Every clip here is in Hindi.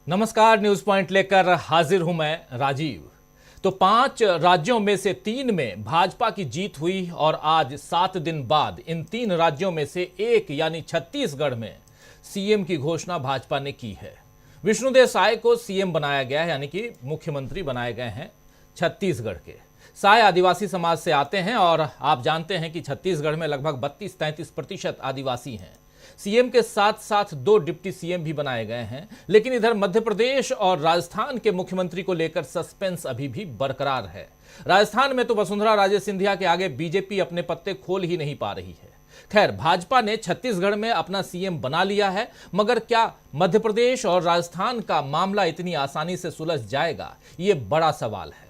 नमस्कार, न्यूज पॉइंट लेकर हाजिर हूं मैं राजीव। तो 5 राज्यों में से 3 में भाजपा की जीत हुई और आज 7 दिन बाद इन 3 राज्यों में से एक यानी छत्तीसगढ़ में सीएम की घोषणा भाजपा ने की है। विष्णुदेव साय को सीएम बनाया गया है, यानी कि मुख्यमंत्री बनाए गए हैं छत्तीसगढ़ के। साय आदिवासी समाज से आते हैं और आप जानते हैं कि छत्तीसगढ़ में लगभग 32-33% आदिवासी हैं। सीएम के साथ साथ 2 डिप्टी सीएम भी बनाए गए हैं, लेकिन इधर मध्य प्रदेश और राजस्थान के मुख्यमंत्री को लेकर सस्पेंस अभी भी बरकरार है। राजस्थान में तो वसुंधरा राजे सिंधिया के आगे बीजेपी अपने पत्ते खोल ही नहीं पा रही है। खैर, भाजपा ने छत्तीसगढ़ में अपना सीएम बना लिया है, मगर क्या मध्य प्रदेश और राजस्थान का मामला इतनी आसानी से सुलझ जाएगा, ये बड़ा सवाल है।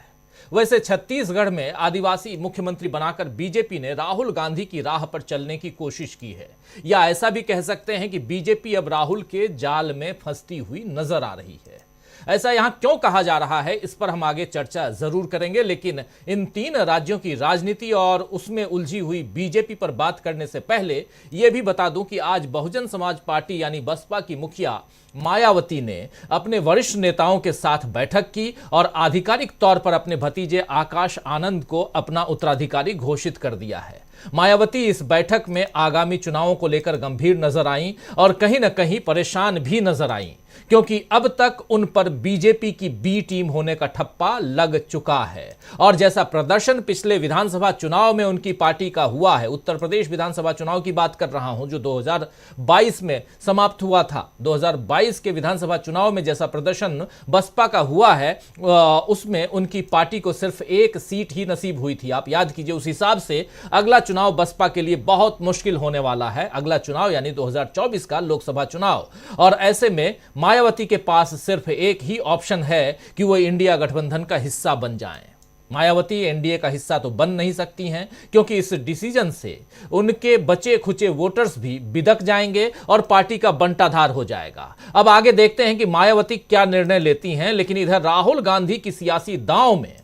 वैसे छत्तीसगढ़ में आदिवासी मुख्यमंत्री बनाकर बीजेपी ने राहुल गांधी की राह पर चलने की कोशिश की है, या ऐसा भी कह सकते हैं कि बीजेपी अब राहुल के जाल में फंसती हुई नजर आ रही है। ऐसा यहां क्यों कहा जा रहा है, इस पर हम आगे चर्चा जरूर करेंगे, लेकिन इन 3 राज्यों की राजनीति और उसमें उलझी हुई बीजेपी पर बात करने से पहले यह भी बता दूं कि आज बहुजन समाज पार्टी यानी बसपा की मुखिया मायावती ने अपने वरिष्ठ नेताओं के साथ बैठक की और आधिकारिक तौर पर अपने भतीजे आकाश आनंद को अपना उत्तराधिकारी घोषित कर दिया है। मायावती इस बैठक में आगामी चुनावों को लेकर गंभीर नजर आईं और कहीं न कहीं परेशान भी नजर आईं, क्योंकि अब तक उन पर बीजेपी की बी टीम होने का ठप्पा लग चुका है। और जैसा प्रदर्शन पिछले विधानसभा चुनाव में उनकी पार्टी का हुआ है, उत्तर प्रदेश विधानसभा चुनाव की बात कर रहा हूं जो 2022 में समाप्त हुआ था। 2022 के विधानसभा चुनाव में जैसा प्रदर्शन बसपा का हुआ है, उसमें उनकी पार्टी को सिर्फ 1 सीट ही नसीब हुई थी। आप याद कीजिए, उस हिसाब से अगला चुनाव बसपा के लिए बहुत मुश्किल होने वाला है। अगला चुनाव यानी 2024 का लोकसभा चुनाव। और ऐसे में मायावती के पास सिर्फ एक ही ऑप्शन है कि वो इंडिया गठबंधन का हिस्सा बन जाएं। मायावती एनडीए का हिस्सा तो बन नहीं सकती हैं, क्योंकि इस डिसीजन से उनके बचे खुचे वोटर्स भी बिदक जाएंगे और पार्टी का बंटाधार हो जाएगा। अब आगे देखते हैं कि मायावती क्या निर्णय लेती हैं, लेकिन इधर राहुल गांधी की सियासी दांव में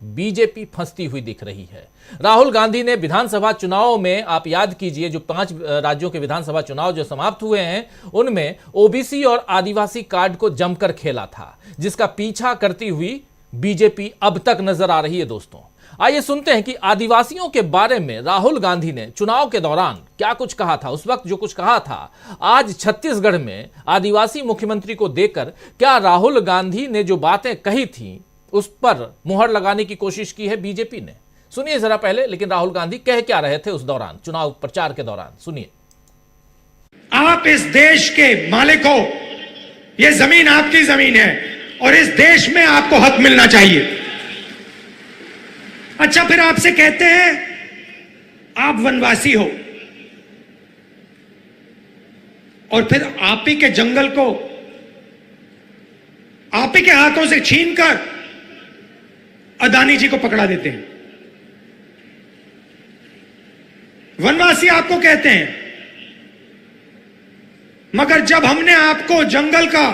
बीजेपी फंसती हुई दिख रही है। राहुल गांधी ने विधानसभा चुनाव में, आप याद कीजिए, जो 5 राज्यों के विधानसभा चुनाव जो समाप्त हुए हैं, उनमें ओबीसी और आदिवासी कार्ड को जमकर खेला था, जिसका पीछा करती हुई बीजेपी अब तक नजर आ रही है। दोस्तों, आइए सुनते हैं कि आदिवासियों के बारे में राहुल गांधी ने चुनाव के दौरान क्या कुछ कहा था। उस वक्त जो कुछ कहा था, आज छत्तीसगढ़ में आदिवासी मुख्यमंत्री को देकर क्या राहुल गांधी ने जो बातें कही थी उस पर मुहर लगाने की कोशिश की है बीजेपी ने। सुनिए जरा पहले, लेकिन राहुल गांधी कह क्या रहे थे उस दौरान, चुनाव प्रचार के दौरान, सुनिए। आप इस देश के मालिक हो, यह जमीन आपकी जमीन है और इस देश में आपको हक मिलना चाहिए। अच्छा, फिर आपसे कहते हैं आप वनवासी हो, और फिर आप ही के जंगल को आप ही के हाथों से छीनकर अदानी जी को पकड़ा देते हैं। वनवासी आपको कहते हैं, मगर जब हमने आपको जंगल का,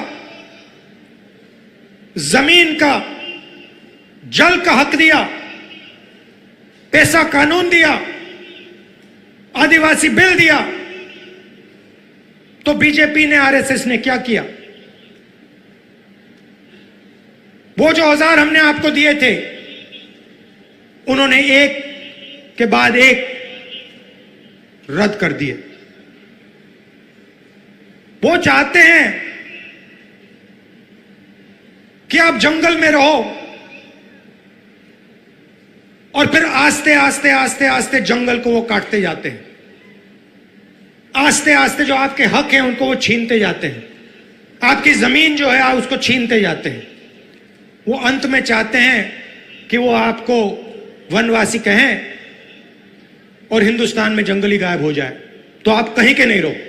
जमीन का, जल का हक दिया, पैसा कानून दिया, आदिवासी बिल दिया, तो बीजेपी ने, आरएसएस ने क्या किया? वो जो औजार हमने आपको दिए थे, उन्होंने एक के बाद एक रद्द कर दिए। वो चाहते हैं कि आप जंगल में रहो और फिर आस्ते आस्ते आस्ते आस्ते जंगल को वो काटते जाते हैं। आस्ते आस्ते जो आपके हक हैं उनको वो छीनते जाते हैं। आपकी जमीन जो है उसको छीनते जाते हैं। वो अंत में चाहते हैं कि वो आपको वनवासी कहें और हिंदुस्तान में जंगली गायब हो जाए, तो आप कहीं के नहीं रहो।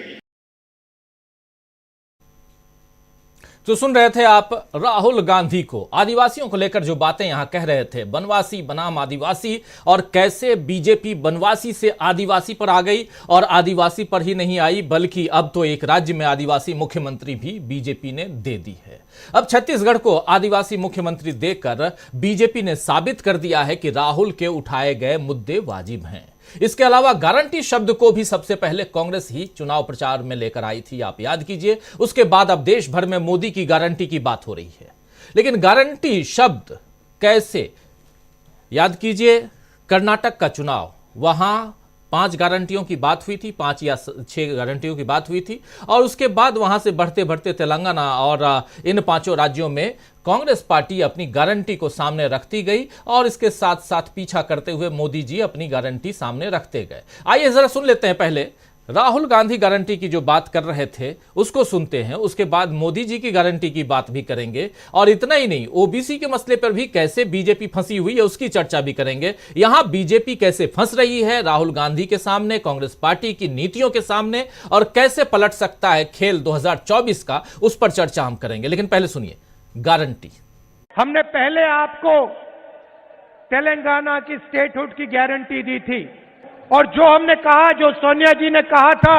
तो सुन रहे थे आप राहुल गांधी को, आदिवासियों को लेकर जो बातें यहां कह रहे थे, बनवासी बनाम आदिवासी, और कैसे बीजेपी बनवासी से आदिवासी पर आ गई और आदिवासी पर ही नहीं आई बल्कि अब तो एक राज्य में आदिवासी मुख्यमंत्री भी बीजेपी ने दे दी है। अब छत्तीसगढ़ को आदिवासी मुख्यमंत्री देकर बीजेपी ने साबित कर दिया है कि राहुल के उठाए गए मुद्दे वाजिब हैं। इसके अलावा गारंटी शब्द को भी सबसे पहले कांग्रेस ही चुनाव प्रचार में लेकर आई थी, आप याद कीजिए। उसके बाद अब देश भर में मोदी की गारंटी की बात हो रही है। लेकिन गारंटी शब्द कैसे, याद कीजिए कर्नाटक का चुनाव, वहां 5 गारंटियों की बात हुई थी, 5 या 6 गारंटियों की बात हुई थी, और उसके बाद वहां से बढ़ते बढ़ते तेलंगाना और इन 5 राज्यों में कांग्रेस पार्टी अपनी गारंटी को सामने रखती गई और इसके साथ साथ पीछा करते हुए मोदी जी अपनी गारंटी सामने रखते गए। आइए जरा सुन लेते हैं पहले राहुल गांधी गारंटी की जो बात कर रहे थे उसको सुनते हैं, उसके बाद मोदी जी की गारंटी की बात भी करेंगे, और इतना ही नहीं, ओबीसी के मसले पर भी कैसे बीजेपी फंसी हुई है उसकी चर्चा भी करेंगे। यहां बीजेपी कैसे फंस रही है राहुल गांधी के सामने, कांग्रेस पार्टी की नीतियों के सामने, और कैसे पलट सकता है खेल 2024 का, उस पर चर्चा हम करेंगे। लेकिन पहले सुनिए गारंटी। हमने पहले आपको तेलंगाना की स्टेटहुड की गारंटी दी थी, और जो हमने कहा, जो सोनिया जी ने कहा था,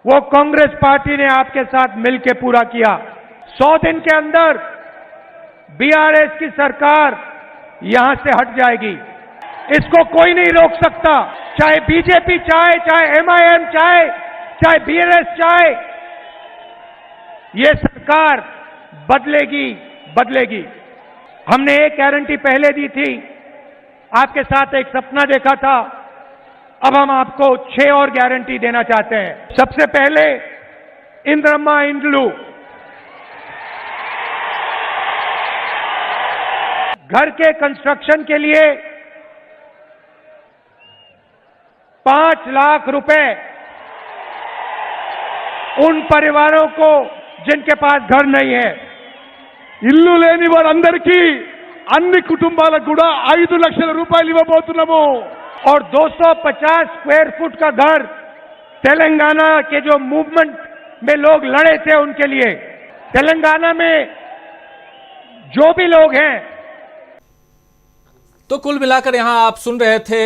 वो कांग्रेस पार्टी ने आपके साथ मिलकर पूरा किया। 100 दिन के अंदर बीआरएस की सरकार यहां से हट जाएगी, इसको कोई नहीं रोक सकता। चाहे बीजेपी चाहे, चाहे एमआईएम चाहे, चाहे बीआरएस चाहे, ये सरकार बदलेगी, बदलेगी। हमने एक गारंटी पहले दी थी, आपके साथ एक सपना देखा था, अब हम आपको 6 और गारंटी देना चाहते हैं। सबसे पहले इंद्रम्मा इंड्लू, घर के कंस्ट्रक्शन के लिए 5 लाख रुपए उन परिवारों को जिनके पास घर नहीं है। ఇల్లు లేని వారందరికీ అన్ని కుటుంబాలకు కూడా 5 లక్షల రూపాయలు ఇవ్వబోతున్నాము। और 250 स्क्वायर फुट का घर तेलंगाना के जो मूवमेंट में लोग लड़े थे उनके लिए, तेलंगाना में जो भी लोग हैं। तो कुल मिलाकर यहां आप सुन रहे थे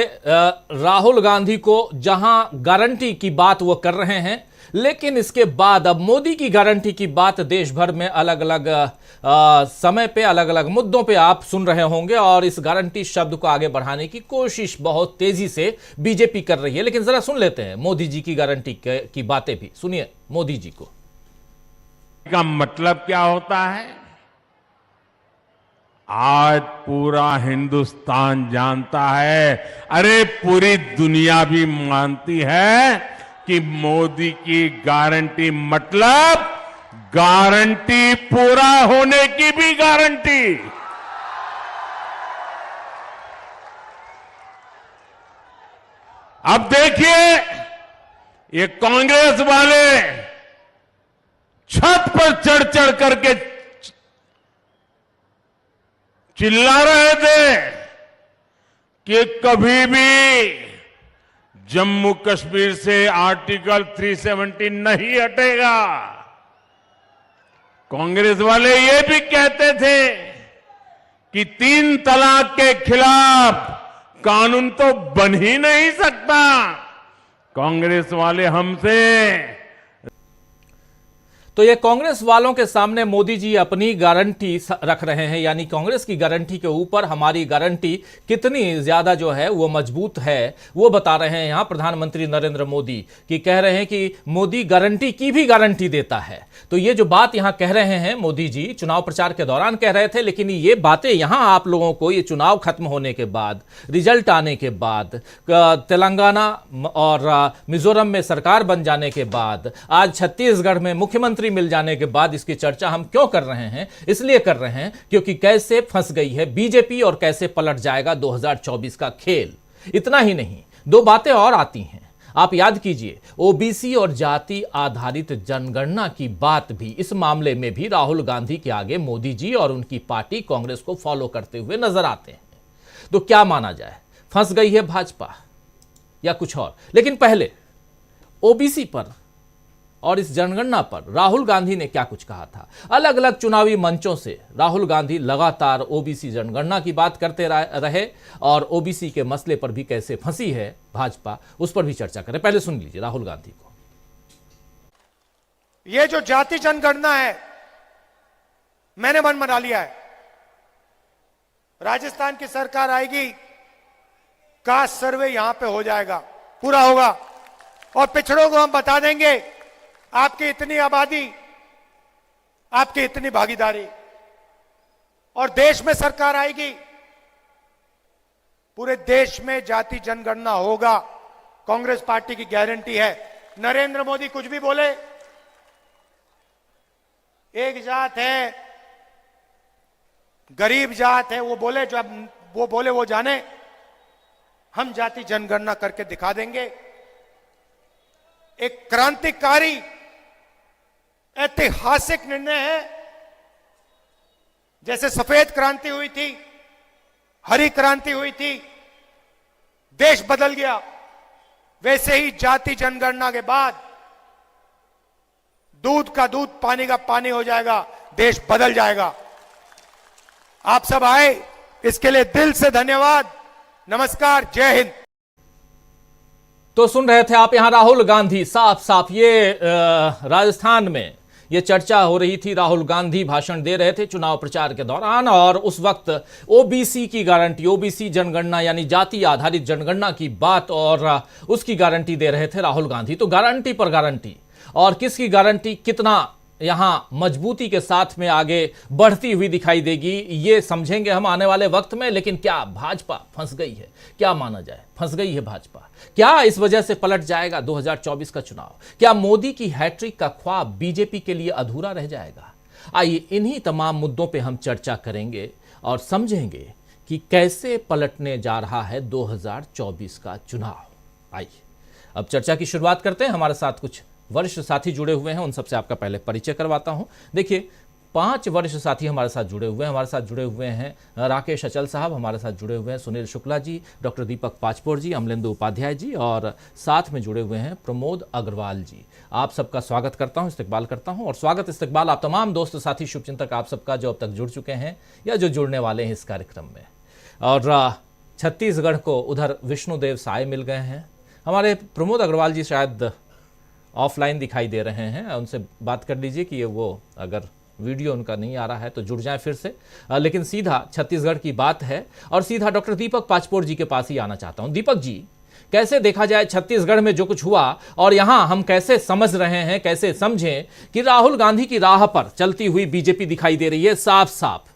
राहुल गांधी को, जहां गारंटी की बात वो कर रहे हैं, लेकिन इसके बाद अब मोदी की गारंटी की बात देश भर में अलग अलग समय पे अलग अलग मुद्दों पे आप सुन रहे होंगे, और इस गारंटी शब्द को आगे बढ़ाने की कोशिश बहुत तेजी से बीजेपी कर रही है। लेकिन जरा सुन लेते हैं मोदी जी की गारंटी की बातें भी। सुनिए मोदी जी को। का मतलब क्या होता है? आज पूरा हिंदुस्तान जानता है, अरे पूरी दुनिया भी मानती है कि मोदी की गारंटी मतलब गारंटी पूरा होने की भी गारंटी। अब देखिए, ये कांग्रेस वाले छत पर चढ़ चढ़ करके चिल्ला रहे थे कि कभी भी जम्मू कश्मीर से आर्टिकल 370 नहीं हटेगा। कांग्रेस वाले ये भी कहते थे कि 3 तलाक के खिलाफ कानून तो बन ही नहीं सकता। कांग्रेस वाले हमसे, तो ये कांग्रेस वालों के सामने मोदी जी अपनी गारंटी रख रहे हैं, यानी कांग्रेस की गारंटी के ऊपर हमारी गारंटी कितनी ज्यादा जो है वो मजबूत है वो बता रहे हैं यहां प्रधानमंत्री नरेंद्र मोदी, कि कह रहे हैं कि मोदी गारंटी की भी गारंटी देता है। तो ये जो बात यहां कह रहे हैं मोदी जी, चुनाव प्रचार के दौरान कह रहे थे, लेकिन ये बातें यहां आप लोगों को, ये चुनाव खत्म होने के बाद, रिजल्ट आने के बाद, तेलंगाना और मिजोरम में सरकार बन जाने के बाद, आज छत्तीसगढ़ में मुख्यमंत्री मिल जाने के बाद इसकी चर्चा हम क्यों कर रहे हैं? इसलिए कर रहे हैं क्योंकि कैसे फंस गई है बीजेपी और कैसे पलट जाएगा 2024 का खेल। इतना ही नहीं, 2 बातें और आती हैं। आप याद कीजिए, ओबीसी और जाति आधारित जनगणना की बात भी, इस मामले में भी राहुल गांधी के आगे मोदी जी और उनकी पार्टी कांग्रेस को फॉलो करते हुए नजर आते हैं। तो क्या माना जाए, फंस गई है भाजपा या कुछ और? लेकिन पहले ओबीसी पर और इस जनगणना पर राहुल गांधी ने क्या कुछ कहा था। अलग अलग चुनावी मंचों से राहुल गांधी लगातार ओबीसी जनगणना की बात करते रहे, और ओबीसी के मसले पर भी कैसे फंसी है भाजपा, उस पर भी चर्चा करें। पहले सुन लीजिए राहुल गांधी को। ये जो जाति जनगणना है, मैंने मन बना लिया है, राजस्थान की सरकार आएगी कास्ट सर्वे यहां पे हो जाएगा, पूरा होगा। और पिछड़ों को हम बता देंगे आपकी इतनी आबादी, आपकी इतनी भागीदारी, और देश में सरकार आएगी, पूरे देश में जाति जनगणना होगा, कांग्रेस पार्टी की गारंटी है। नरेंद्र मोदी कुछ भी बोले, एक जात है, गरीब जात है, वो बोले, जो वो बोले वो जाने, हम जाति जनगणना करके दिखा देंगे। एक क्रांतिकारी ऐतिहासिक निर्णय है। जैसे सफेद क्रांति हुई थी, हरी क्रांति हुई थी, देश बदल गया, वैसे ही जाति जनगणना के बाद दूध का दूध, पानी का पानी हो जाएगा, देश बदल जाएगा। आप सब आए, इसके लिए दिल से धन्यवाद। नमस्कार, जय हिंद। तो सुन रहे थे आप यहां राहुल गांधी, साफ साफ ये राजस्थान में ये चर्चा हो रही थी। राहुल गांधी भाषण दे रहे थे चुनाव प्रचार के दौरान, और उस वक्त ओबीसी की गारंटी, ओबीसी जनगणना यानी जाति आधारित जनगणना की बात और उसकी गारंटी दे रहे थे राहुल गांधी। तो गारंटी पर गारंटी, और किसकी गारंटी कितना यहां मजबूती के साथ में आगे बढ़ती हुई दिखाई देगी, ये समझेंगे हम आने वाले वक्त में। लेकिन क्या भाजपा फंस गई है? क्या माना जाए, फंस गई है भाजपा? क्या इस वजह से पलट जाएगा 2024 का चुनाव? क्या मोदी की हैट्रिक का ख्वाब बीजेपी के लिए अधूरा रह जाएगा? आइए इन्हीं तमाम मुद्दों पे हम चर्चा करेंगे और समझेंगे कि कैसे पलटने जा रहा है 2024 का चुनाव। आइए अब चर्चा की शुरुआत करते हैं। हमारे साथ कुछ वरिष्ठ साथी जुड़े हुए हैं, उन सबसे आपका पहले परिचय करवाता हूं। देखिए, 5 वरिष्ठ साथी हमारे साथ जुड़े हुए हैं। हमारे साथ जुड़े हुए हैं राकेश अचल साहब, हमारे साथ जुड़े हुए हैं सुनील शुक्ला जी, डॉक्टर दीपक पाचपोर जी, अमलेंदु उपाध्याय जी, और साथ में जुड़े हुए हैं प्रमोद अग्रवाल जी। आप सबका स्वागत करता हूं, इस्तकबाल करता हूं, और स्वागत इस्तकबाल आप तमाम दोस्त साथी शुभचिंतक आप सबका जो अब तक जुड़ चुके हैं या जो जुड़ने वाले हैं इस कार्यक्रम में। और छत्तीसगढ़ को उधर विष्णुदेव साय मिल गए हैं। हमारे प्रमोद अग्रवाल जी शायद ऑफलाइन दिखाई दे रहे हैं, उनसे बात कर लीजिए कि ये वो अगर वीडियो उनका नहीं आ रहा है तो जुड़ जाएं फिर से। लेकिन सीधा छत्तीसगढ़ की बात है और सीधा डॉक्टर दीपक पाचपोर जी के पास ही आना चाहता हूं। दीपक जी, कैसे देखा जाए छत्तीसगढ़ में जो कुछ हुआ, और यहां हम कैसे समझ रहे हैं, कैसे समझें कि राहुल गांधी की राह पर चलती हुई बीजेपी दिखाई दे रही है? साफ साफ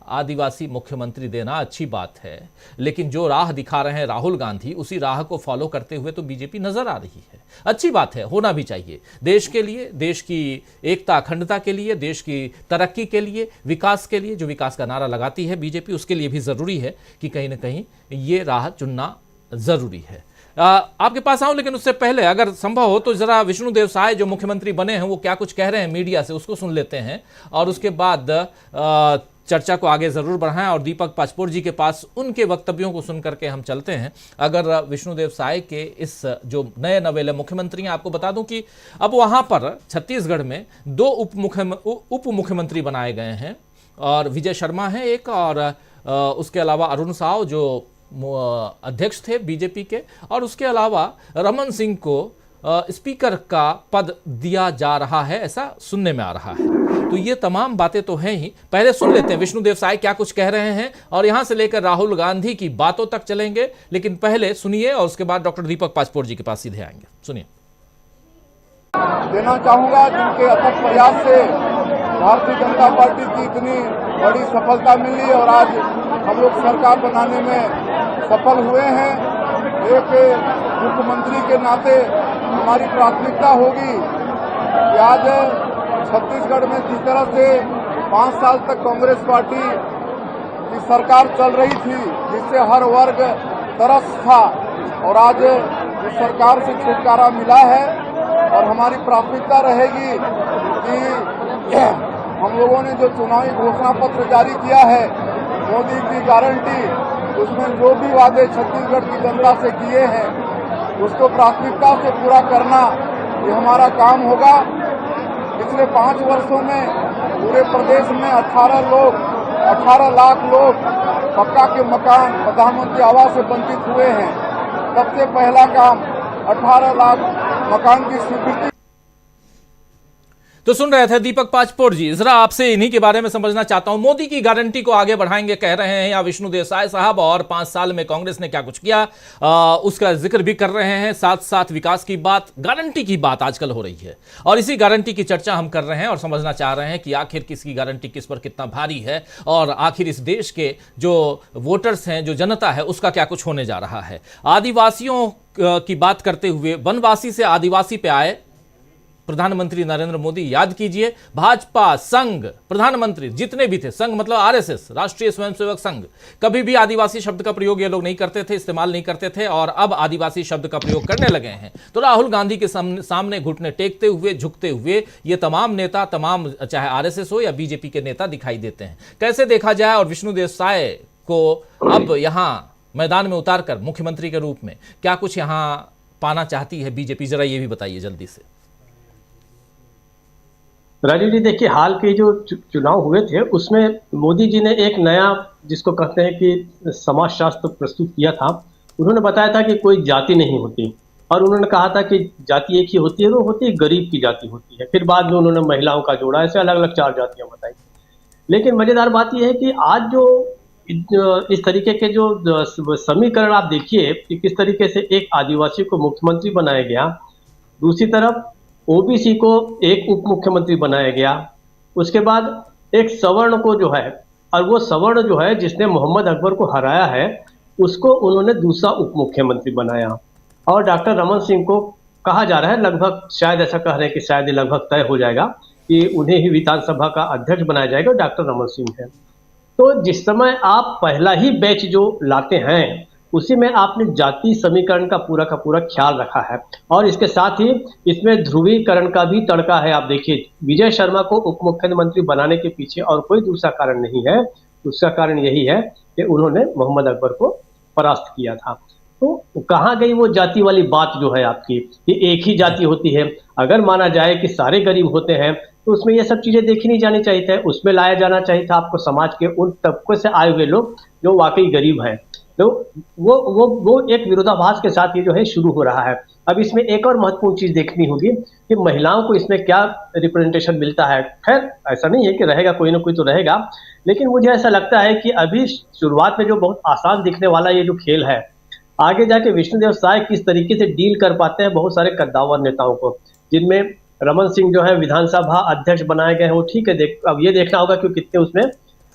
आदिवासी मुख्यमंत्री देना अच्छी बात है, लेकिन जो राह दिखा रहे हैं राहुल गांधी, उसी राह को फॉलो करते हुए तो बीजेपी नजर आ रही है। अच्छी बात है, होना भी चाहिए देश के लिए, देश की एकता अखंडता के लिए, देश की तरक्की के लिए, विकास के लिए। जो विकास का नारा लगाती है बीजेपी, उसके लिए भी जरूरी है कि कहीं ना कहीं ये राह चुनना जरूरी है। आपके पास आऊं, लेकिन उससे पहले अगर संभव हो तो जरा विष्णुदेव साय जो मुख्यमंत्री बने हैं वो क्या कुछ कह रहे हैं मीडिया से, उसको सुन लेते हैं, और उसके बाद चर्चा को आगे जरूर बढ़ाएं। और दीपक पाचपोर जी के पास उनके वक्तव्यों को सुन करके हम चलते हैं। अगर विष्णुदेव साय के इस जो नए नवेले मुख्यमंत्री हैं, आपको बता दूं कि अब वहां पर छत्तीसगढ़ में 2 उप मुख्यमंत्री बनाए गए हैं, और विजय शर्मा है एक, और उसके अलावा अरुण साव जो अध्यक्ष थे बीजेपी के, और उसके अलावा रमन सिंह को स्पीकर का पद दिया जा रहा है, ऐसा सुनने में आ रहा है। तो ये तमाम बातें तो हैं ही। पहले सुन लेते हैं विष्णुदेव साय क्या कुछ कह रहे हैं, और यहां से लेकर राहुल गांधी की बातों तक चलेंगे। लेकिन पहले सुनिए, और उसके बाद डॉक्टर दीपक पाचपोर जी के पास सीधे आएंगे। सुनिए। देना चाहूंगा जिनके अथक प्रयास से भारतीय जनता पार्टी की इतनी बड़ी सफलता मिली और आज हम लोग सरकार बनाने में सफल हुए हैं। एक मुख्यमंत्री के नाते हमारी प्राथमिकता होगी कि आज छत्तीसगढ़ में जिस तरह से 5 साल तक कांग्रेस पार्टी की सरकार चल रही थी, जिससे हर वर्ग तरस था, और आज इस सरकार से छुटकारा मिला है। और हमारी प्राथमिकता रहेगी कि हम लोगों ने जो चुनावी घोषणा पत्र जारी किया है, मोदी की गारंटी, उसमें जो भी वादे छत्तीसगढ़ की जनता से किए हैं, उसको प्राथमिकता से पूरा करना ये हमारा काम होगा। पिछले 5 वर्षों में पूरे प्रदेश में 18 लाख लोग पक्का के मकान, प्रधानमंत्री आवास से वंचित हुए हैं। सबसे पहला काम 18 लाख मकान की स्वीकृति। तो सुन रहे थे दीपक पाचपोर जी। जरा आपसे इन्हीं के बारे में समझना चाहता हूं। मोदी की गारंटी को आगे बढ़ाएंगे कह रहे हैं या विष्णु देसाई साहब, और 5 साल में कांग्रेस ने क्या कुछ किया उसका जिक्र भी कर रहे हैं। साथ साथ विकास की बात, गारंटी की बात आजकल हो रही है, और इसी गारंटी की चर्चा हम कर रहे हैं और समझना चाह रहे हैं कि आखिर किसकी गारंटी किस पर कितना भारी है, और आखिर इस देश के जो वोटर्स हैं, जो जनता है, उसका क्या कुछ होने जा रहा है। आदिवासियों की बात करते हुए, वनवासी से आदिवासी पे आए प्रधानमंत्री नरेंद्र मोदी। याद कीजिए, भाजपा, संघ, प्रधानमंत्री जितने भी थे, संघ मतलब आरएसएस, राष्ट्रीय स्वयंसेवक संघ, कभी भी आदिवासी शब्द का प्रयोग ये लोग नहीं करते थे, इस्तेमाल नहीं करते थे, और अब आदिवासी शब्द का प्रयोग करने लगे हैं। तो राहुल गांधी के सामने घुटने टेकते हुए, झुकते हुए ये तमाम नेता, तमाम चाहे आरएसएस हो या बीजेपी के नेता दिखाई देते हैं। कैसे देखा जाए, और विष्णु देसाई को अब यहां मैदान में उतारकर मुख्यमंत्री के रूप में क्या कुछ यहां पाना चाहती है बीजेपी, जरा ये भी बताइए जल्दी से। राजीव जी, देखिए, हाल के जो चुनाव हुए थे उसमें मोदी जी ने एक नया, जिसको कहते हैं कि समाजशास्त्र प्रस्तुत किया था। उन्होंने बताया था कि कोई जाति नहीं होती, और उन्होंने कहा था कि जाति एक ही होती है, वो होती है गरीब की जाति होती है। फिर बाद में उन्होंने महिलाओं का जोड़ा, ऐसे अलग अलग 4 जातियां बताई। लेकिन मजेदार बात यह है कि आज जो इस तरीके के जो समीकरण आप देखिए कि किस तरीके से एक आदिवासी को मुख्यमंत्री बनाया गया, दूसरी तरफ ओबीसी को एक उप मुख्यमंत्री बनाया गया, उसके बाद एक सवर्ण को जो है, और वो सवर्ण जो है जिसने मोहम्मद अकबर को हराया है, उसको उन्होंने दूसरा उप मुख्यमंत्री बनाया। और डॉक्टर रमन सिंह को कहा जा रहा है, लगभग शायद ऐसा कह रहे हैं कि शायद ये लगभग तय हो जाएगा कि उन्हें ही विधानसभा का अध्यक्ष बनाया जाएगा, डॉक्टर रमन सिंह है। तो जिस समय आप पहला ही बैच जो लाते हैं, उसी में आपने जाति समीकरण का पूरा ख्याल रखा है, और इसके साथ ही इसमें ध्रुवीकरण का भी तड़का है। आप देखिए, विजय शर्मा को उप मुख्यमंत्री बनाने के पीछे और कोई दूसरा कारण नहीं है। दूसरा कारण यही है कि उन्होंने मोहम्मद अकबर को परास्त किया था। तो कहाँ गई वो जाति वाली बात जो है आपकी, कि एक ही जाति होती है। अगर माना जाए कि सारे गरीब होते हैं, तो उसमें ये सब चीजें देखी नहीं जानी चाहिए थे। उसमें लाया जाना चाहिए था आपको समाज के उन तबकों से आए हुए लोग जो वाकई गरीब हैं। तो वो एक विरोधाभास के साथ ये जो है शुरू हो रहा है। अब इसमें एक और महत्वपूर्ण चीज देखनी होगी कि महिलाओं को इसमें क्या रिप्रेजेंटेशन मिलता है। खैर, ऐसा नहीं है कि रहेगा, कोई ना कोई तो रहेगा, लेकिन मुझे ऐसा लगता है कि अभी शुरुआत में जो बहुत आसान दिखने वाला ये जो खेल है, आगे जाके विष्णुदेव साय किस तरीके से डील कर पाते हैं बहुत सारे कद्दावर नेताओं को, जिनमें रमन सिंह जो है विधानसभा अध्यक्ष बनाए गए हैं, वो ठीक है। अब ये देखना होगा कि कितने उसमें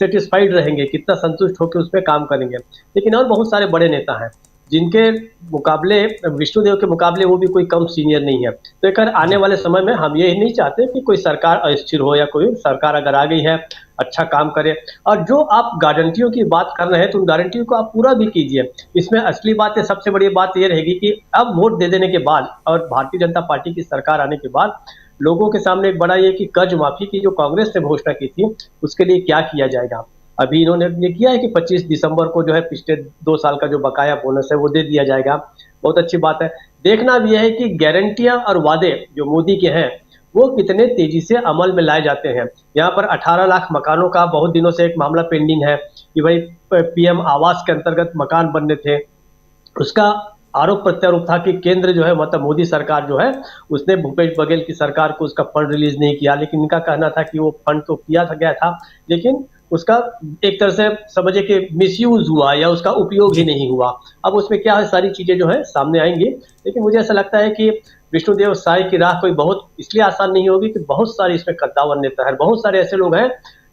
सेटिस्फाइड रहेंगे, कितना संतुष्ट होकर उसमें काम करेंगे। लेकिन और बहुत सारे बड़े नेता हैं जिनके मुकाबले, विष्णुदेव के मुकाबले, वो भी कोई कम सीनियर नहीं है। तो एक आने वाले समय में हम ये नहीं चाहते कि कोई सरकार अस्थिर हो, या कोई सरकार अगर आ गई है अच्छा काम करे। और जो आप गारंटियों की बात कर रहे हैं, तो उन गारंटियों को आप पूरा भी कीजिए। इसमें असली बात है, सबसे बड़ी बात ये रहेगी कि अब वोट दे देने के बाद और भारतीय जनता पार्टी की सरकार आने के बाद लोगों के सामने एक बड़ा ये कि कर्ज माफी की जो कांग्रेस ने घोषणा की थी, उसके लिए क्या किया जाएगा। अभी इन्होंने ये किया है कि 25 दिसंबर को जो है पिछले 2 साल का जो बकाया बोनस है वो दे दिया जाएगा। बहुत अच्छी बात है। देखना भी है कि गारंटियां और वादे जो मोदी के हैं वो कितने तेजी से अमल में लाए जाते हैं। यहाँ पर 18 लाख मकानों का बहुत दिनों से एक मामला पेंडिंग है कि भाई पीएम आवास के अंतर्गत मकान बनने थे। उसका आरोप प्रत्यारोप था कि केंद्र जो है, मतलब मोदी सरकार जो है, उसने भूपेश बघेल की सरकार को उसका फंड रिलीज नहीं किया। लेकिन इनका कहना था कि वो फंड तो किया गया था, लेकिन उसका एक तरह से समझिए कि मिसयूज हुआ या उसका उपयोग ही नहीं हुआ। अब उसमें क्या है, सारी चीजें जो है सामने आएंगी। लेकिन मुझे ऐसा लगता है कि विष्णुदेव साय की राह कोई बहुत इसलिए आसान नहीं होगी कि बहुत सारे इसमें कद्दावर नेता है, बहुत सारे ऐसे लोग हैं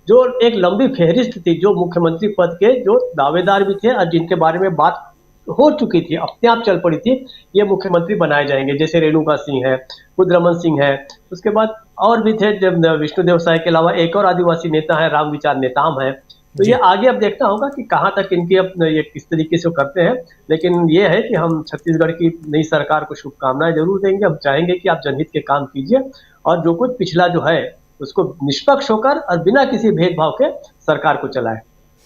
जो एक लंबी फहरिस्त थी, जो मुख्यमंत्री पद के जो दावेदार भी थे और जिनके बारे में बात हो चुकी थी, अपने आप चल पड़ी थी, ये मुख्यमंत्री बनाए जाएंगे। जैसे रेणुका सिंह है, खुद रमन सिंह है, उसके बाद और भी थे। जब विष्णुदेव साय के अलावा एक और आदिवासी नेता है, रामविचार नेताम है। तो ये आगे अब देखना होगा कि कहाँ तक इनके ये किस तरीके से करते हैं। लेकिन ये है कि हम छत्तीसगढ़ की नई सरकार को शुभकामनाएं जरूर देंगे। हम चाहेंगे कि आप जनहित के काम कीजिए और जो कुछ पिछला जो है उसको निष्पक्ष होकर और बिना किसी भेदभाव के सरकार को चलाए।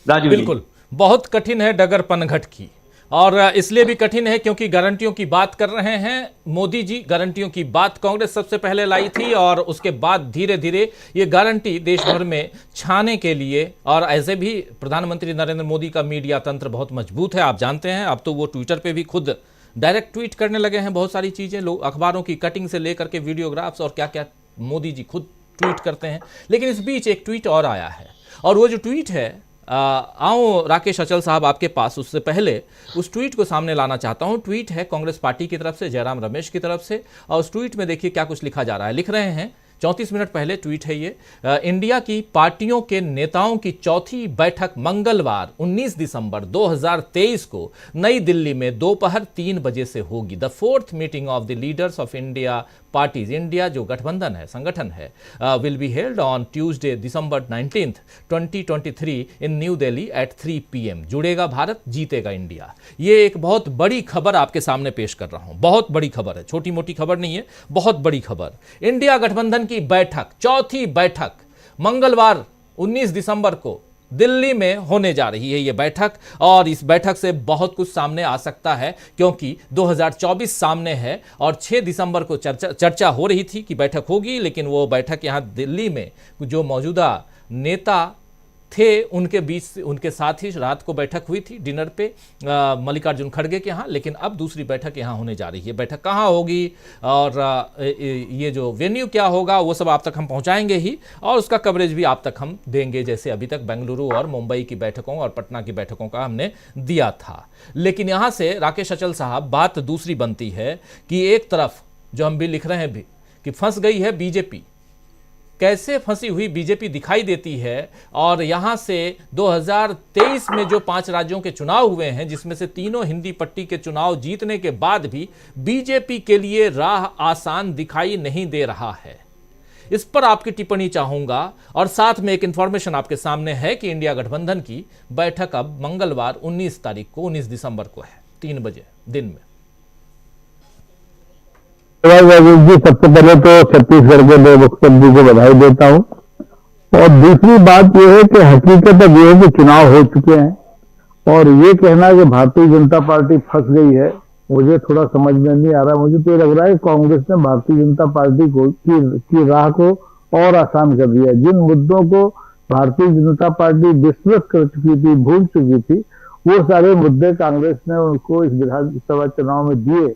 राजू, बिल्कुल, बहुत कठिन है डगर पनघट की, और इसलिए भी कठिन है क्योंकि गारंटियों की बात कर रहे हैं मोदी जी। गारंटियों की बात कांग्रेस सबसे पहले लाई थी, और उसके बाद धीरे धीरे ये गारंटी देश भर में छाने के लिए, और ऐसे भी प्रधानमंत्री नरेंद्र मोदी का मीडिया तंत्र बहुत मजबूत है, आप जानते हैं। अब तो वो ट्विटर पे भी खुद डायरेक्ट ट्वीट करने लगे हैं बहुत सारी चीजें, लोग अखबारों की कटिंग से लेकर के वीडियोग्राफ्स और क्या क्या मोदी जी खुद ट्वीट करते हैं। लेकिन इस बीच एक ट्वीट और आया है, और वो जो ट्वीट है, आओ राकेश अचल साहब आपके पास, उससे पहले उस ट्वीट को सामने लाना चाहता हूं। ट्वीट है कांग्रेस पार्टी की तरफ से, जयराम रमेश की तरफ से, और उस ट्वीट में देखिए क्या कुछ लिखा जा रहा है। लिख रहे हैं, 34 मिनट पहले ट्वीट है ये, इंडिया की पार्टियों के नेताओं की चौथी बैठक मंगलवार 19 दिसंबर 2023 को नई दिल्ली में दोपहर 3 बजे से होगी। The fourth meeting of the leaders of India parties, India जो गठबंधन है, संगठन है, will be held on Tuesday December 19, 2023 in New Delhi at 3 PM। जुड़ेगा भारत, जीतेगा इंडिया। ये एक बहुत बड़ी खबर आपके सामने पेश कर रहा हूं, बहुत बड़ी खबर है, छोटी मोटी खबर नहीं है, बहुत बड़ी खबर। इंडिया गठबंधन की बैठक, चौथी बैठक मंगलवार 19 दिसंबर को दिल्ली में होने जा रही है ये बैठक, और इस बैठक से बहुत कुछ सामने आ सकता है, क्योंकि 2024 सामने है और 6 दिसंबर को चर्चा हो रही थी कि बैठक होगी, लेकिन वो बैठक यहाँ दिल्ली में जो मौजूदा नेता थे उनके बीच, उनके साथ ही रात को बैठक हुई थी डिनर पे मल्लिकार्जुन खड़गे के यहाँ। लेकिन अब दूसरी बैठक यहाँ होने जा रही है। बैठक कहाँ होगी और ये जो वेन्यू क्या होगा वो सब आप तक हम पहुँचाएंगे ही, और उसका कवरेज भी आप तक हम देंगे, जैसे अभी तक बेंगलुरु और मुंबई की बैठकों और पटना की बैठकों का हमने दिया था। लेकिन यहाँ से राकेश अचल साहब बात दूसरी बनती है कि एक तरफ जो हम भी लिख रहे हैं भी कि फंस गई है बीजेपी, कैसे फंसी हुई बीजेपी दिखाई देती है। और यहां से 2023 में जो 5 राज्यों के चुनाव हुए हैं, जिसमें से तीनों हिंदी पट्टी के चुनाव जीतने के बाद भी बीजेपी के लिए राह आसान दिखाई नहीं दे रहा है। इस पर आपकी टिप्पणी चाहूंगा, और साथ में एक इंफॉर्मेशन आपके सामने है कि इंडिया गठबंधन की बैठक अब मंगलवार 19 तारीख को, 19 दिसंबर को है, 3 बजे दिन में। जी, सबसे पहले तो छत्तीसगढ़ के नए मुख्यमंत्री को बधाई देता हूं, और दूसरी बात यह है कि हकीकत अब यह है कि चुनाव हो चुके हैं, और ये कहना कि भारतीय जनता पार्टी फंस गई है, मुझे थोड़ा समझ में नहीं आ रहा। मुझे तो ये लग रहा है कांग्रेस ने भारतीय जनता पार्टी को की राह को और आसान कर दिया। जिन मुद्दों को भारतीय जनता पार्टी विस्मृत कर चुकी थी, भूल चुकी थी, वो सारे मुद्दे कांग्रेस ने उनको इस विधानसभा चुनाव में दिए,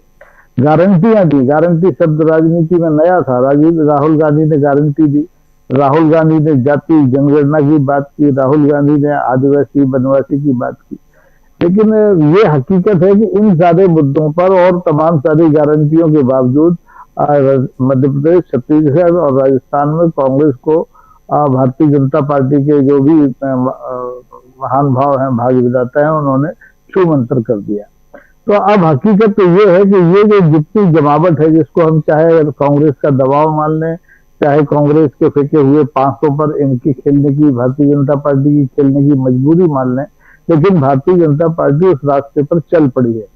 गारंटियां दी। गारंटी शब्द राजनीति में नया था। राहुल गांधी ने गारंटी दी, राहुल गांधी ने जाति जनगणना की बात की, राहुल गांधी ने आदिवासी वनवासी की बात की। लेकिन ये हकीकत है कि इन सारे मुद्दों पर और तमाम सारी गारंटियों के बावजूद मध्य प्रदेश, छत्तीसगढ़ और राजस्थान में कांग्रेस को भारतीय जनता पार्टी के जो भी महान भाव हैं, भाग्य विधाता हैं, उन्होंने छू मंतर कर दिया। तो अब हकीकत तो ये है कि ये जो जितनी जमावट है, जिसको हम चाहे कांग्रेस का दबाव मान लें, चाहे कांग्रेस के फेंके हुए 500 पर इनकी खेलने की, भारतीय जनता पार्टी की खेलने की मजबूरी मान लें, लेकिन भारतीय जनता पार्टी उस रास्ते पर चल पड़ी है।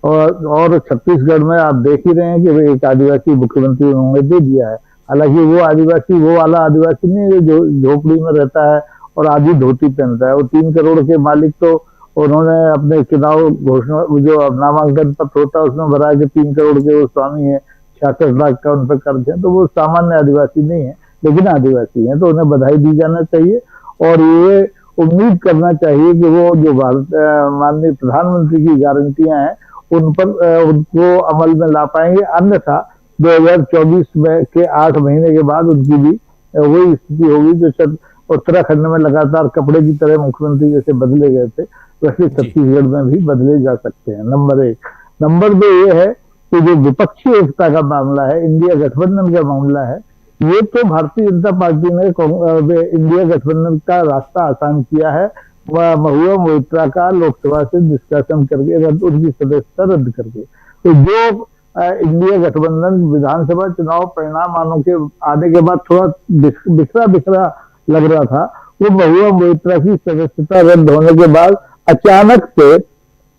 और छत्तीसगढ़ में आप देख ही रहे हैं कि एक आदिवासी मुख्यमंत्री उन्होंने दे दिया है। हालांकि वो आदिवासी वो वाला आदिवासी नहीं है जो झोपड़ी में रहता है और आधी धोती पहनता है। वो 3 करोड़ के मालिक तो उन्होंने अपने चुनाव घोषणा, जो नामांकन पत्र होता है उसमें भरा कि 3 करोड़ के वो स्वामी है, 66 लाख का उन पर कर्ज है। तो वो सामान्य आदिवासी नहीं है, लेकिन आदिवासी हैं, तो उन्हें बधाई दी जाना चाहिए। और ये उम्मीद करना चाहिए कि वो जो माननीय प्रधानमंत्री की गारंटियां हैं उन पर उनको अमल में ला पाएंगे। अन्यथा 2024 में के 8 महीने के बाद उनकी भी वही स्थिति होगी जो उत्तराखंड में लगातार कपड़े की तरह मुख्यमंत्री जैसे बदले गए थे, वैसे छत्तीसगढ़ में भी बदले जा सकते हैं। नंबर 1। नंबर 2 ये है कि जो विपक्षी एकता का मामला है, इंडिया गठबंधन का मामला है, ये तो भारतीय जनता पार्टी ने इंडिया गठबंधन का रास्ता आसान किया है। महुआ मोइत्रा का लोकसभा से निष्कासन करके, उनकी सदस्यता रद्द करके। तो जो इंडिया गठबंधन विधानसभा चुनाव परिणाम आने के बाद थोड़ा बिखरा लग रहा था, वो महुआ मोइत्रा की सदस्यता रद्द होने के बाद अचानक से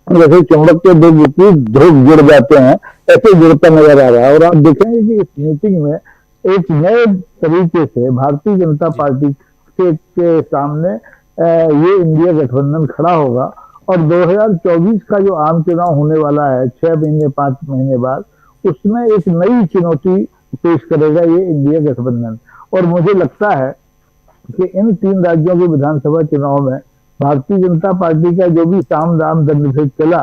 जैसे चुंबक के 2 विपरीत जुड़ जाते हैं, ऐसे जुड़ता नजर आ रहा है। और आप देखेंगे कि इस मीटिंग में एक नए तरीके से भारतीय जनता पार्टी के सामने ये इंडिया गठबंधन खड़ा होगा। और 2024 का जो आम चुनाव होने वाला है 6 महीने 5 महीने बाद, उसमें एक नई चुनौती पेश करेगा ये इंडिया गठबंधन। और मुझे लगता है कि इन 3 राज्यों के विधानसभा चुनाव में भारतीय जनता पार्टी का जो भी साम दाम दंड भेद चला,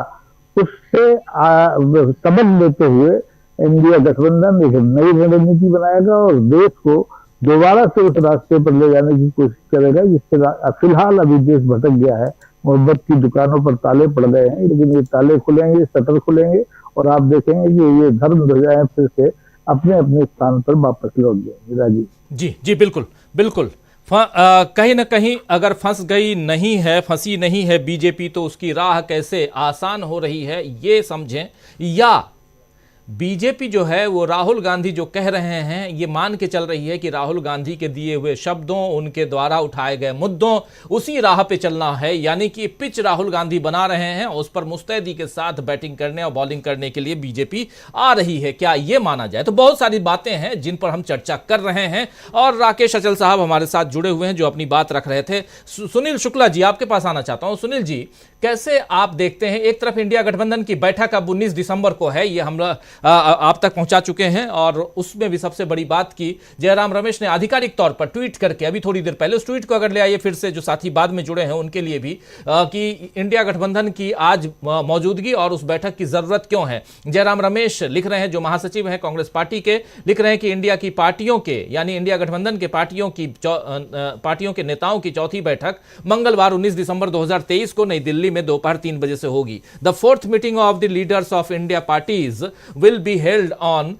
उससे सबक लेते हुए इंडिया गठबंधन एक नई रणनीति बनाएगा और देश को दोबारा से उस रास्ते पर ले जाने की कोशिश करेगा जिससे फिलहाल अभी देश भटक गया है। मोहब्बत की दुकानों पर ताले पड़ गए हैं, लेकिन ये ताले खुलेंगे, शटर खुलेंगे और आप देखेंगे कि ये धर्म ध्वजाएं फिर से अपने अपने स्थान पर वापस लौट जाएंगे। राजीव जी जी, बिल्कुल बिल्कुल। कहीं ना कहीं अगर फंसी नहीं है बीजेपी, तो उसकी राह कैसे आसान हो रही है ये समझें, या बीजेपी जो है वो राहुल गांधी जो कह रहे हैं ये मान के चल रही है कि राहुल गांधी के दिए हुए शब्दों, उनके द्वारा उठाए गए मुद्दों, उसी राह पे चलना है, यानी कि पिच राहुल गांधी बना रहे हैं, उस पर मुस्तैदी के साथ बैटिंग करने और बॉलिंग करने के लिए बीजेपी आ रही है, क्या ये माना जाए? तो बहुत सारी बातें हैं जिन पर हम चर्चा कर रहे हैं और राकेश अचल साहब हमारे साथ जुड़े हुए हैं जो अपनी बात रख रहे थे। सुनील शुक्ला जी, आपके पास आना चाहता हूं। सुनील जी, कैसे आप देखते हैं, एक तरफ इंडिया गठबंधन की बैठक अब 19 दिसंबर को है, ये हम आप तक पहुंचा चुके हैं, और उसमें भी सबसे बड़ी बात की जयराम रमेश ने आधिकारिक तौर पर ट्वीट करके अभी थोड़ी देर पहले, उस ट्वीट को अगर ले आइए फिर से, जो साथी बाद में जुड़े हैं उनके लिए भी, कि इंडिया गठबंधन की आज मौजूदगी और उस बैठक की जरूरत क्यों है। जयराम रमेश लिख रहे हैं, जो महासचिव हैं कांग्रेस पार्टी के, लिख रहे हैं कि इंडिया की पार्टियों के, यानी इंडिया गठबंधन के पार्टियों के नेताओं की चौथी बैठक मंगलवार 19 दिसंबर 2023 को नई दिल्ली में दोपहर 3 बजे से होगी। The fourth meeting of the leaders of India parties will be held on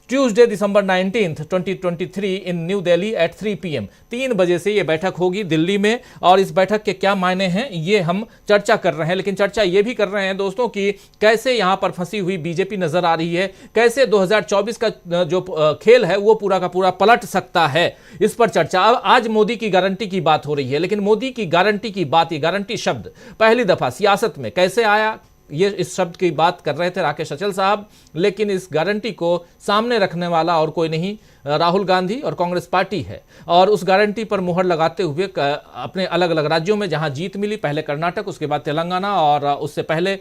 Tuesday, December 19th, 2023 in New Delhi at 3 PM। 3 बजे से यह बैठक होगी दिल्ली में, और इस बैठक के क्या मायने हैं ये हम चर्चा कर रहे हैं, लेकिन चर्चा ये भी कर रहे हैं दोस्तों कि कैसे यहां पर फंसी हुई बीजेपी नजर आ रही है, कैसे 2024 का जो खेल है वो पूरा का पूरा पलट सकता है, इस पर चर्चा। अब आज मोदी की गारंटी की बात हो रही है, लेकिन मोदी की गारंटी की बात, ये गारंटी शब्द पहली दफा सियासत में कैसे आया, ये इस शब्द की बात कर रहे थे राकेश अचल साहब, लेकिन इस गारंटी को सामने रखने वाला और कोई नहीं, राहुल गांधी और कांग्रेस पार्टी है। और उस गारंटी पर मुहर लगाते हुए अपने अलग अलग राज्यों में जहां जीत मिली, पहले कर्नाटक, उसके बाद तेलंगाना और उससे पहले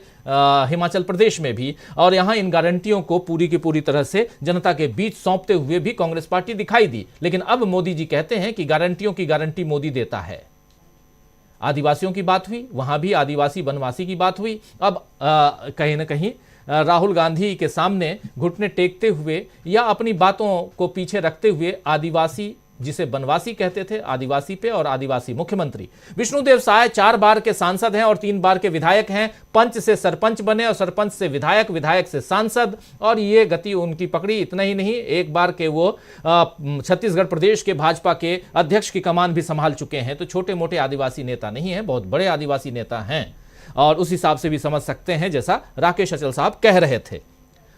हिमाचल प्रदेश में भी, और यहां इन गारंटियों को पूरी की पूरी तरह से जनता के बीच सौंपते हुए भी कांग्रेस पार्टी दिखाई दी। लेकिन अब मोदी जी कहते हैं कि गारंटियों की गारंटी मोदी देता है। आदिवासियों की बात हुई, वहां भी आदिवासी बनवासी की बात हुई। अब कहीं ना कहीं राहुल गांधी के सामने घुटने टेकते हुए या अपनी बातों को पीछे रखते हुए आदिवासी, जिसे बनवासी कहते थे, आदिवासी पे और आदिवासी मुख्यमंत्री विष्णुदेव साय 4 बार के सांसद हैं और 3 बार के विधायक हैं। पंच से सरपंच बने और सरपंच से विधायक, विधायक से सांसद, और ये गति उनकी पकड़ी। इतना ही नहीं, एक बार के वो छत्तीसगढ़ प्रदेश के भाजपा के अध्यक्ष की कमान भी संभाल चुके हैं। तो छोटे मोटे आदिवासी नेता नहीं है, बहुत बड़े आदिवासी नेता हैं, और उस हिसाब से भी समझ सकते हैं जैसा राकेश अचल साहब कह रहे थे।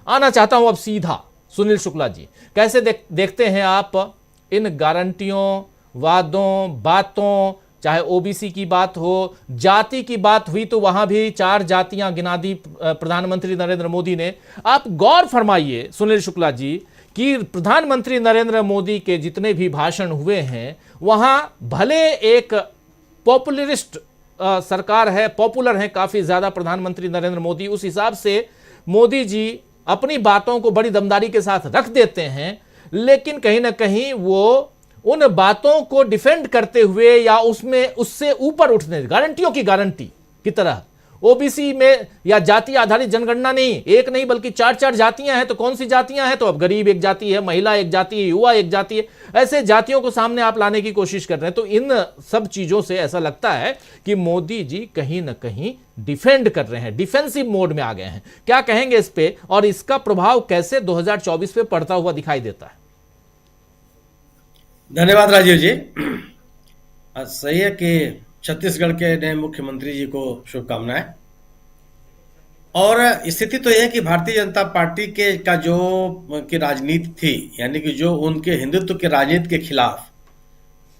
आना चाहता हूं अब सीधा सुनील शुक्ला जी, कैसे देखते हैं आप इन गारंटियों, वादों, बातों, चाहे ओबीसी की बात हो, जाति की बात हुई तो वहां भी 4 जातियां गिना दी प्रधानमंत्री नरेंद्र मोदी ने। आप गौर फरमाइए सुनील शुक्ला जी कि प्रधानमंत्री नरेंद्र मोदी के जितने भी भाषण हुए हैं, वहां भले एक पॉपुलरिस्ट सरकार है, पॉपुलर है काफी ज्यादा प्रधानमंत्री नरेंद्र मोदी, उस हिसाब से मोदी जी अपनी बातों को बड़ी दमदारी के साथ रख देते हैं, लेकिन कहीं ना कहीं वो उन बातों को डिफेंड करते हुए या उससे ऊपर उठने, गारंटियों की गारंटी की तरह, ओबीसी में या जाति आधारित जनगणना नहीं, एक नहीं बल्कि 4 जातियां हैं, तो कौन सी जातियां हैं? तो अब गरीब एक जाति है, महिला एक जाति है, युवा एक जाति है, ऐसे जातियों को सामने आप लाने की कोशिश कर रहे हैं। तो इन सब चीजों से ऐसा लगता है कि मोदी जी कहीं ना कहीं डिफेंड कर रहे हैं, डिफेंसिव मोड में आ गए हैं। क्या कहेंगे इस पे, और इसका प्रभाव कैसे 2024 पे पड़ता हुआ दिखाई देता है? धन्यवाद राजीव जी। सही है कि छत्तीसगढ़ के नए मुख्यमंत्री जी को शुभकामनाएं। और स्थिति तो यह है कि भारतीय जनता पार्टी के का जो की राजनीति थी, यानी कि जो उनके हिंदुत्व के राजनीति के खिलाफ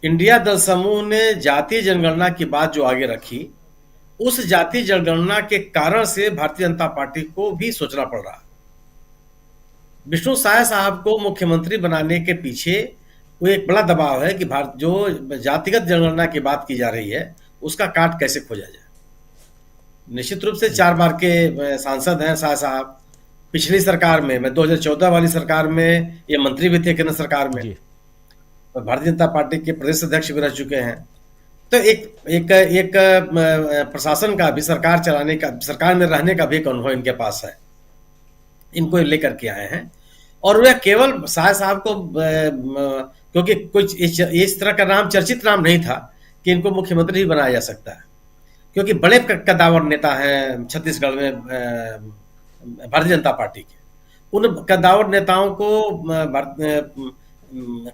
इंडिया दल समूह ने जातीय जनगणना की बात जो आगे रखी, उस जातीय जनगणना के कारण से भारतीय जनता पार्टी को भी सोचना पड़ रहा। विष्णु साय साहब को मुख्यमंत्री बनाने के पीछे वो एक बड़ा दबाव है कि भारत जो जातिगत जनगणना की बात की जा रही है उसका काट कैसे खोजा जाए। निश्चित रूप से 4 बार के सांसद हैं साय साहब। पिछली सरकार में, मैं 2014 वाली सरकार में ये मंत्री भी थे केंद्र सरकार में, भारतीय जनता पार्टी के प्रदेश अध्यक्ष भी रह चुके हैं। तो एक प्रशासन का भी, सरकार चलाने का, सरकार में रहने का भी एक अनुभव इनके पास है, इनको लेकर के आए हैं। और वह केवल साय साहब को क्योंकि कुछ इस तरह का नाम चर्चित नाम नहीं था कि इनको मुख्यमंत्री भी बनाया जा सकता है, क्योंकि बड़े कद्दावर नेता हैं छत्तीसगढ़ में भारतीय जनता पार्टी के। उन कद्दावर नेताओं को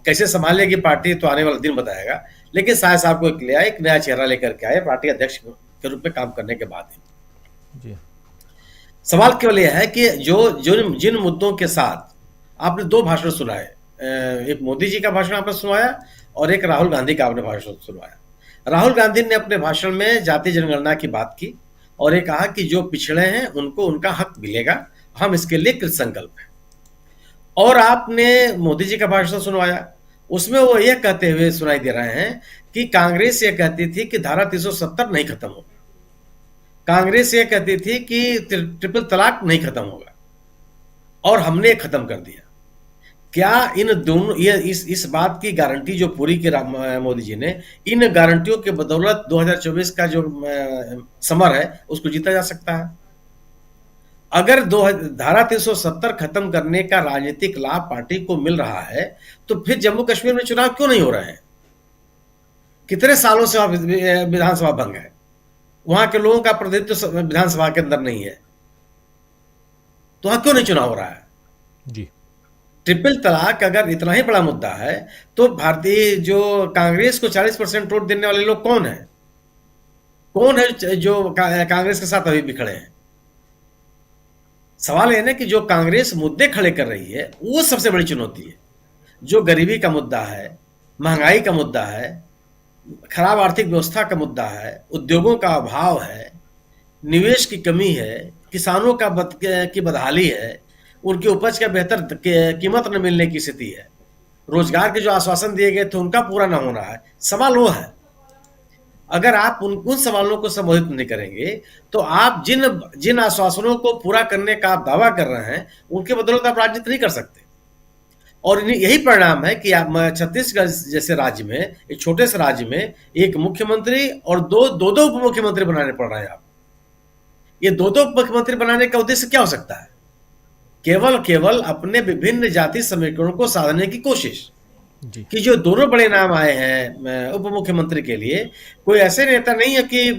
कैसे संभालेगी पार्टी तो आने वाला दिन बताएगा, लेकिन शाह साहब को लिया, एक नया चेहरा लेकर के आए पार्टी अध्यक्ष के रूप में काम करने के बाद जी। सवाल केवल यह है कि जिन मुद्दों के साथ आपने दो भाषण सुनाए, एक मोदी जी का भाषण आपने सुनाया और एक राहुल गांधी का आपने भाषण सुनाया। राहुल गांधी ने अपने भाषण में जाति जनगणना की बात की और ये कहा कि जो पिछड़े हैं उनको उनका हक मिलेगा, हम इसके लिए कृत संकल्प हैं। और आपने मोदी जी का भाषण सुनवाया, उसमें वो यह कहते हुए सुनाई दे रहे हैं कि कांग्रेस ये कहती थी कि धारा 370 नहीं खत्म होगा, कांग्रेस ये कहती थी कि ट्रिपल तलाक नहीं खत्म होगा, और हमने खत्म कर दिया। क्या इन दोनों ये इस बात की गारंटी जो पूरी की मोदी जी ने, इन गारंटियों के बदौलत 2024 का जो समर है उसको जीता जा सकता है? अगर धारा 370 खत्म करने का राजनीतिक लाभ पार्टी को मिल रहा है तो फिर जम्मू कश्मीर में चुनाव क्यों नहीं हो रहे हैं? कितने सालों से विधानसभा भंग है, वहां के लोगों का प्रतिनिधित्व विधानसभा के अंदर नहीं है, तो वहां क्यों नहीं चुनाव हो रहा है? जी। ट्रिपल तलाक अगर इतना ही बड़ा मुद्दा है तो भारतीय जो कांग्रेस को 40% वोट देने वाले लोग कौन है? कौन है जो कांग्रेस के साथ अभी भी खड़े हैं? सवाल है ना कि जो कांग्रेस मुद्दे खड़े कर रही है वो सबसे बड़ी चुनौती है। जो गरीबी का मुद्दा है, महंगाई का मुद्दा है, खराब आर्थिक व्यवस्था का मुद्दा है, उद्योगों का अभाव है, निवेश की कमी है, किसानों की बदहाली है, उनकी उपज का बेहतर कीमत न मिलने की स्थिति है, रोजगार के जो आश्वासन दिए गए थे उनका पूरा न होना है। सवाल वो है, अगर आप उन सवालों को संबोधित नहीं करेंगे तो आप जिन आश्वासनों को पूरा करने का आप दावा कर रहे हैं उनके बदौलत आप राजनीति नहीं कर सकते। और यही परिणाम है कि आप छत्तीसगढ़ जैसे राज्य में, एक छोटे से राज्य में, एक मुख्यमंत्री और दो उप मुख्यमंत्री बनाने पड़ रहे हैं। आप ये दो उप मुख्यमंत्री बनाने का उद्देश्य क्या हो सकता है? केवल अपने विभिन्न जाति समीकरणों को साधने की कोशिश कि जो दोनों बड़े नाम आए हैं उप मुख्यमंत्री के लिए, कोई ऐसे नेता नहीं है कि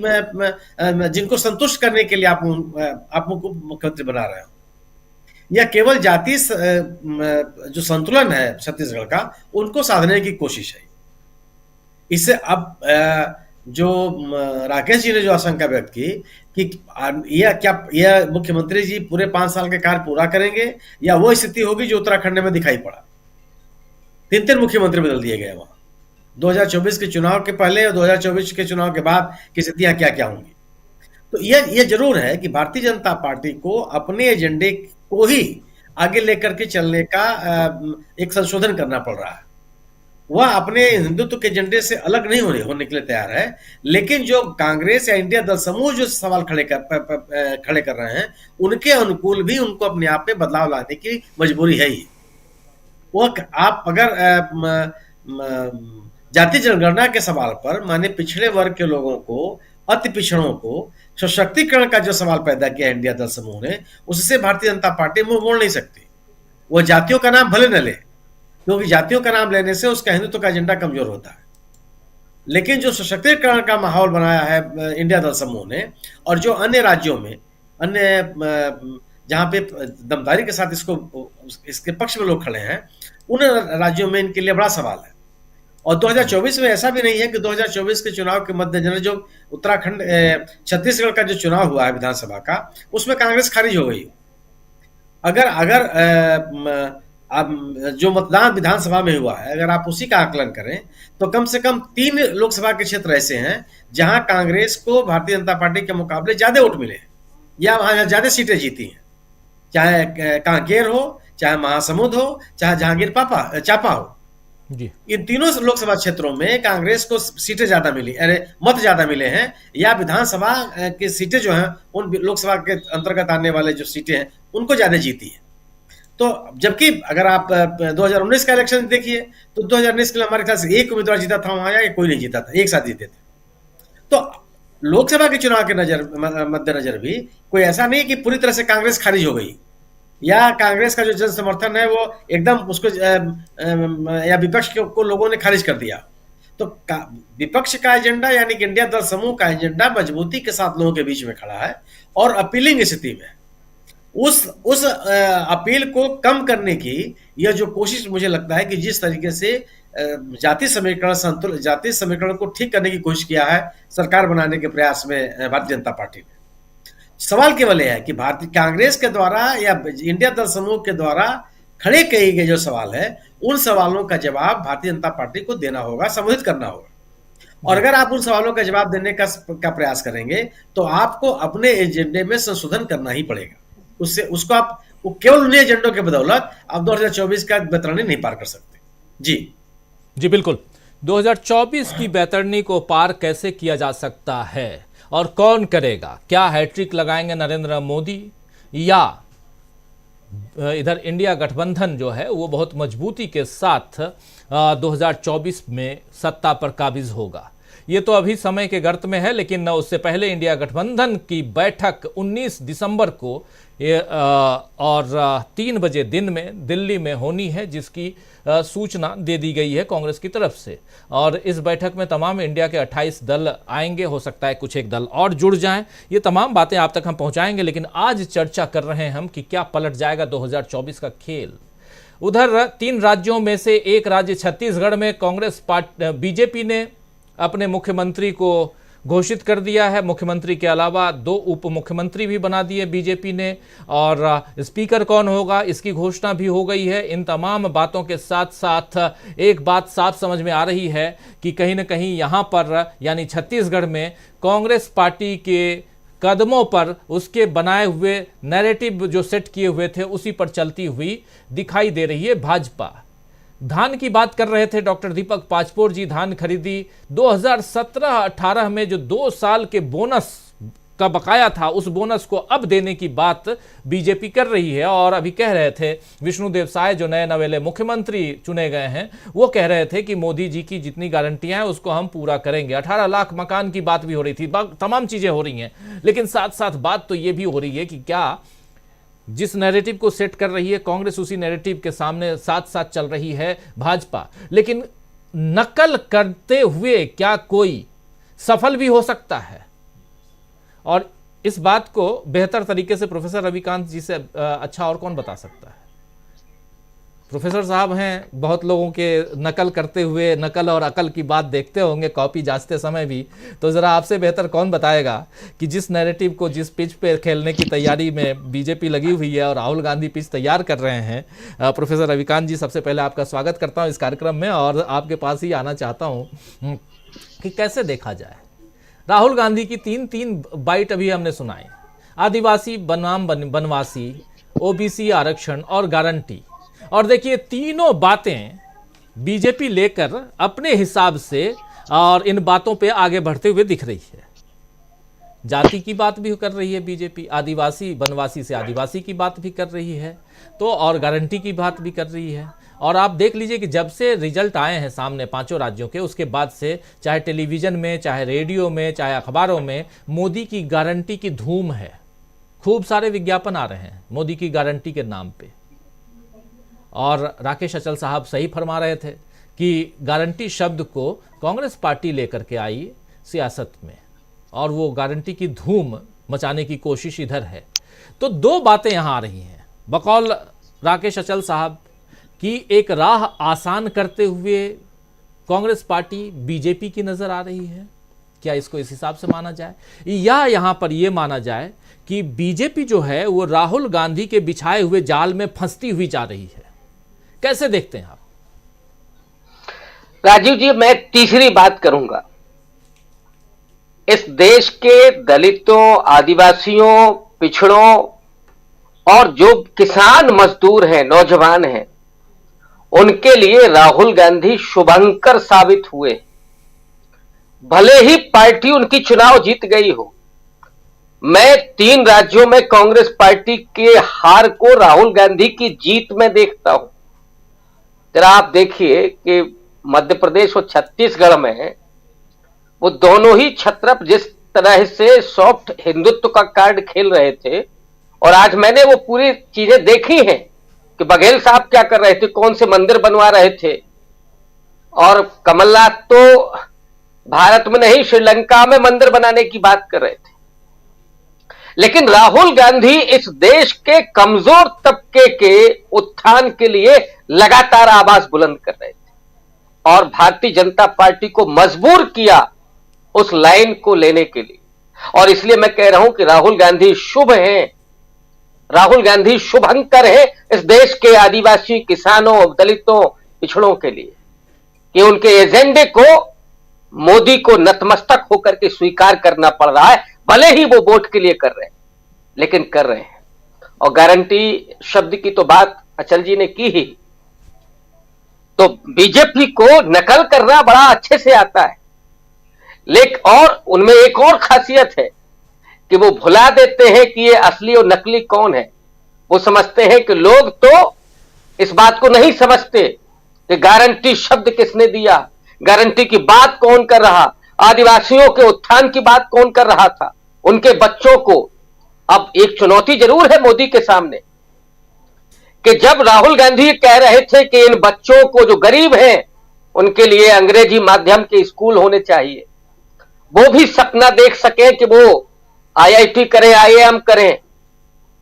जिनको संतुष्ट करने के लिए आप उप मुख्यमंत्री बना रहे हो, या केवल जाति जो संतुलन है छत्तीसगढ़ का उनको साधने की कोशिश है। इससे अब जो राकेश जी ने जो आशंका व्यक्त की कि यह मुख्यमंत्री जी पूरे 5 साल के कार्य पूरा करेंगे, या वो स्थिति होगी जो उत्तराखंड में दिखाई पड़ा। 3 मुख्यमंत्री बदल दिए गए वहां 2024 के चुनाव के पहले और 2024 के चुनाव के बाद की स्थितियां क्या क्या होंगी। तो यह जरूर है कि भारतीय जनता पार्टी को अपने एजेंडे को ही आगे लेकर के चलने का एक संशोधन करना पड़ रहा है। वह अपने हिंदुत्व के एजेंडे से अलग नहीं होने के लिए तैयार है, लेकिन जो कांग्रेस या इंडिया दल समूह जो सवाल खड़े कर रहे हैं उनके अनुकूल भी उनको अपने आप में बदलाव लाने की मजबूरी है ही। वो आप अगर जाति जनगणना के सवाल पर, माने पिछड़े वर्ग के लोगों को, अति पिछड़ों को सशक्तिकरण का जो सवाल पैदा किया इंडिया दल समूह ने, उससे भारतीय जनता पार्टी मुंह मोड़ नहीं सकती। वो जातियों का नाम भले न ले, क्योंकि जातियों का नाम लेने से उसका हिंदुत्व का एजेंडा कमजोर होता है, लेकिन जो सशक्तिकरण का माहौल बनाया है इंडिया दल समूह ने, और जो अन्य राज्यों में, अन्य जहां पे दमदारी के साथ इसके पक्ष में लोग खड़े हैं, उन राज्यों में इनके लिए बड़ा सवाल है। और 2024 में ऐसा भी नहीं है कि 2024 के चुनाव के मद्देनजर जो उत्तराखंड छत्तीसगढ़ का जो चुनाव हुआ है विधानसभा का, उसमें कांग्रेस खारिज हो गई। अगर जो मतदान विधानसभा में हुआ है, अगर आप उसी का आकलन करें तो कम से कम 3 लोकसभा के क्षेत्र ऐसे हैं जहां कांग्रेस को भारतीय जनता पार्टी के मुकाबले ज्यादा वोट मिले या वहां ज्यादा सीटें जीती हैं, चाहे कांकेर हो, चाहे महासमुंद हो, चाहे जहांगीर चांपा हो। जी। इन तीनों लोकसभा क्षेत्रों में कांग्रेस को सीटें ज्यादा मिली, मत ज्यादा मिले हैं, या विधानसभा की सीटें जो हैं उन लोकसभा के अंतर्गत आने वाले जो सीटें हैं उनको ज्यादा जीती है। तो जबकि अगर आप 2019 का इलेक्शन देखिए तो 2019 के लिए हमारे ख्याल से एक उम्मीदवार जीता था वहां, या कोई नहीं जीता था, एक साथ जीते थे। तो लोकसभा के चुनाव के मद्देनजर भी कोई ऐसा नहीं कि पूरी तरह से कांग्रेस खारिज हो गई, या कांग्रेस का जो जन समर्थन है वो एकदम उसको या विपक्ष को लोगों ने खारिज कर दिया। तो विपक्ष का एजेंडा यानी कि इंडिया दल समूह का एजेंडा मजबूती के साथ लोगों के बीच में खड़ा है और अपीलिंग स्थिति में उस अपील को कम करने की यह जो कोशिश मुझे लगता है कि जिस तरीके से जाति समीकरण को ठीक करने की कोशिश किया है सरकार बनाने के प्रयास में भारतीय जनता पार्टी ने। सवाल केवल यह है कि भारतीय कांग्रेस के द्वारा या इंडिया दल समूह के द्वारा खड़े किए गए जो सवाल है उन सवालों का जवाब भारतीय जनता पार्टी को देना होगा, संबोधित करना होगा। और अगर आप उन सवालों का जवाब देने का प्रयास करेंगे तो आपको अपने एजेंडे में संशोधन करना ही पड़ेगा। उससे उसको आप केवल उन्हीं एजेंडों के बदौलत आप 2024 का बैतरणी नहीं पार कर सकते। जी बिल्कुल। 2024 की बैतरणी को पार कैसे किया जा सकता है और कौन करेगा? क्या हैट्रिक लगाएंगे नरेंद्र मोदी या इधर इंडिया गठबंधन जो है वो बहुत मजबूती के साथ 2024 में सत्ता पर काबिज होगा? ये तो अभी समय के गर्त में है, लेकिन उससे पहले इंडिया गठबंधन की बैठक 19 दिसंबर को और 3 बजे दिन में दिल्ली में होनी है, जिसकी सूचना दे दी गई है कांग्रेस की तरफ से। और इस बैठक में तमाम इंडिया के 28 दल आएंगे, हो सकता है कुछ एक दल और जुड़ जाएं। ये तमाम बातें आप तक हम पहुंचाएंगे, लेकिन आज चर्चा कर रहे हैं हम कि क्या पलट जाएगा 2024 का खेल। उधर 3 राज्यों में से एक राज्य छत्तीसगढ़ में कांग्रेस बीजेपी ने अपने मुख्यमंत्री को घोषित कर दिया है। मुख्यमंत्री के अलावा 2 उप मुख्यमंत्री भी बना दिए बीजेपी ने, और स्पीकर कौन होगा इसकी घोषणा भी हो गई है। इन तमाम बातों के साथ साथ एक बात साफ समझ में आ रही है कि कहीं ना कहीं यहाँ पर यानी छत्तीसगढ़ में कांग्रेस पार्टी के कदमों पर उसके बनाए हुए नैरेटिव जो सेट किए हुए थे उसी पर चलती हुई दिखाई दे रही है भाजपा। धान की बात कर रहे थे डॉक्टर दीपक पाचपोर जी। धान खरीदी 2017-18 में जो 2 साल के बोनस का बकाया था, उस बोनस को अब देने की बात बीजेपी कर रही है। और अभी कह रहे थे विष्णुदेव साय जो नए नवेले मुख्यमंत्री चुने गए हैं, वो कह रहे थे कि मोदी जी की जितनी गारंटियां हैं उसको हम पूरा करेंगे। 18 लाख मकान की बात भी हो रही थी, तमाम चीजें हो रही हैं, लेकिन साथ साथ बात तो ये भी हो रही है कि क्या जिस नैरेटिव को सेट कर रही है कांग्रेस, उसी नैरेटिव के सामने साथ साथ चल रही है भाजपा। लेकिन नकल करते हुए क्या कोई सफल भी हो सकता है? और इस बात को बेहतर तरीके से प्रोफेसर रविकांत जी से अच्छा और कौन बता सकता है? प्रोफेसर साहब हैं, बहुत लोगों के नकल करते हुए, नकल और अकल की बात देखते होंगे कॉपी जांचते समय भी, तो ज़रा आपसे बेहतर कौन बताएगा कि जिस नैरेटिव को जिस पिच पे खेलने की तैयारी में बीजेपी लगी हुई है और राहुल गांधी पिच तैयार कर रहे हैं। प्रोफेसर रविकांत जी, सबसे पहले आपका स्वागत करता हूँ इस कार्यक्रम में और आपके पास ही आना चाहता हूँ कि कैसे देखा जाए राहुल गांधी की 3 बाइट अभी हमने सुनाई, आदिवासी बनाम बनवासी, ओबीसी आरक्षण और गारंटी। और देखिए तीनों बातें बीजेपी लेकर अपने हिसाब से और इन बातों पे आगे बढ़ते हुए दिख रही है। जाति की बात भी कर रही है बीजेपी, आदिवासी बनवासी से आदिवासी की बात भी कर रही है, तो और गारंटी की बात भी कर रही है। और आप देख लीजिए कि जब से रिजल्ट आए हैं सामने 5 राज्यों के, उसके बाद से चाहे टेलीविजन में, चाहे रेडियो में, चाहे अखबारों में मोदी की गारंटी की धूम है। खूब सारे विज्ञापन आ रहे हैं मोदी की गारंटी के नाम पे। और राकेश अचल साहब सही फरमा रहे थे कि गारंटी शब्द को कांग्रेस पार्टी लेकर के आई सियासत में और वो गारंटी की धूम मचाने की कोशिश इधर है। तो 2 बातें यहां आ रही हैं बकौल राकेश अचल साहब की। एक राह आसान करते हुए कांग्रेस पार्टी बीजेपी की नजर आ रही है, क्या इसको इस हिसाब से माना जाए, या यहां पर यह माना जाए कि बीजेपी जो है वो राहुल गांधी के बिछाए हुए जाल में फंसती हुई जा रही है? कैसे देखते हैं आप? राजीव जी, मैं तीसरी बात करूंगा। इस देश के दलितों, आदिवासियों, पिछड़ों और जो किसान मजदूर हैं, नौजवान हैं, उनके लिए राहुल गांधी शुभंकर साबित हुए। भले ही पार्टी उनकी चुनाव जीत गई हो, मैं 3 राज्यों में कांग्रेस पार्टी के हार को राहुल गांधी की जीत में देखता हूं। जरा आप देखिए कि मध्य प्रदेश और छत्तीसगढ़ में वो दोनों ही छत्रप जिस तरह से सॉफ्ट हिंदुत्व का कार्ड खेल रहे थे, और आज मैंने वो पूरी चीजें देखी हैं कि बघेल साहब क्या कर रहे थे, कौन से मंदिर बनवा रहे थे। और कमलनाथ तो भारत में नहीं, श्रीलंका में मंदिर बनाने की बात कर रहे थे। लेकिन राहुल गांधी इस देश के कमजोर तबके के उत्थान के लिए लगातार आवाज बुलंद कर रहे थे और भारतीय जनता पार्टी को मजबूर किया उस लाइन को लेने के लिए। और इसलिए मैं कह रहा हूं कि राहुल गांधी शुभ हैं, राहुल गांधी शुभंकर है इस देश के आदिवासी, किसानों, दलितों, पिछड़ों के लिए, कि उनके एजेंडे को मोदी को नतमस्तक होकर के स्वीकार करना पड़ रहा है। भले ही वो वोट के लिए कर रहे हैं, लेकिन कर रहे हैं। और गारंटी शब्द की तो बात अचल जी ने की ही। तो बीजेपी को नकल करना बड़ा अच्छे से आता है, लेकिन और उनमें एक और खासियत है कि वो भुला देते हैं कि ये असली और नकली कौन है। वो समझते हैं कि लोग तो इस बात को नहीं समझते कि गारंटी शब्द किसने दिया, गारंटी की बात कौन कर रहा, आदिवासियों के उत्थान की बात कौन कर रहा था, उनके बच्चों को। अब एक चुनौती जरूर है मोदी के सामने कि जब राहुल गांधी कह रहे थे कि इन बच्चों को जो गरीब हैं उनके लिए अंग्रेजी माध्यम के स्कूल होने चाहिए, वो भी सपना देख सके कि वो आईआईटी करें, आईआईएम करें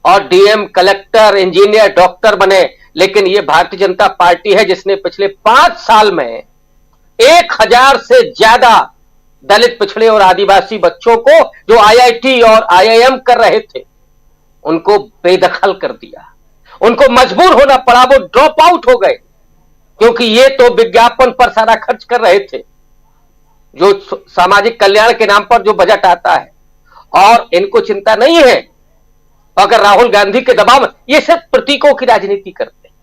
और डीएम, कलेक्टर, इंजीनियर, डॉक्टर बने। लेकिन ये भारतीय जनता पार्टी है जिसने पिछले 5 साल में 1000 से ज्यादा दलित, पिछड़े और आदिवासी बच्चों को जो आईआईटी और आईआईएम कर रहे थे उनको बेदखल कर दिया। उनको मजबूर होना पड़ा, वो ड्रॉप आउट हो गए, क्योंकि ये तो विज्ञापन पर सारा खर्च कर रहे थे, जो सामाजिक कल्याण के नाम पर जो बजट आता है। और इनको चिंता नहीं है अगर राहुल गांधी के दबाव में, ये सिर्फ प्रतीकों की राजनीति करते हैं,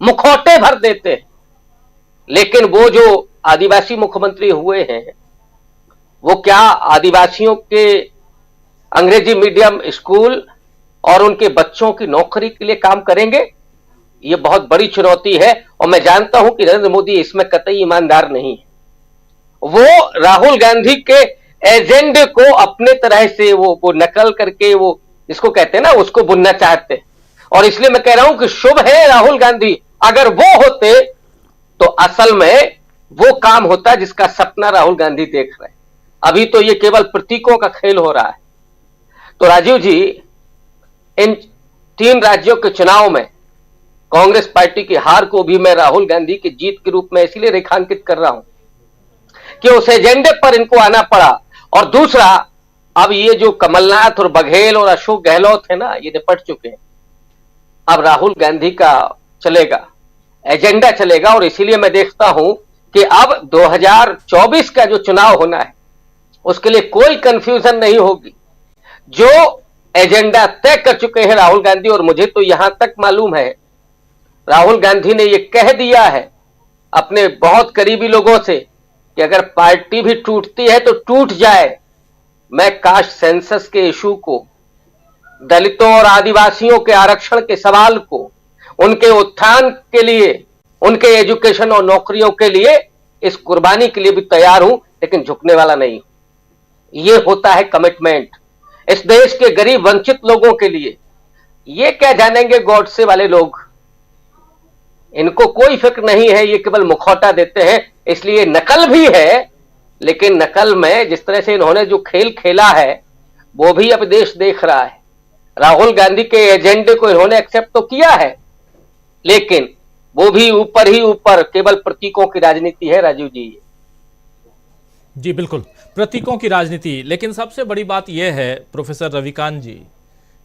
मुखौटे भर देते हैं। लेकिन वो जो आदिवासी मुख्यमंत्री हुए हैं वो क्या आदिवासियों के अंग्रेजी मीडियम स्कूल और उनके बच्चों की नौकरी के लिए काम करेंगे? ये बहुत बड़ी चुनौती है। और मैं जानता हूं कि नरेंद्र मोदी इसमें कतई ईमानदार नहीं है। वो राहुल गांधी के एजेंडे को अपने तरह से वो नकल करके, वो जिसको कहते हैं ना, उसको बुनना चाहते हैं। और इसलिए मैं कह रहा हूं कि शुभ है राहुल गांधी। अगर वो होते तो असल में वो काम होता जिसका सपना राहुल गांधी देख रहे हैं। अभी तो ये केवल प्रतीकों का खेल हो रहा है। तो राजीव जी, इन 3 राज्यों के चुनाव में कांग्रेस पार्टी की हार को भी मैं राहुल गांधी की जीत के रूप में इसलिए रेखांकित कर रहा हूं कि उस एजेंडे पर इनको आना पड़ा। और दूसरा, अब ये जो कमलनाथ और बघेल और अशोक गहलोत है ना, ये निपट चुके हैं। अब राहुल गांधी का चलेगा, एजेंडा चलेगा। और इसीलिए मैं देखता हूं कि अब 2024 का जो चुनाव होना है उसके लिए कोई कंफ्यूजन नहीं होगी। जो एजेंडा तय कर चुके हैं राहुल गांधी, और मुझे तो यहां तक मालूम है राहुल गांधी ने यह कह दिया है अपने बहुत करीबी लोगों से कि अगर पार्टी भी टूटती है तो टूट जाए, मैं कास्ट सेंसस के इशू को, दलितों और आदिवासियों के आरक्षण के सवाल को, उनके उत्थान के लिए, उनके एजुकेशन और नौकरियों के लिए इस कुर्बानी के लिए भी तैयार हूं, लेकिन झुकने वाला नहीं। ये होता है कमिटमेंट इस देश के गरीब वंचित लोगों के लिए। ये क्या जानेंगे गॉडसे वाले लोग, इनको कोई फिक्र नहीं है, ये केवल मुखौटा देते हैं। इसलिए नकल भी है, लेकिन नकल में जिस तरह से इन्होंने जो खेल खेला है वो भी अब देश देख रहा है। राहुल गांधी के एजेंडे को इन्होंने एक्सेप्ट तो किया है, लेकिन वो भी ऊपर ही ऊपर केवल प्रतीकों की राजनीति है। राजीव जी बिल्कुल, प्रतीकों की राजनीति। लेकिन सबसे बड़ी बात यह है प्रोफेसर रविकांत जी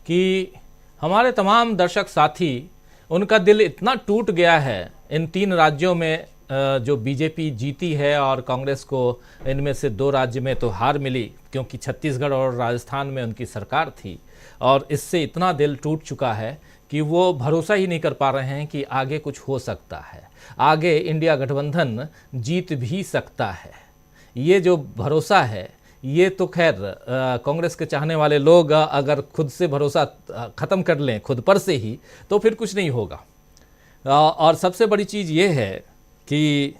कि हमारे तमाम दर्शक साथी, उनका दिल इतना टूट गया है इन 3 राज्यों में जो बीजेपी जीती है, और कांग्रेस को इनमें से 2 राज्य में तो हार मिली क्योंकि छत्तीसगढ़ और राजस्थान में उनकी सरकार थी। और इससे इतना दिल टूट चुका है कि वो भरोसा ही नहीं कर पा रहे हैं कि आगे कुछ हो सकता है, आगे इंडिया गठबंधन जीत भी सकता है। ये जो भरोसा है, ये तो खैर कांग्रेस के चाहने वाले लोग अगर खुद से भरोसा ख़त्म कर लें खुद पर से ही, तो फिर कुछ नहीं होगा। और सबसे बड़ी चीज़ ये है कि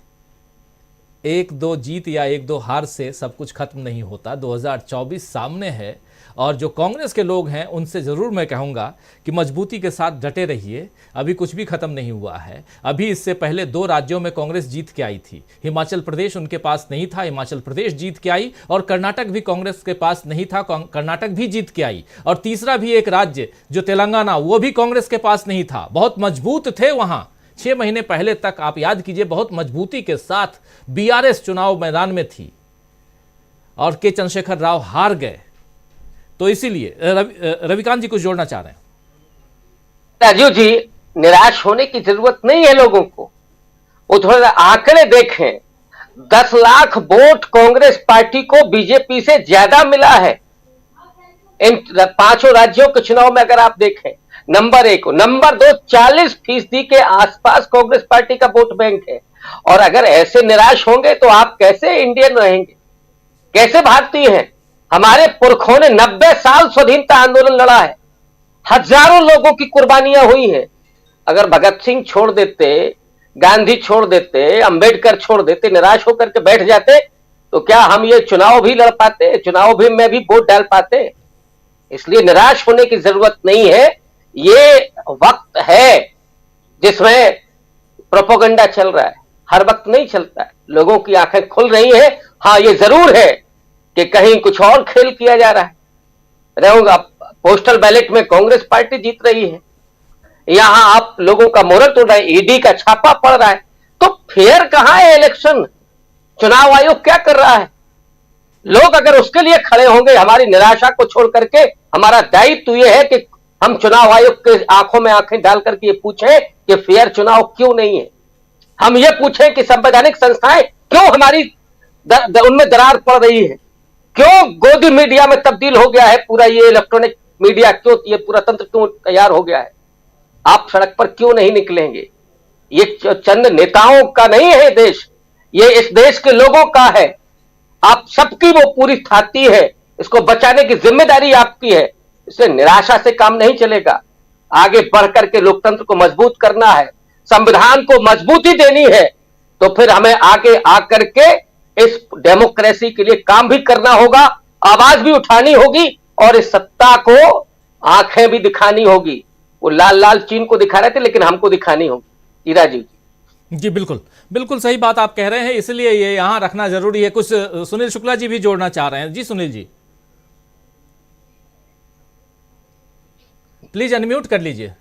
1-2 जीत या 1-2 हार से सब कुछ खत्म नहीं होता। 2024 सामने है और जो कांग्रेस के लोग हैं उनसे ज़रूर मैं कहूँगा कि मजबूती के साथ डटे रहिए। अभी कुछ भी खत्म नहीं हुआ है। अभी इससे पहले 2 राज्यों में कांग्रेस जीत के आई थी। हिमाचल प्रदेश उनके पास नहीं था, हिमाचल प्रदेश जीत के आई, और कर्नाटक भी कांग्रेस के पास नहीं था, कर्नाटक भी जीत के आई। और तीसरा भी एक राज्य जो तेलंगाना, वो भी कांग्रेस के पास नहीं था। बहुत मजबूत थे वहां। 6 महीने पहले तक आप याद कीजिए, बहुत मजबूती के साथ बीआरएस चुनाव मैदान में थी और के चंद्रशेखर राव हार गए। तो इसीलिए रविकांत जी कुछ जोड़ना चाह रहे हैं। राजीव जी, निराश होने की जरूरत नहीं है लोगों को। वो थोड़ा आंकड़े देखें। 10 लाख वोट कांग्रेस पार्टी को बीजेपी से ज्यादा मिला है इन 5 राज्यों के चुनाव में। अगर आप देखें, नंबर 1। नंबर 2, 40% के आसपास कांग्रेस पार्टी का वोट बैंक है। और अगर ऐसे निराश होंगे तो आप कैसे इंडियन रहेंगे, कैसे भारतीय हैं? हमारे पुरखों ने 90 साल स्वाधीनता आंदोलन लड़ा है, हजारों लोगों की कुर्बानियां हुई हैं। अगर भगत सिंह छोड़ देते, गांधी छोड़ देते, अंबेडकर छोड़ देते, निराश होकर के बैठ जाते, तो क्या हम ये चुनाव भी लड़ पाते, चुनाव भी में भी वोट डाल पाते? इसलिए निराश होने की जरूरत नहीं है। ये वक्त है जिसमें प्रोपेगेंडा चल रहा है, हर वक्त नहीं चलता है। लोगों की आंखें खुल रही हैं। हाँ, ये जरूर है कि कहीं कुछ और खेल किया जा रहा है। रहूंगा, पोस्टल बैलेट में कांग्रेस पार्टी जीत रही है, यहां आप लोगों का मोहर तोड़ रहे हैं, ईडी का छापा पड़ रहा है। तो फेयर कहां है इलेक्शन? चुनाव आयोग क्या कर रहा है? लोग अगर उसके लिए खड़े होंगे, हमारी निराशा को छोड़ करके, हमारा दायित्व यह है कि हम चुनाव आयोग के आंखों में आंखें डाल करके ये पूछें कि फेयर चुनाव क्यों नहीं है। हम ये पूछें कि संवैधानिक संस्थाएं क्यों हमारी उनमें दरार पड़ रही है, क्यों गोदी मीडिया में तब्दील हो गया है पूरा ये इलेक्ट्रॉनिक मीडिया, क्यों ये पूरा तंत्र क्यों तैयार हो गया है? आप सड़क पर क्यों नहीं निकलेंगे? ये चंद नेताओं का नहीं है देश, ये इस देश के लोगों का है। आप सबकी वो पूरी थाती है, इसको बचाने की जिम्मेदारी आपकी है। इससे निराशा से काम नहीं चलेगा। आगे बढ़ करके लोकतंत्र को मजबूत करना है, संविधान को मजबूती देनी है। तो फिर हमें आगे आकर के इस डेमोक्रेसी के लिए काम भी करना होगा, आवाज भी उठानी होगी, और इस सत्ता को आंखें भी दिखानी होगी। वो लाल लाल चीन को दिखा रहे थे, लेकिन हमको दिखानी होगी। राजीव जी, बिल्कुल बिल्कुल सही बात आप कह रहे हैं, इसलिए ये यहां रखना जरूरी है। कुछ सुनील शुक्ला जी भी जोड़ना चाह रहे हैं। जी सुनील जी, प्लीज अनम्यूट कर लीजिए।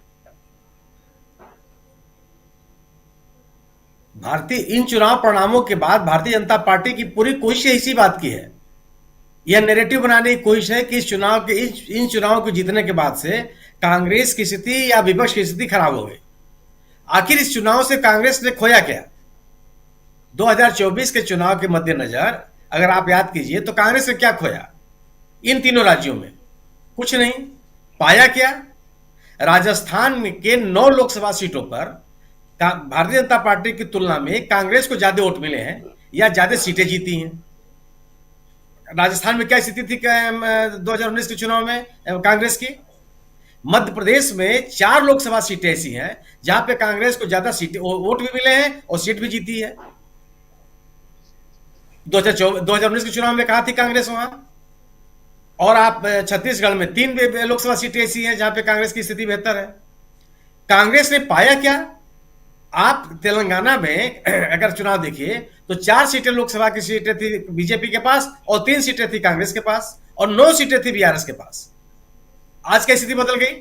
इन चुनाव परिणामों के बाद भारतीय जनता पार्टी की पूरी कोशिश इसी बात की है, यह नैरेटिव बनाने की कोशिश है कि इन चुनाव को जीतने के बाद से कांग्रेस की स्थिति या विपक्ष की स्थिति खराब हो गई। आखिर इस चुनाव से कांग्रेस ने खोया क्या? 2024 के चुनाव के मद्देनजर अगर आप याद कीजिए तो कांग्रेस ने क्या खोया इन तीनों राज्यों में? कुछ नहीं। पाया क्या? राजस्थान के 9 लोकसभा सीटों पर भारतीय जनता पार्टी की तुलना में कांग्रेस को ज्यादा वोट मिले हैं या ज्यादा सीटें जीती हैं। राजस्थान में क्या स्थिति थी 2019 के चुनाव में कांग्रेस की? मध्य प्रदेश में 4 लोकसभा सीटें ऐसी हैं जहां पे कांग्रेस को ज्यादा सीटें, वोट भी मिले हैं और सीट भी जीती है। 2019 के चुनाव में कहां थी कांग्रेस वहां? और आप छत्तीसगढ़ में 3 लोकसभा सीटें ऐसी हैं जहां पे कांग्रेस की स्थिति बेहतर है। कांग्रेस ने पाया क्या? आप तेलंगाना में अगर चुनाव देखिए तो 4 सीटें लोकसभा की सीटें थी बीजेपी के पास और 3 सीटें थी कांग्रेस के पास और 9 सीटें थी बीआरएस के पास। आज की स्थिति बदल गई।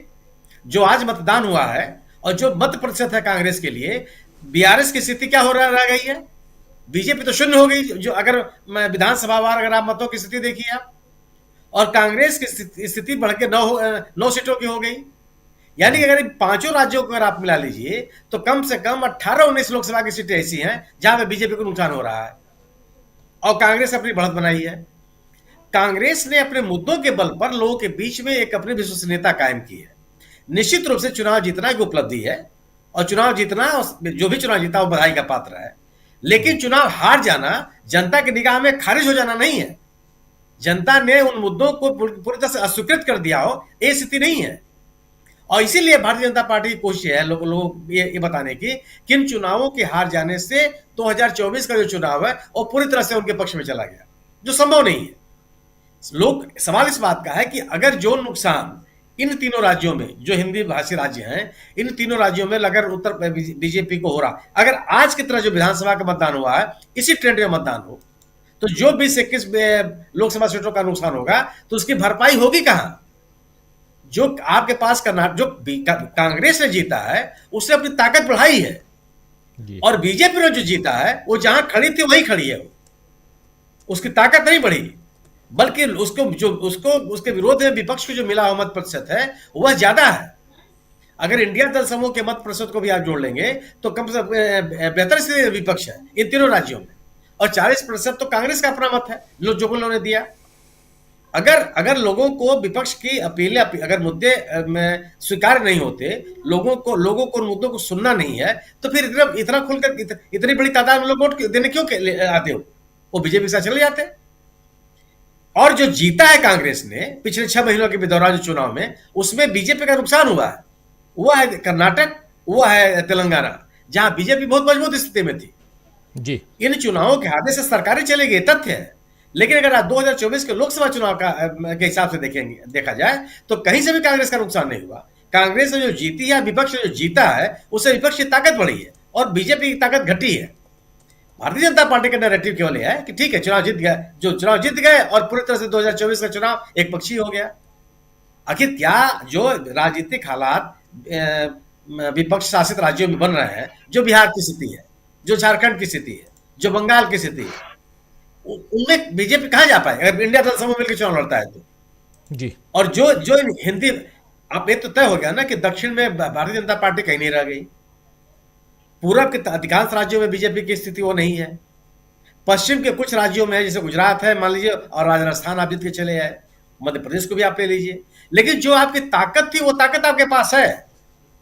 जो आज मतदान हुआ है और जो मत प्रतिशत है कांग्रेस के लिए, बीआरएस की स्थिति क्या हो रह गई है? बीजेपी तो शून्य हो गई। जो अगर विधानसभा वार अगर आप मतों की स्थिति देखिए आप, और कांग्रेस की स्थिति बढ़ के 9 सीटों की हो गई। यानी कि अगर 5 राज्यों को अगर आप मिला लीजिए तो कम से कम 18-19 लोकसभा की सीटें ऐसी हैं जहां पे बीजेपी को नुकसान हो रहा है और कांग्रेस अपनी बढ़त बनाई है। कांग्रेस ने अपने मुद्दों के बल पर लोगों के बीच में एक अपनी विश्वसनीयता कायम की है। निश्चित रूप से चुनाव जीतना की उपलब्धि है और चुनाव जीतना, जो भी चुनाव जीता वो बधाई का पात्र है, लेकिन चुनाव हार जाना जनता की निगाह में खारिज हो जाना नहीं है। जनता ने उन मुद्दों को पूरी तरह से अस्वीकृत कर दिया हो, ये स्थिति नहीं है। और इसीलिए भारतीय जनता पार्टी की कोशिश है लोग ये बताने की कि इन चुनावों के हार जाने से 2024 का जो चुनाव है वो पूरी तरह से उनके पक्ष में चला गया, जो संभव नहीं है। लोग सवाल इस बात का है कि अगर जो नुकसान इन तीनों राज्यों में, जो हिंदी भाषी राज्य हैं, इन तीनों राज्यों में अगर उत्तर बीजेपी को हो रहा, अगर आज की तरह जो विधानसभा का मतदान हुआ है इसी ट्रेंड में मतदान हो, तो जो 20-21 लोकसभा सीटों का नुकसान होगा तो उसकी भरपाई होगी कहां? जो आपके पास कर्नाटक जो कांग्रेस ने जीता है उसने अपनी ताकत बढ़ाई है, और बीजेपी ने जो जीता है वो जहां खड़ी थी वही खड़ी है, उसकी ताकत नहीं बढ़ी, बल्कि उसके विरोध में विपक्ष को जो मिला हुआ मत प्रतिशत है वह ज्यादा है। अगर इंडिया दल समूह के मत प्रतिशत को भी आप जोड़ लेंगे तो कम से बेहतर स्थिति विपक्ष है इन तीनों राज्यों में, और 40% तो कांग्रेस का अपना मत है जो उन्होंने दिया। अगर लोगों को विपक्ष की अपीलें, अगर मुद्दे में स्वीकार नहीं होते, लोगों को उन मुद्दों को सुनना नहीं है, तो फिर इतना खुलकर इतनी बड़ी तादाद में लोग वोट देने क्यों आते हो? वो बीजेपी से चले जाते। और जो जीता है कांग्रेस ने पिछले 6 महीनों के दौरान चुनाव में, उसमें बीजेपी का नुकसान हुआ है। वो है कर्नाटक, वो है तेलंगाना, जहां बीजेपी बहुत मजबूत स्थिति में थी जी। इन चुनावों के हाथे से सरकारें चले गए, तथ्य है। लेकिन अगर आप 2024 के लोकसभा चुनाव के हिसाब से देखा जाए तो कहीं से भी कांग्रेस का नुकसान नहीं हुआ। कांग्रेस ने जो जीती है, विपक्ष ने जो जीता है, उससे विपक्ष की ताकत बढ़ी है और बीजेपी की ताकत घटी है। भारतीय जनता पार्टी का नैरेटिव केवल यह है कि ठीक है, चुनाव जीत गए और पूरी तरह से 2024 का चुनाव एक पक्षी हो गया। आखिर क्या जो राजनीतिक हालात विपक्ष शासित राज्यों में बन रहे हैं, जो बिहार की स्थिति है, जो झारखंड की स्थिति है, जो बंगाल की स्थिति है, उनमें बीजेपी कहां जा पाए अगर इंडिया दल समूह मिलकर चुनाव लड़ता है तो जी। और जो हिंदी, अब ये तो तय हो गया ना कि दक्षिण में भारतीय जनता पार्टी कहीं नहीं रह गई, पूरब के अधिकांश राज्यों में बीजेपी की स्थिति वो नहीं है, पश्चिम के कुछ राज्यों में जैसे गुजरात है मान लीजिए, और राजस्थान आप जीत के चले आए, मध्य प्रदेश को भी आप ले लीजिए, लेकिन जो आपकी ताकत थी वो ताकत आपके पास है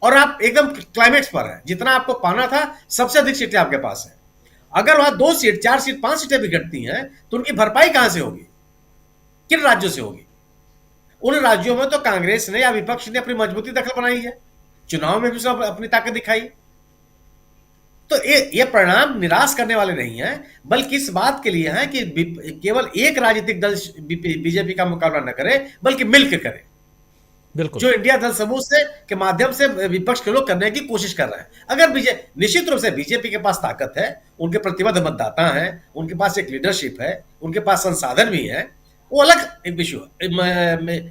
और आप एकदम क्लाइमेक्स पर है। जितना आपको पाना था सबसे अधिक सीटें आपके पास है। अगर वहां 2 सीट, 4 सीट, 5 सीटें भी घटती हैं तो उनकी भरपाई कहां से होगी, किन राज्यों से होगी? उन राज्यों में तो कांग्रेस ने या विपक्ष ने अपनी मजबूती दखल बनाई है, चुनाव में भी उसने अपनी ताकत दिखाई। तो ये परिणाम निराश करने वाले नहीं हैं, बल्कि इस बात के लिए हैं कि केवल एक राजनीतिक दल बीजेपी का मुकाबला न करे, बल्कि मिलकर करे, बिल्कुल, जो इंडिया दल समूह से के माध्यम से विपक्ष के लोग करने की कोशिश कर रहे हैं। अगर निश्चित रूप से बीजेपी के पास ताकत है, उनके प्रतिबद्ध मतदाता हैं, उनके पास एक लीडरशिप है, उनके पास संसाधन भी है, वो अलग एक विषय,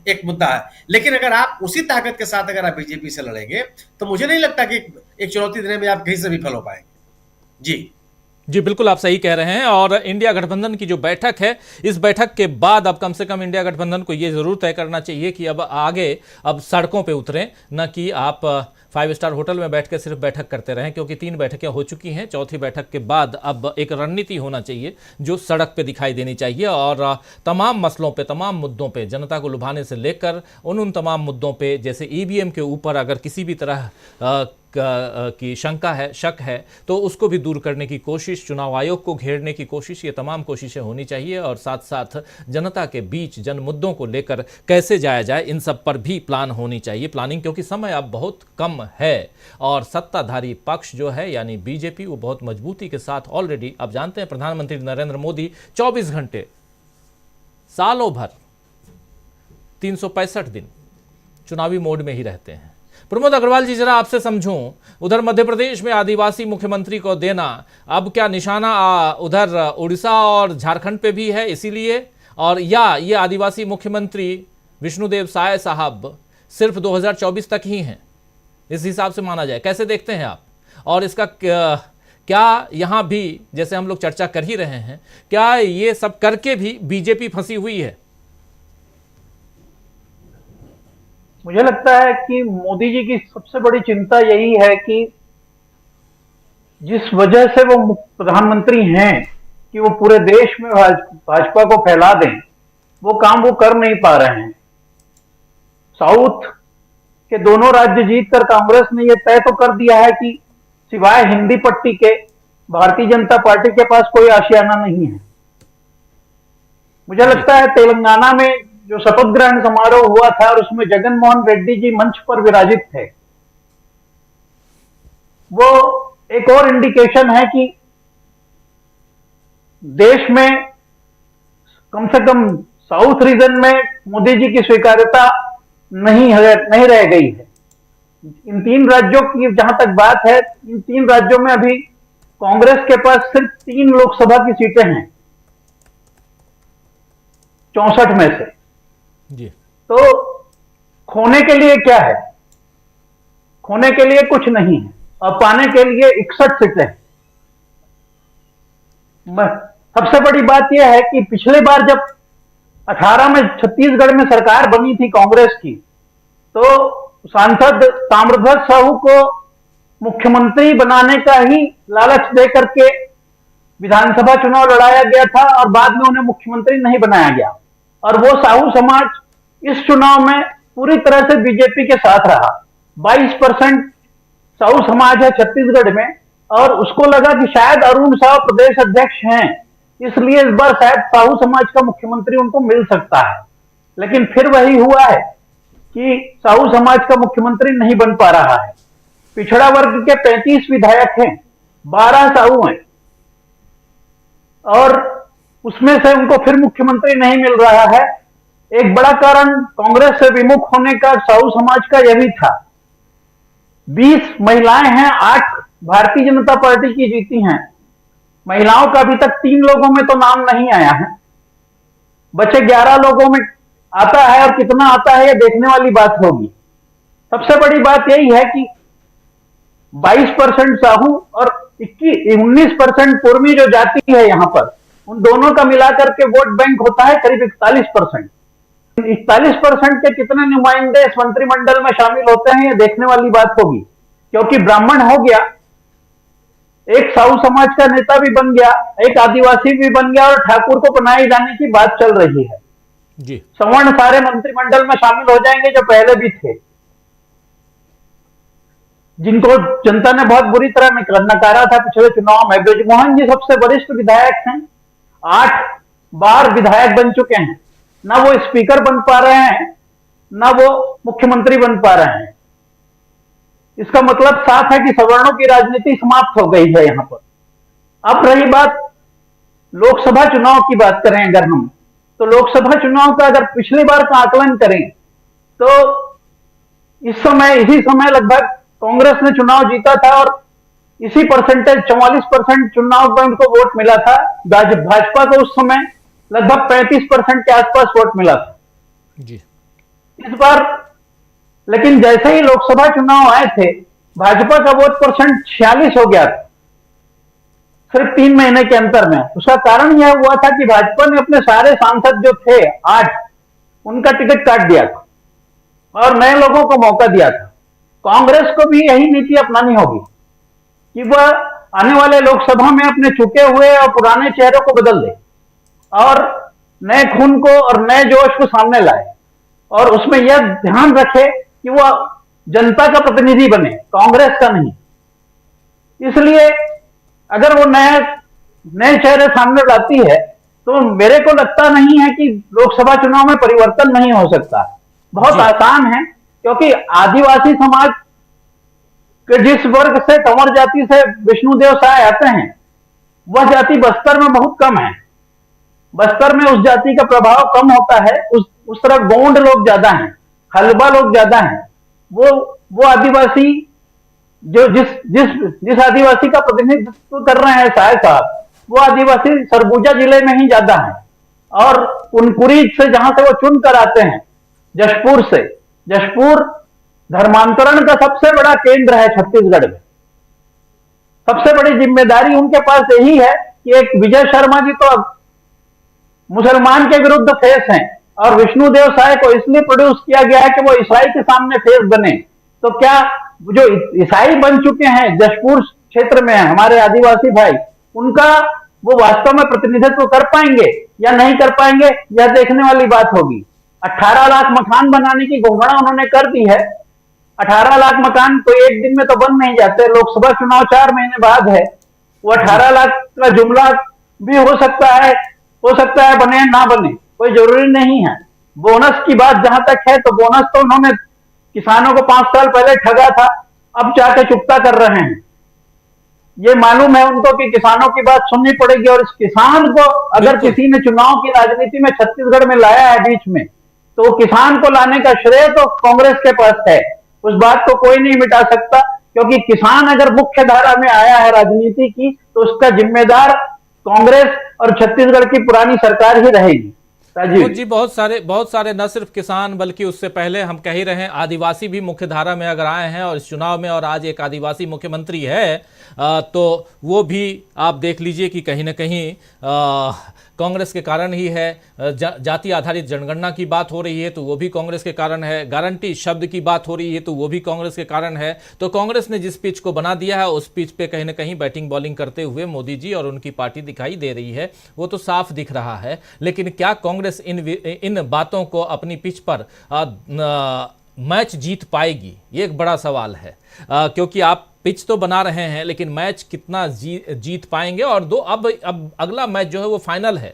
एक मुद्दा है। लेकिन अगर आप उसी ताकत के साथ अगर आप बीजेपी से लड़ेंगे तो मुझे नहीं लगता कि एक चुनौती देने में आप कहीं से विफल हो पाएंगे जी। बिल्कुल आप सही कह रहे हैं। और इंडिया गठबंधन की जो बैठक है, इस बैठक के बाद अब कम से कम इंडिया गठबंधन को यह जरूर तय करना चाहिए कि अब आगे सड़कों पे उतरें, न कि आप 5 स्टार होटल में बैठ के सिर्फ बैठक करते रहें, क्योंकि 3 बैठकें हो चुकी हैं। चौथी बैठक के बाद अब एक रणनीति होना चाहिए जो सड़क पे दिखाई देनी चाहिए, और तमाम मसलों पे, तमाम मुद्दों पे, जनता को लुभाने से लेकर उन तमाम मुद्दों पे, जैसे ईवीएम के ऊपर अगर किसी भी तरह की शंका है, शक है, तो उसको भी दूर करने की कोशिश, चुनाव आयोग को घेरने की कोशिश, ये तमाम कोशिशें होनी चाहिए। और साथ साथ जनता के बीच जन मुद्दों को लेकर कैसे जाया जाए, इन सब पर भी प्लान होनी चाहिए, प्लानिंग, क्योंकि समय अब बहुत कम है और सत्ताधारी पक्ष जो है यानी बीजेपी, वो बहुत मजबूती के साथ ऑलरेडी, आप जानते हैं प्रधानमंत्री नरेंद्र मोदी 24 घंटे सालों भर 365 दिन चुनावी मोड में ही रहते हैं। प्रमोद अग्रवाल जी, जरा आपसे समझूं, उधर मध्य प्रदेश में आदिवासी मुख्यमंत्री को देना, अब क्या निशाना उधर उड़ीसा और झारखंड पे भी है इसीलिए, और या ये आदिवासी मुख्यमंत्री विष्णुदेव साय साहब सिर्फ 2024 तक ही हैं, इस हिसाब से माना जाए? कैसे देखते हैं आप? और इसका क्या यहां भी, जैसे हम लोग चर्चा कर ही रहे हैं, क्या ये सब करके भी बीजेपी फंसी हुई है? मुझे लगता है कि मोदी जी की सबसे बड़ी चिंता यही है कि जिस वजह से वो प्रधानमंत्री हैं कि वो पूरे देश में भाजपा को फैला दें, वो काम वो कर नहीं पा रहे हैं। साउथ के दोनों राज्य जीतकर कांग्रेस ने ये तय तो कर दिया है कि सिवाय हिंदी पट्टी के भारतीय जनता पार्टी के पास कोई आशियाना नहीं है। मुझे लगता है तेलंगाना में जो शपथ ग्रहण समारोह हुआ था और उसमें जगन मोहन रेड्डी जी मंच पर विराजित थे, वो एक और इंडिकेशन है कि देश में कम से कम साउथ रीजन में मोदी जी की स्वीकार्यता नहीं रह गई है। इन 3 राज्यों की जहां तक बात है, इन 3 राज्यों में अभी कांग्रेस के पास सिर्फ 3 लोकसभा की सीटें हैं 64 में से। जी। तो खोने के लिए क्या है? खोने के लिए कुछ नहीं है और पाने के लिए 61 सीटें हैं। सबसे बड़ी बात यह है कि पिछली बार जब 18 में छत्तीसगढ़ में सरकार बनी थी कांग्रेस की, तो सांसद ताम्रध्वज साहू को मुख्यमंत्री बनाने का ही लालच दे करके विधानसभा चुनाव लड़ाया गया था और बाद में उन्हें मुख्यमंत्री नहीं बनाया गया। और वो साहू समाज इस चुनाव में पूरी तरह से बीजेपी के साथ रहा। 22% साहू समाज है छत्तीसगढ़ में और उसको लगा कि शायद अरुण साहू प्रदेश अध्यक्ष हैं, इसलिए इस बार शायद साहू समाज का मुख्यमंत्री उनको मिल सकता है। लेकिन फिर वही हुआ है कि साहू समाज का मुख्यमंत्री नहीं बन पा रहा है। पिछड़ा वर्ग के 35 विधायक हैं, 12 साहू हैं और उसमें से उनको फिर मुख्यमंत्री नहीं मिल रहा है। एक बड़ा कारण कांग्रेस से विमुख होने का साहू समाज का यह भी था। 20 महिलाएं हैं, 8 भारतीय जनता पार्टी की जीती हैं। महिलाओं का अभी तक 3 लोगों में तो नाम नहीं आया है, बचे 11 लोगों में आता है और कितना आता है यह देखने वाली बात होगी। सबसे बड़ी बात यही है कि 22% साहू और 19% कुर्मी जो जाति है यहां पर, उन दोनों का मिलाकर के वोट बैंक होता है करीब 41%। 41% के कितने नुमाइंदे इस मंत्रिमंडल में शामिल होते हैं यह देखने वाली बात होगी, क्योंकि ब्राह्मण हो गया, एक साहू समाज का नेता भी बन गया, एक आदिवासी भी बन गया और ठाकुर को बनाए जाने की बात चल रही है जी। सवर्ण सारे मंत्रिमंडल में शामिल हो जाएंगे जो पहले भी थे, जिनको जनता ने बहुत बुरी तरह नकारा था पिछले चुनाव में। ब्रजमोहन जी सबसे वरिष्ठ विधायक हैं, 8 बार विधायक बन चुके हैं, ना वो स्पीकर बन पा रहे हैं ना वो मुख्यमंत्री बन पा रहे हैं। इसका मतलब साफ है कि सवर्णों की राजनीति समाप्त हो गई है यहां पर। अब रही बात लोकसभा चुनाव की, बात करें अगर हम, तो लोकसभा चुनाव का अगर पिछली बार का आकलन करें तो इसी समय लगभग कांग्रेस ने चुनाव जीता था और इसी परसेंटेज 44% चुनाव में उनको वोट मिला था। भाजपा को उस समय लगभग 35% के आसपास वोट मिला था जी। इस बार। लेकिन जैसे ही लोकसभा चुनाव आए थे, भाजपा का वोट परसेंट 46 हो गया था सिर्फ 3 महीने के अंतर में। उसका कारण यह हुआ था कि भाजपा ने अपने सारे सांसद जो थे 8, उनका टिकट काट दिया था और नए लोगों को मौका दिया था। कांग्रेस को भी यही नीति अपनानी होगी कि वह आने वाले लोकसभा में अपने चुके हुए और पुराने चेहरों को बदल दे और नए खून को और नए जोश को सामने लाए और उसमें यह ध्यान रखे कि वह जनता का प्रतिनिधि बने, कांग्रेस का नहीं। इसलिए अगर वो नए चेहरे सामने लाती है तो मेरे को लगता नहीं है कि लोकसभा चुनाव में परिवर्तन नहीं हो सकता। बहुत आसान है, क्योंकि आदिवासी समाज के जिस वर्ग से, कंवर जाति से विष्णुदेव साय आते हैं, वह जाति बस्तर में बहुत कम है। बस्तर में उस जाति का प्रभाव कम होता है। उस तरफ गोंड लोग ज्यादा हैं, हलबा लोग ज्यादा हैं। वो आदिवासी जो जिस आदिवासी का प्रतिनिधित्व कर रहे हैं साय साहब, वो आदिवासी सरगुजा जिले में ही ज्यादा है। और कुनकुरी से जहां से वो चुन कर आते हैं, जशपुर से, जशपुर धर्मांतरण का सबसे बड़ा केंद्र है छत्तीसगढ़ में। सबसे बड़ी जिम्मेदारी उनके पास यही है कि एक विजय शर्मा जी तो मुसलमान के विरुद्ध फेस हैं और विष्णुदेव साय को इसलिए प्रोड्यूस किया गया है कि वो ईसाई के सामने फेस बने। तो क्या जो ईसाई बन चुके हैं जशपुर क्षेत्र में हमारे आदिवासी भाई, उनका वो वास्तव में प्रतिनिधित्व कर पाएंगे या नहीं कर पाएंगे, यह देखने वाली बात होगी। 18 लाख मकान बनाने की घोषणा उन्होंने कर दी है। 18 लाख मकान तो एक दिन में तो बन नहीं जाते। लोकसभा चुनाव 4 महीने बाद है। वो 18 लाख का जुमला भी हो सकता है बने ना बने, कोई जरूरी नहीं है। बोनस की बात जहां तक है, तो बोनस तो उन्होंने किसानों को 5 साल पहले ठगा था, अब जाके चुकता कर रहे हैं। ये मालूम है उनको कि किसानों की बात सुननी पड़ेगी, और इस किसान को अगर किसी ने चुनाव की राजनीति में छत्तीसगढ़ में लाया है बीच में, तो किसान को लाने का श्रेय तो कांग्रेस के पास है। उस बात को कोई नहीं मिटा सकता, क्योंकि किसान अगर मुख्य धारा में आया है राजनीति की, तो उसका जिम्मेदार कांग्रेस और छत्तीसगढ़ की पुरानी सरकार ही रहेगी। राजीव जी, बहुत सारे न सिर्फ किसान बल्कि उससे पहले हम कह ही रहे हैं आदिवासी भी मुख्य धारा में अगर आए हैं और इस चुनाव में, और आज एक आदिवासी मुख्यमंत्री है, तो वो भी आप देख लीजिए कि कहीं ना कहीं कांग्रेस के कारण ही है। जाति आधारित जनगणना की बात हो रही है तो वो भी कांग्रेस के कारण है। गारंटी शब्द की बात हो रही है तो वो भी कांग्रेस के कारण है। तो कांग्रेस ने जिस पिच को बना दिया है उस पिच पे कहीं ना कहीं बैटिंग बॉलिंग करते हुए मोदी जी और उनकी पार्टी दिखाई दे रही है, वो तो साफ दिख रहा है। लेकिन क्या कांग्रेस इन बातों को अपनी पिच पर मैच जीत पाएगी, ये एक बड़ा सवाल है। क्योंकि आप पिच तो बना रहे हैं लेकिन मैच कितना जीत पाएंगे। और अब अगला मैच जो है वो फाइनल है।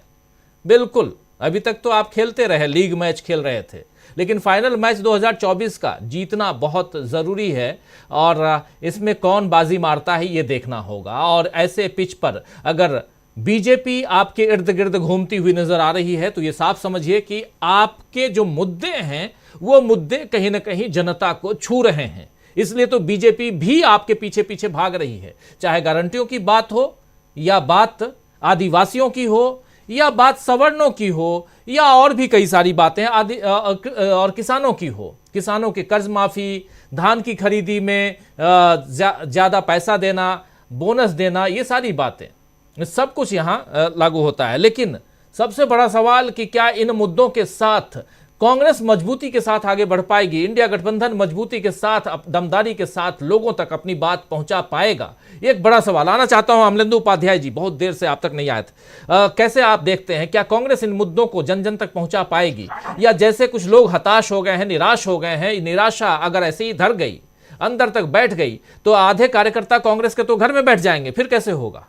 बिल्कुल, अभी तक तो आप खेलते रहे, लीग मैच खेल रहे थे, लेकिन फाइनल मैच 2024 का जीतना बहुत ज़रूरी है। और इसमें कौन बाजी मारता है ये देखना होगा। और ऐसे पिच पर अगर बीजेपी आपके इर्द गिर्द घूमती हुई नजर आ रही है तो ये साफ समझिए कि आपके जो मुद्दे हैं वो मुद्दे कहीं ना कहीं जनता को छू रहे हैं। इसलिए तो बीजेपी भी आपके पीछे पीछे भाग रही है, चाहे गारंटियों की बात हो या बात आदिवासियों की हो या बात सवर्णों की हो या और भी कई सारी बातें और किसानों की हो। किसानों के कर्ज माफी, धान की खरीदी में ज़्यादा पैसा देना, बोनस देना, ये सारी बातें, सब कुछ यहाँ लागू होता है। लेकिन सबसे बड़ा सवाल कि क्या इन मुद्दों के साथ कांग्रेस मजबूती के साथ आगे बढ़ पाएगी, इंडिया गठबंधन मजबूती के साथ, दमदारी के साथ लोगों तक अपनी बात पहुंचा पाएगा, ये एक बड़ा सवाल। आना चाहता हूं अमलेंदु उपाध्याय जी, बहुत देर से आप तक नहीं आए थे। कैसे आप देखते हैं, क्या कांग्रेस इन मुद्दों को जन जन तक पहुंचा पाएगी, या जैसे कुछ लोग हताश हो गए हैं, निराश हो गए हैं, निराशा अगर ऐसे ही धर गई, अंदर तक बैठ गई, तो आधे कार्यकर्ता कांग्रेस के तो घर में बैठ जाएंगे, फिर कैसे होगा?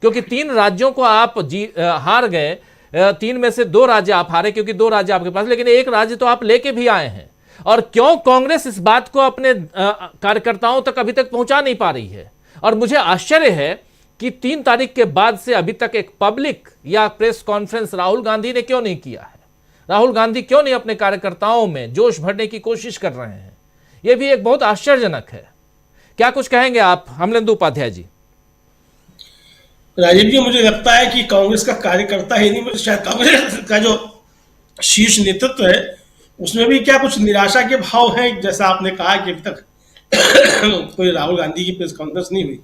क्योंकि 3 राज्यों को आप हार गए, 3 में से 2 राज्य आप हारे क्योंकि 2 राज्य आपके पास, लेकिन 1 राज्य तो आप लेके भी आए हैं। और क्यों कांग्रेस इस बात को अपने कार्यकर्ताओं तक अभी तक पहुंचा नहीं पा रही है? और मुझे आश्चर्य है कि 3 तारीख के बाद से अभी तक एक पब्लिक या प्रेस कॉन्फ्रेंस राहुल गांधी ने क्यों नहीं किया है? राहुल गांधी क्यों नहीं अपने कार्यकर्ताओं में जोश भरने की कोशिश कर रहे हैं? यह भी एक बहुत आश्चर्यजनक है। क्या कुछ कहेंगे आप अमलेंदु उपाध्याय जी? राजीव जी, मुझे लगता है कि कांग्रेस का कार्यकर्ता ही नहीं, मुझे शायद कांग्रेस का जो शीर्ष नेतृत्व है उसमें भी क्या कुछ निराशा के भाव हैं। जैसा आपने कहा कि अभी तक कोई राहुल गांधी की प्रेस कॉन्फ्रेंस नहीं हुई।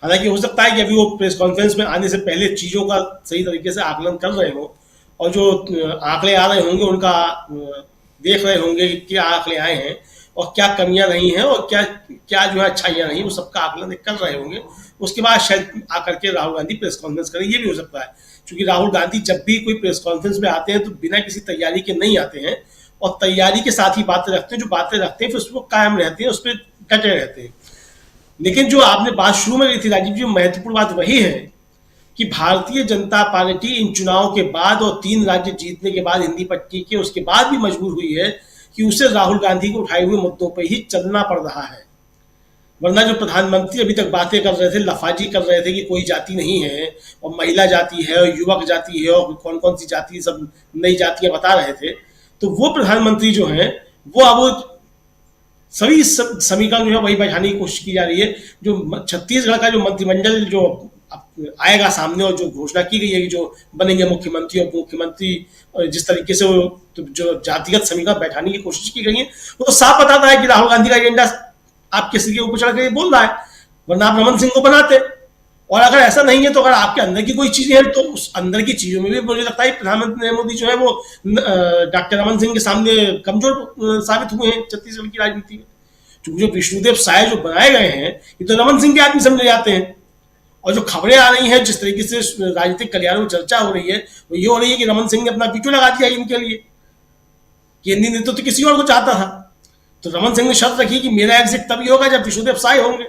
हालांकि हो सकता है कि अभी वो प्रेस कॉन्फ्रेंस में आने से पहले चीज़ों का सही तरीके से आकलन कर रहे हो और जो आंकड़े आ रहे होंगे उनका देख रहे होंगे कि क्या आंकड़े आए हैं और क्या कमियां रही हैं और क्या क्या जो है अच्छाइयां रही, वो सबका आकलन कर रहे होंगे। उसके बाद शायद आकर के राहुल गांधी प्रेस कॉन्फ्रेंस करें, ये भी हो सकता है। क्योंकि राहुल गांधी जब भी कोई प्रेस कॉन्फ्रेंस में आते हैं तो बिना किसी तैयारी के नहीं आते हैं और तैयारी के साथ ही बातें रखते हैं। जो बातें रखते हैं फिर उसको कायम रहते हैं, उस पर डटे रहते हैं। लेकिन जो आपने बात शुरू में की थी राजीव जी, महत्वपूर्ण बात वही है कि भारतीय जनता पार्टी इन चुनाव के बाद और 3 राज्य जीतने के बाद, हिंदी पट्टी के उसके बाद भी मजबूर हुई है कि उसे राहुल गांधी को उठाए हुए मुद्दों पर ही चलना पड़ रहा है। वरना जो प्रधानमंत्री अभी तक बातें कर रहे थे, लफाजी कर रहे थे कि कोई जाति नहीं है और महिला जाति है और युवक जाति है और कौन कौन सी जाति, सब नई जातियां बता रहे थे, तो वो प्रधानमंत्री जो हैं वो अब सभी समीकरण जो है वही बैठाने की कोशिश की जा रही है। जो छत्तीसगढ़ का जो मंत्रिमंडल जो आएगा सामने और जो घोषणा की गई है कि जो बनेंगे मुख्यमंत्री और मुख्यमंत्री, और जिस तरीके से वो तो जो जातिगत समीकरण बैठाने की कोशिश की गई है वो तो साफ बताता है कि राहुल गांधी का एजेंडा आपके सिर के ऊपर चढ़ कर बोल रहा है। वरना आप रमन सिंह को बनाते, और अगर ऐसा नहीं है तो अगर आपके अंदर की कोई चीजें हैं तो उस अंदर की चीजों में भी मुझे लगता है प्रधानमंत्री नरेंद्र मोदी जो है वो डॉक्टर रमन सिंह के सामने कमजोर साबित हुए हैं छत्तीसगढ़ की राजनीति में। क्योंकि जो विष्णुदेव साय जो बनाए गए हैं ये तो रमन सिंह के आदमी समझे जाते हैं। और जो खबरें आ रही हैं, जिस तरीके से राजनीतिक कल्याण में चर्चा हो रही है, वो ये हो रही है कि रमन सिंह ने अपना वीटो लगा दिया इनके लिए कि हिंदी नेतृत्व तो किसी और को चाहता था। तो रमन सिंह ने शर्त रखी कि मेरा एग्जिट तभी होगा जब विष्णुदेव साय होंगे।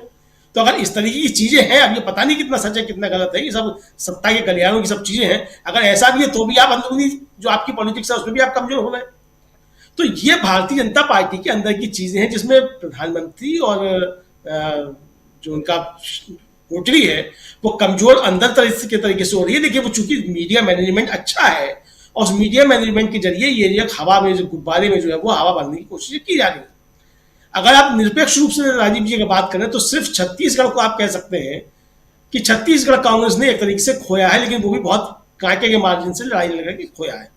तो अगर इस तरीके की चीजें हैं, अब ये पता नहीं कितना सच है कितना गलत है, ये सब सत्ता के कल्याणों की सब चीजें हैं। अगर ऐसा भी है तो भी आप अंदरूनी जो आपकी पॉलिटिक्स है उसमें भी आप कमजोर हो रहे हैं। तो ये भारतीय जनता पार्टी के अंदर की चीजें हैं जिसमें प्रधानमंत्री और जो उनका टोटली है वो कमजोर अंदर तरीके से हो रही है। देखिए वो चूंकि मीडिया मैनेजमेंट अच्छा है और उस मीडिया मैनेजमेंट के जरिए ये हवा में जो गुब्बारे में जो है वो हवा भरने की कोशिश की जा रही है। अगर आप निरपेक्ष रूप से राजीव जी की बात करें तो सिर्फ छत्तीसगढ़ को आप कह सकते हैं कि छत्तीसगढ़ कांग्रेस ने एक तरीके से खोया है, लेकिन वो भी बहुत कांटे के मार्जिन से लड़ाई लगा के खोया है।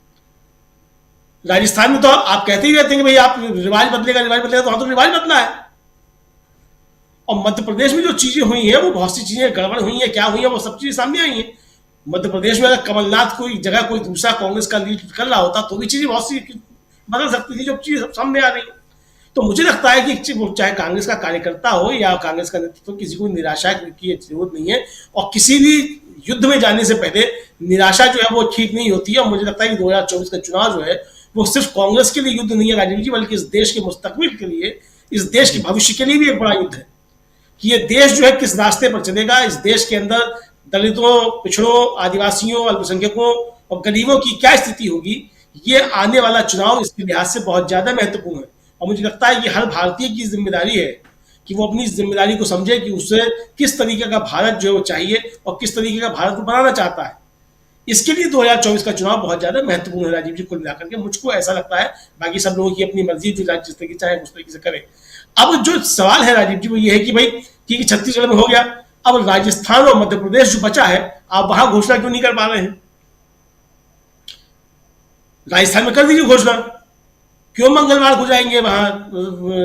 राजस्थान में तो आप कहते ही रहते हैं कि भाई आप रिवाज बदलेगा तो वहां तो रिवाज बदला है। और मध्य प्रदेश में जो चीजें हुई हैं वो बहुत सी चीजें गड़बड़ हुई हैं, क्या हुई है वो सब चीजें सामने आई हैं। मध्य प्रदेश में अगर कमलनाथ कोई जगह कोई दूसरा कांग्रेस का लीड कर रहा होता तो भी चीजें बहुत सी बदल सकती थी, जो चीजें सब सामने आ रही है। तो मुझे लगता है कि चाहे कांग्रेस का कार्यकर्ता हो या कांग्रेस का नेतृत्व, किसी को निराशा की जरूरत नहीं है। और किसी भी युद्ध में जाने से पहले निराशा जो है वो ठीक नहीं होती है। और मुझे लगता है कि 2024 का चुनाव जो है वो सिर्फ कांग्रेस के लिए युद्ध नहीं है राजीव जी, बल्कि इस देश के मुस्तकबिल के लिए, इस देश के भविष्य के लिए भी एक बड़ा युद्ध है कि ये देश जो है किस रास्ते पर चलेगा। इस देश के अंदर दलितों, पिछड़ों, आदिवासियों, अल्पसंख्यकों और गरीबों की क्या स्थिति होगी, ये आने वाला चुनाव इसके लिहाज से बहुत ज्यादा महत्वपूर्ण है। और मुझे लगता है कि हर भारतीय की जिम्मेदारी है कि वो अपनी जिम्मेदारी को समझे कि उसे किस तरीके का भारत जो है वो चाहिए और किस तरीके का भारत को बनाना चाहता है। इसके लिए 2024 का चुनाव बहुत ज्यादा महत्वपूर्ण है राजीव जी, कुल मिलाकर के मुझको ऐसा लगता है। बाकी सब लोगों की अपनी मर्जी, जो जिस तरीके चाहे उस तरीके से करें। अब जो सवाल है राजीव जी वो ये है कि भाई कि छत्तीसगढ़ में हो गया, अब राजस्थान और मध्य प्रदेश जो बचा है आप वहां घोषणा क्यों नहीं कर पा रहे हैं? राजस्थान में कर दीजिए घोषणा, क्यों मंगलवार को जाएंगे वहां?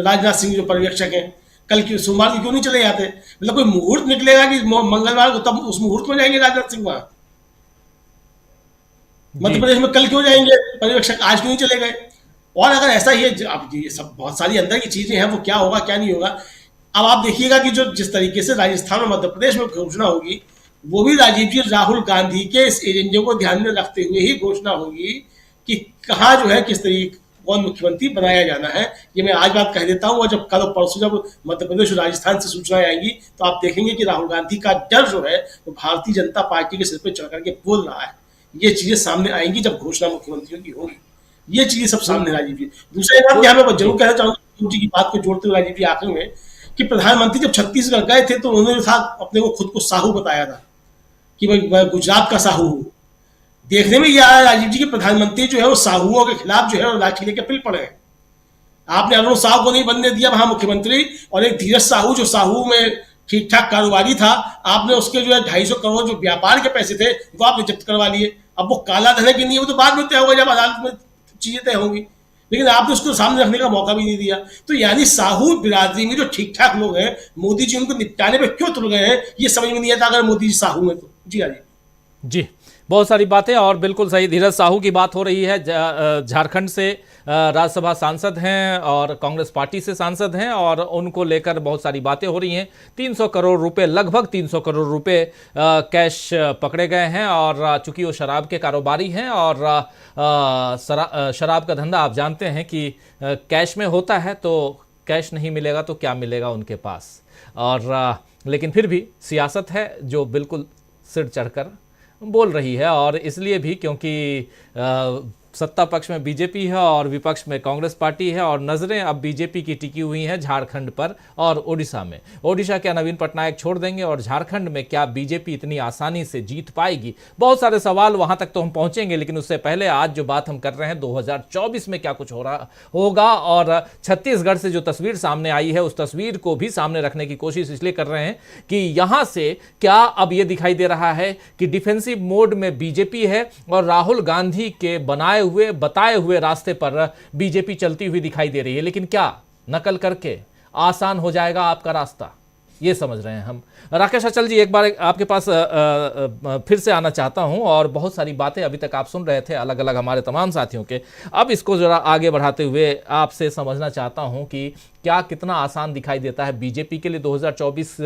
राजनाथ सिंह जो पर्यवेक्षक हैं कल की सोमवार को क्यों नहीं चले जाते? मतलब कोई मुहूर्त निकलेगा कि मंगलवार को, तब उस मुहूर्त में जाएंगे राजनाथ सिंह वहां। मध्य प्रदेश में कल क्यों जाएंगे पर्यवेक्षक, आज क्यों नहीं चले गए? और अगर ऐसा ही है, अब ये सब बहुत सारी अंदर की चीजें हैं, वो क्या होगा क्या नहीं होगा। अब आप देखिएगा कि जो जिस तरीके से राजस्थान और मध्य प्रदेश में घोषणा होगी वो भी राजीव जी राहुल गांधी के इस एजेंडे को ध्यान में रखते हुए ही घोषणा होगी कि कहाँ जो है किस तरीके कौन मुख्यमंत्री बनाया जाना है। ये मैं आज बात कह देता हूँ, और जब कल और परसों जब मध्य प्रदेश और राजस्थान से सूचनाएं आएंगी तो आप देखेंगे कि राहुल गांधी का डर जो है वो भारतीय जनता पार्टी के सिर पर चढ़ करके बोल रहा है। ये चीजें सामने आएंगी जब घोषणा मुख्यमंत्रियों की होगी, ये चीजें सब सामने राजीव जी। दूसरी बात यहाँ मैं जरूर कहना चाहूंगा जी की बात को जोड़ते हुए राजीव जी आखिर में, कि प्रधानमंत्री जब छत्तीसगढ़ गए थे तो उन्होंने था अपने को खुद को साहू बताया था कि मैं गुजरात का साहू हूँ। देखने में यह आया राजीव जी के प्रधानमंत्री जो है वो साहुओं के खिलाफ जो है लाठी लेके पिल पड़े हैं। आपने अरुण साहू को नहीं बनने दिया वहां मुख्यमंत्री, और एक धीरज साहू जो साहू में ठीक ठाक कारोबारी था, आपने उसके जो है 250 करोड़ जो व्यापार के पैसे थे वो आपने जब्त करवा लिए। अब वो काला धन है कि नहीं वो तो बाद में तय होगा जब अदालत में चीजें तय होंगी, लेकिन आपने उसको सामने रखने का मौका भी नहीं दिया। तो यानी साहू बिरादरी में जो ठीक ठाक लोग हैं, मोदी जी उनको निपटाने पे क्यों तुल गए हैं ये समझ में नहीं आता अगर मोदी जी साहू में तो। जी राजीव जी, बहुत सारी बातें और बिल्कुल सही। धीरज साहू की बात हो रही है, झारखंड से राज्यसभा सांसद हैं और कांग्रेस पार्टी से सांसद हैं, और उनको लेकर बहुत सारी बातें हो रही हैं। 300 करोड़ रुपए, लगभग 300 करोड़ रुपए कैश पकड़े गए हैं, और चूंकि वो शराब के कारोबारी हैं और शराब का धंधा आप जानते हैं कि कैश में होता है, तो कैश नहीं मिलेगा तो क्या मिलेगा उनके पास। और लेकिन फिर भी सियासत है जो बिल्कुल सिर चढ़कर बोल रही है, और इसलिए भी क्योंकि सत्ता पक्ष में बीजेपी है और विपक्ष में कांग्रेस पार्टी है, और नजरें अब बीजेपी की टिकी हुई हैं झारखंड पर और ओडिशा में। ओडिशा क्या नवीन पटनायक छोड़ देंगे, और झारखंड में क्या बीजेपी इतनी आसानी से जीत पाएगी? बहुत सारे सवाल, वहां तक तो हम पहुंचेंगे, लेकिन उससे पहले आज जो बात हम कर रहे हैं 2024 में क्या कुछ हो रहा होगा, और छत्तीसगढ़ से जो तस्वीर सामने आई है उस तस्वीर को भी सामने रखने की कोशिश इसलिए कर रहे हैं कि यहां से क्या अब यह दिखाई दे रहा है कि डिफेंसिव मोड में बीजेपी है और राहुल गांधी के बताए हुए रास्ते पर बीजेपी चलती हुई दिखाई दे रही है। लेकिन क्या नकल करके आसान हो जाएगा आपका रास्ता, ये समझ रहे हैं हम। राकेश अचल जी, एक बार आपके पास फिर से आना चाहता हूं, और बहुत सारी बातें अभी तक आप सुन रहे थे अलग अलग हमारे तमाम साथियों के। अब इसको जरा आगे बढ़ाते हुए आपसे समझना चाहता हूं कि क्या कितना आसान दिखाई देता है बीजेपी के लिए 2024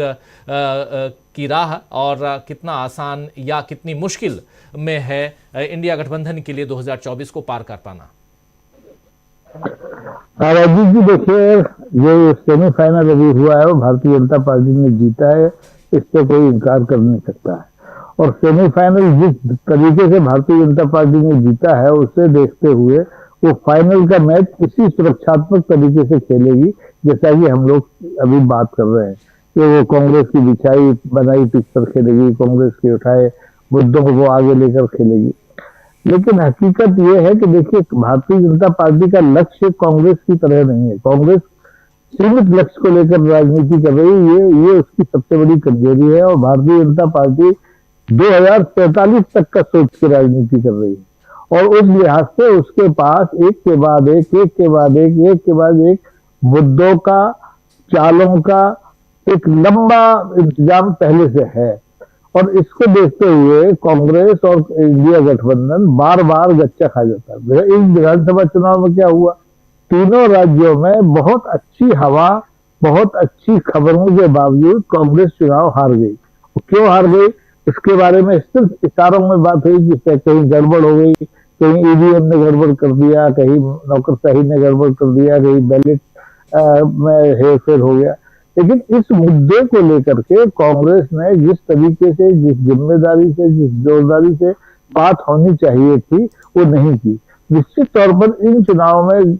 की राह, और कितना आसान या कितनी मुश्किल में है इंडिया गठबंधन के लिए 2024 को पार कर पाना? राजीव जी, देखिए जो सेमीफाइनल अभी हुआ है वो भारतीय जनता पार्टी ने जीता है, इससे कोई इनकार कर नहीं सकता है। और सेमीफाइनल जिस तरीके से भारतीय जनता पार्टी ने जीता है उसे देखते हुए वो फाइनल का मैच इसी सुरक्षात्मक तरीके से खेलेगी जैसा कि हम लोग अभी बात कर रहे हैं। कि वो कांग्रेस की बिछाई बनाई पिच पर खेलेगी, कांग्रेस के उठाए मुद्दों को वो आगे लेकर खेलेगी। लेकिन हकीकत ये है कि देखिए, भारतीय जनता पार्टी का लक्ष्य कांग्रेस की तरह नहीं है। कांग्रेस सीमित लक्ष्य को लेकर राजनीति कर रही है, ये उसकी सबसे बड़ी कमजोरी है। और भारतीय जनता पार्टी 2047 तक का सोच के राजनीति कर रही है, और उस लिहाज से उसके पास एक के बाद एक के बाद एक मुद्दों का, चालों का एक लंबा इंतजाम पहले से है। और इसको देखते हुए कांग्रेस और इंडिया गठबंधन बार बार गच्चा खा जाता है। इस विधानसभा चुनाव में क्या हुआ, तीनों राज्यों में बहुत अच्छी हवा, बहुत अच्छी खबरों के बावजूद कांग्रेस चुनाव हार गई। क्यों हार गई, इसके बारे में सिर्फ इशारों में बात हुई, जिससे कहीं गड़बड़ हो गई, कहीं ईवीएम ने गड़बड़ कर दिया, कहीं नौकरशाही ने गड़बड़ कर दिया, कहीं बैलेट में हेरफेर हो गया। लेकिन इस मुद्दे को लेकर के कांग्रेस ने जिस तरीके से, जिस जिम्मेदारी से, जिस जोरदारी से बात होनी चाहिए थी, वो नहीं की। निश्चित तौर पर इन चुनाव में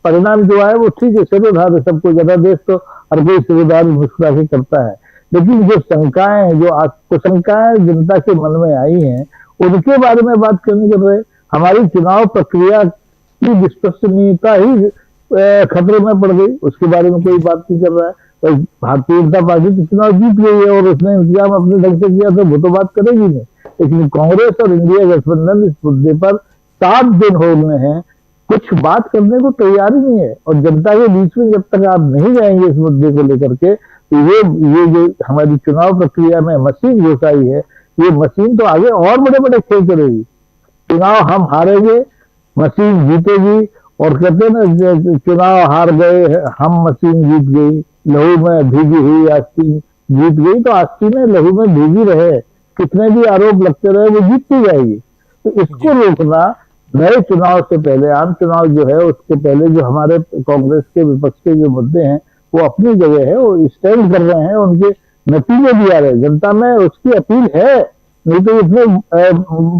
परिणाम जो आए वो ठीक है, सिरोधार है, सबको जनादेश तो हर कोई सिरोधार मुस्कुरा के करता है। लेकिन जो शंकाएं, जो आशंकाएं जनता के मन में आई हैं, उनके बारे में बात क्यों नहीं कर रहे। हमारी चुनाव प्रक्रिया की विश्वसनीयता ही खतरे में पड़ गई, उसके बारे में कोई बात नहीं कर रहा है। तो भारतीय जनता पार्टी तो चुनाव जीत गई है और उसने इंतजाम अपने ढंग से किया, तो वो तो बात करेगी नहीं। लेकिन कांग्रेस और इंडिया गठबंधन इस मुद्दे पर 7 दिन हो गए हैं, कुछ बात करने को तैयार ही नहीं है। और जनता के बीच में जब तक आप नहीं जाएंगे इस मुद्दे को लेकर के, तो ये जो हमारी चुनाव प्रक्रिया में मशीन घुसाई है, ये मशीन तो आगे और बड़े बड़े खेल करेगी। चुनाव हम हारेंगे, मशीन जीतेगी। और कहते हैं ना, चुनाव हार गए हम, मशीन जीत गई, लहू में भीगी हुई आस्तीन जीत गई। तो आस्तीन में लहू में भीगी रहे, कितने भी आरोप लगते रहे, वो जीतती जाएगी। तो इसको रोकना, नए चुनाव से पहले, आम चुनाव जो है उसके पहले, जो हमारे कांग्रेस के विपक्ष के जो मुद्दे हैं वो अपनी जगह है, वो स्टैंड कर रहे हैं, उनके नतीजे भी आ रहे हैं। जनता में उसकी अपील है, नहीं तो इसमें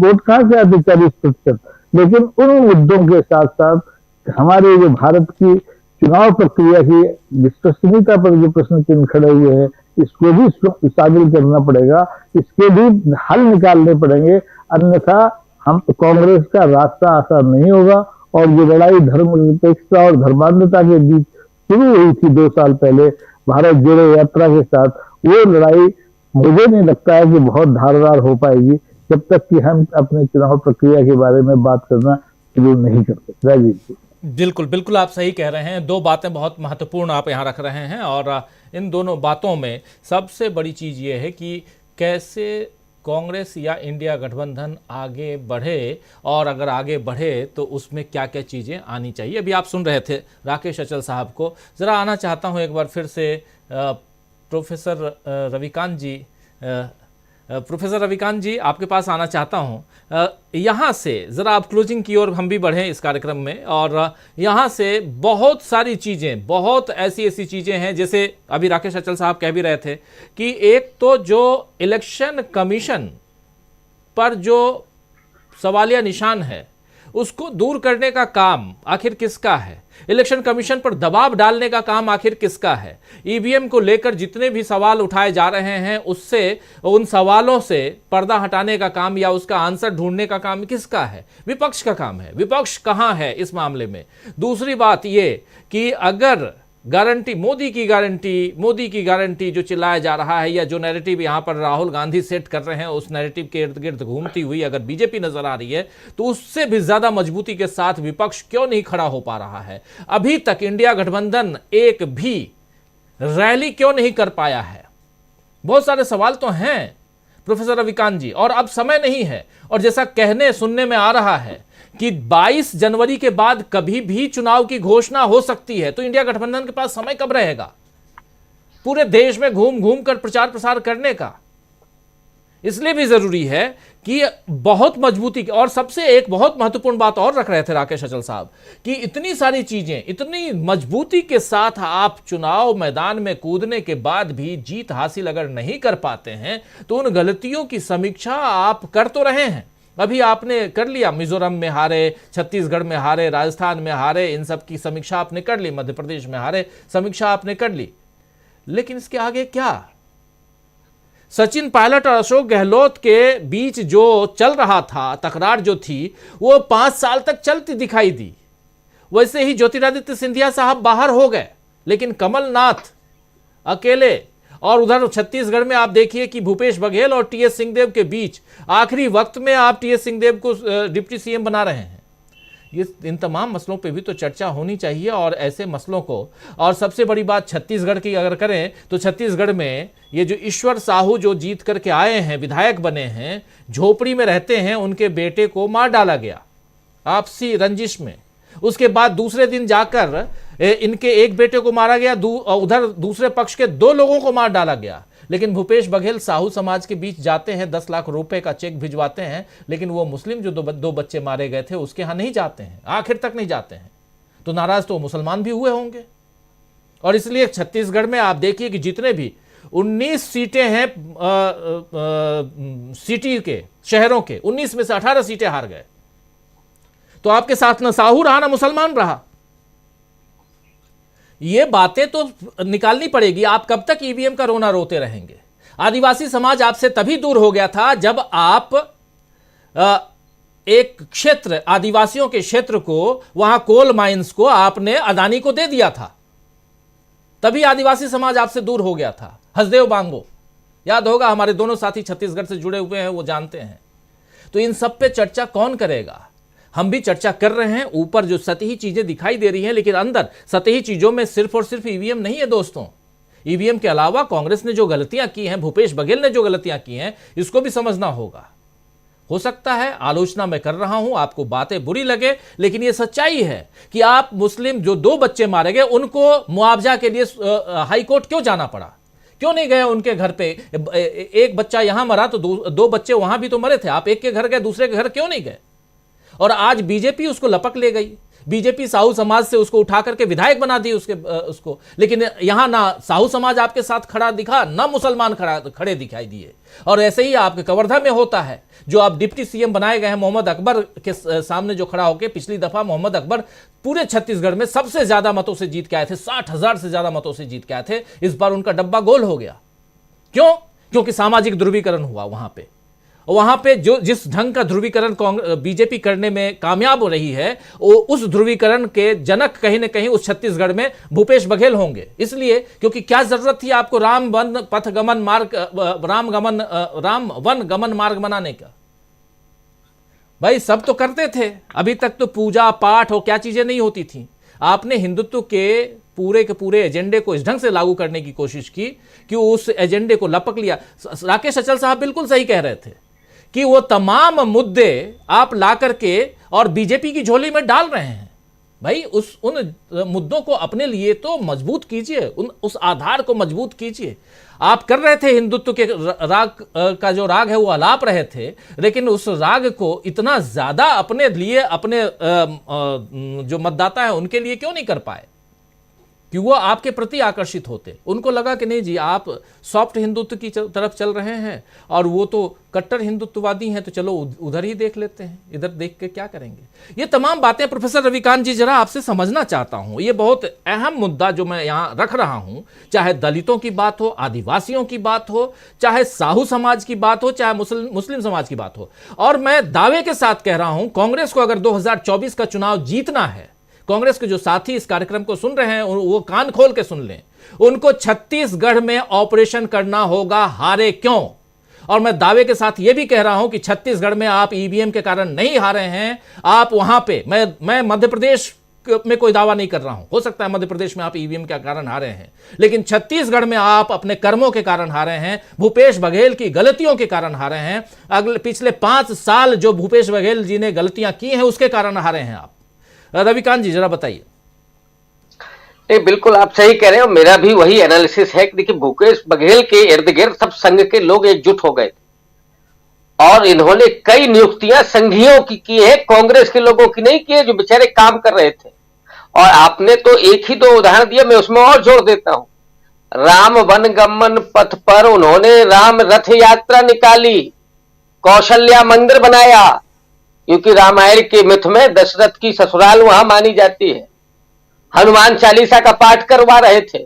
वोट कहाँ से आते 40%। लेकिन उन मुद्दों के साथ साथ हमारे जो भारत की चुनाव प्रक्रिया की विश्वसनीयता पर जो प्रश्न चिन्ह खड़े हुए हैं, इसको भी शामिल करना पड़ेगा, इसके भी हल निकालने पड़ेंगे। अन्यथा हम कांग्रेस का रास्ता आसान नहीं होगा। और जो लड़ाई धर्मनिरपेक्षता और धर्मांधता के बीच शुरू हुई थी 2 साल पहले भारत जोड़ो यात्रा के साथ, वो लड़ाई मुझे नहीं लगता है कि बहुत धारदार हो पाएगी, जब तक कि हम अपने चुनाव प्रक्रिया के बारे में बात करना शुरू नहीं करते। राजीव जी, बिल्कुल बिल्कुल आप सही कह रहे हैं। 2 बातें बहुत महत्वपूर्ण आप यहाँ रख रहे हैं, और इन दोनों बातों में सबसे बड़ी चीज़ ये है कि कैसे कांग्रेस या इंडिया गठबंधन आगे बढ़े, और अगर आगे बढ़े तो उसमें क्या क्या चीज़ें आनी चाहिए। अभी आप सुन रहे थे राकेश अचल साहब को। ज़रा आना चाहता हूँ एक बार फिर से प्रोफेसर रविकांत जी, प्रोफेसर रविकांत जी आपके पास आना चाहता हूं। यहाँ से ज़रा आप क्लोजिंग की ओर हम भी बढ़ें इस कार्यक्रम में, और यहाँ से बहुत सारी चीज़ें, बहुत ऐसी चीज़ें हैं, जैसे अभी राकेश अचल साहब कह भी रहे थे कि एक तो जो इलेक्शन कमीशन पर जो सवालिया निशान है उसको दूर करने का काम आखिर किसका है, इलेक्शन कमीशन पर दबाव डालने का काम आखिर किसका है, ईवीएम को लेकर जितने भी सवाल उठाए जा रहे हैं उससे, उन सवालों से पर्दा हटाने का काम या उसका आंसर ढूंढने का काम किसका है, विपक्ष का काम है। विपक्ष कहां है इस मामले में। दूसरी बात यह कि अगर गारंटी, मोदी की गारंटी जो चिल्लाया जा रहा है, या जो नैरेटिव यहां पर राहुल गांधी सेट कर रहे हैं, उस नैरेटिव के इर्द गिर्द घूमती हुई अगर बीजेपी नजर आ रही है, तो उससे भी ज्यादा मजबूती के साथ विपक्ष क्यों नहीं खड़ा हो पा रहा है। अभी तक इंडिया गठबंधन एक भी रैली क्यों नहीं कर पाया है। बहुत सारे सवाल तो हैं प्रोफेसर रविकांत जी, और अब समय नहीं है। और जैसा कहने सुनने में आ रहा है कि 22 जनवरी के बाद कभी भी चुनाव की घोषणा हो सकती है, तो इंडिया गठबंधन के पास समय कब रहेगा पूरे देश में घूम घूम कर प्रचार प्रसार करने का। इसलिए भी जरूरी है कि बहुत मजबूती की, और सबसे एक बहुत महत्वपूर्ण बात और रख रहे थे राकेश अचल साहब कि इतनी सारी चीजें, इतनी मजबूती के साथ आप चुनाव मैदान में कूदने के बाद भी जीत हासिल अगर नहीं कर पाते हैं, तो उन गलतियों की समीक्षा आप कर तो रहे हैं। अभी आपने कर लिया, मिजोरम में हारे, छत्तीसगढ़ में हारे, राजस्थान में हारे, इन सब की समीक्षा आपने कर ली, मध्य प्रदेश में हारे, समीक्षा आपने कर ली। लेकिन इसके आगे क्या? सचिन पायलट और अशोक गहलोत के बीच जो चल रहा था, तकरार जो थी, वो 5 साल तक चलती दिखाई दी। वैसे ही ज्योतिरादित्य सिंधिया साहब बाहर हो गए, लेकिन कमलनाथ अकेले। और उधर छत्तीसगढ़ में आप देखिए कि भूपेश बघेल और टीएस सिंहदेव के बीच आखिरी वक्त में आप टीएस सिंहदेव को डिप्टी सीएम बना रहे हैं। ये इन तमाम मसलों पे भी तो चर्चा होनी चाहिए। और ऐसे मसलों को, और सबसे बड़ी बात छत्तीसगढ़ की अगर करें तो छत्तीसगढ़ में ये जो ईश्वर साहू जो जीत करके आए हैं, विधायक बने हैं, झोपड़ी में रहते हैं, उनके बेटे को मार डाला गया आपसी रंजिश में। उसके बाद दूसरे दिन जाकर इनके एक बेटे को मारा गया, उधर दूसरे पक्ष के 2 लोगों को मार डाला गया। लेकिन भूपेश बघेल साहू समाज के बीच जाते हैं, 10 लाख रुपए का चेक भिजवाते हैं, लेकिन वो मुस्लिम जो 2 बच्चे मारे गए थे उसके यहां नहीं जाते हैं, आखिर तक नहीं जाते हैं। तो नाराज तो मुसलमान भी हुए होंगे। और इसलिए छत्तीसगढ़ में आप देखिए कि जितने भी 19 सीटें हैं सिटी के, शहरों के, 19 में से 18 सीटें हार गए। तो आपके साथ ना साहू रहा ना मुसलमान रहा। ये बातें तो निकालनी पड़ेगी। आप कब तक ईवीएम का रोना रोते रहेंगे? आदिवासी समाज आपसे तभी दूर हो गया था जब आप एक क्षेत्र, आदिवासियों के क्षेत्र को, वहां कोल माइंस को आपने अदानी को दे दिया था। तभी आदिवासी समाज आपसे दूर हो गया था। हसदेव बांगो, याद होगा, हमारे दोनों साथी छत्तीसगढ़ से जुड़े हुए हैं, वो जानते हैं। तो इन सब पे चर्चा कौन करेगा? हम भी चर्चा कर रहे हैं। ऊपर जो सतही चीजें दिखाई दे रही हैं, लेकिन अंदर सतही चीजों में सिर्फ और सिर्फ ईवीएम नहीं है दोस्तों। ईवीएम के अलावा कांग्रेस ने जो गलतियां की हैं, भूपेश बघेल ने जो गलतियां की हैं, इसको भी समझना होगा। हो सकता है आलोचना मैं कर रहा हूं, आपको बातें बुरी लगे, लेकिन यह सच्चाई है कि आप मुस्लिम जो 2 बच्चे मारे गए, उनको मुआवजा के लिए हाई कोर्ट क्यों जाना पड़ा? क्यों नहीं गए उनके घर पे? एक बच्चा यहां मरा तो 2 बच्चे वहां भी तो मरे थे। आप एक के घर गए, दूसरे के घर क्यों नहीं गए? और आज बीजेपी उसको लपक ले गई। बीजेपी साहू समाज से उसको उठा करके विधायक बना दी उसको। लेकिन यहां ना साहू समाज आपके साथ खड़ा दिखा, ना मुसलमान खड़े दिखाई दिए। और ऐसे ही आपके कवर्धा में होता है। जो आप डिप्टी सीएम बनाए गए हैं मोहम्मद अकबर के सामने जो खड़ा होकर, पिछली दफा मोहम्मद अकबर पूरे छत्तीसगढ़ में सबसे ज्यादा मतों से जीत के आए थे, 60,000 से ज्यादा मतों से जीत के आए थे। इस बार उनका डब्बा गोल हो गया। क्यों? क्योंकि सामाजिक ध्रुवीकरण हुआ वहां पे जो जिस ढंग का ध्रुवीकरण बीजेपी करने में कामयाब हो रही है, उस ध्रुवीकरण के जनक कहीं ना कहीं उस छत्तीसगढ़ में भूपेश बघेल होंगे। इसलिए क्योंकि क्या जरूरत थी आपको राम वन गमन मार्ग बनाने का? भाई सब तो करते थे, अभी तक तो पूजा पाठ और क्या चीजें नहीं होती थी। आपने हिंदुत्व के पूरे एजेंडे को इस ढंग से लागू करने की कोशिश की कि उस एजेंडे को लपक लिया। राकेश अचल साहब बिल्कुल सही कह रहे थे कि वो तमाम मुद्दे आप ला करके और बीजेपी की झोली में डाल रहे हैं। भाई उन मुद्दों को अपने लिए तो मजबूत कीजिए, उस आधार को मजबूत कीजिए। आप कर रहे थे हिंदुत्व के राग का जो राग है वो आलाप रहे थे, लेकिन उस राग को इतना ज्यादा अपने लिए, अपने जो मतदाता है उनके लिए क्यों नहीं कर पाए कि वो आपके प्रति आकर्षित होते? उनको लगा कि नहीं जी, आप सॉफ्ट हिंदुत्व की तरफ चल रहे हैं और वो तो कट्टर हिंदुत्ववादी हैं, तो चलो उधर ही देख लेते हैं, इधर देख के क्या करेंगे। ये तमाम बातें प्रोफेसर रविकांत जी जरा आपसे समझना चाहता हूं। ये बहुत अहम मुद्दा जो मैं यहां रख रहा हूं, चाहे दलितों की बात हो, आदिवासियों की बात हो, चाहे साहू समाज की बात हो, चाहे मुस्लिम समाज की बात हो। और मैं दावे के साथ कह रहा हूं, कांग्रेस को अगर 2024 का चुनाव जीतना है, कांग्रेस के जो साथी इस कार्यक्रम को सुन रहे हैं वो कान खोल के सुन लें, उनको छत्तीसगढ़ में ऑपरेशन करना होगा, हारे क्यों। और मैं दावे के साथ यह भी कह रहा हूं कि छत्तीसगढ़ में आप ईवीएम के कारण नहीं हारे हैं। आप वहां पे, मैं मध्य प्रदेश में कोई दावा नहीं कर रहा हूं, हो सकता है मध्य प्रदेश में आप ईवीएम के कारण हारे हैं, लेकिन छत्तीसगढ़ में आप अपने कर्मों के कारण हारे हैं, भूपेश बघेल की गलतियों के कारण हारे हैं। पिछले 5 साल जो भूपेश बघेल जी ने गलतियां की हैं उसके कारण हारे हैं आप। रविकांत जी जरा बताइए। नहीं, बिल्कुल आप सही कह रहे हो। मेरा भी वही एनालिसिस है कि देखिए, भूपेश बघेल के इर्द गिर्द सब संघ के लोग एकजुट हो गए और इन्होंने कई नियुक्तियां संघियों की है, कांग्रेस के लोगों की नहीं की है, जो बेचारे काम कर रहे थे। और आपने तो एक ही 2 उदाहरण दिया, मैं उसमें और जोड़ देता हूं। राम वन गमन पथ पर उन्होंने राम रथ यात्रा निकाली, कौशल्या मंदिर बनाया, क्योंकि रामायण के मिथ में दशरथ की ससुराल वहां मानी जाती है। हनुमान चालीसा का पाठ करवा रहे थे।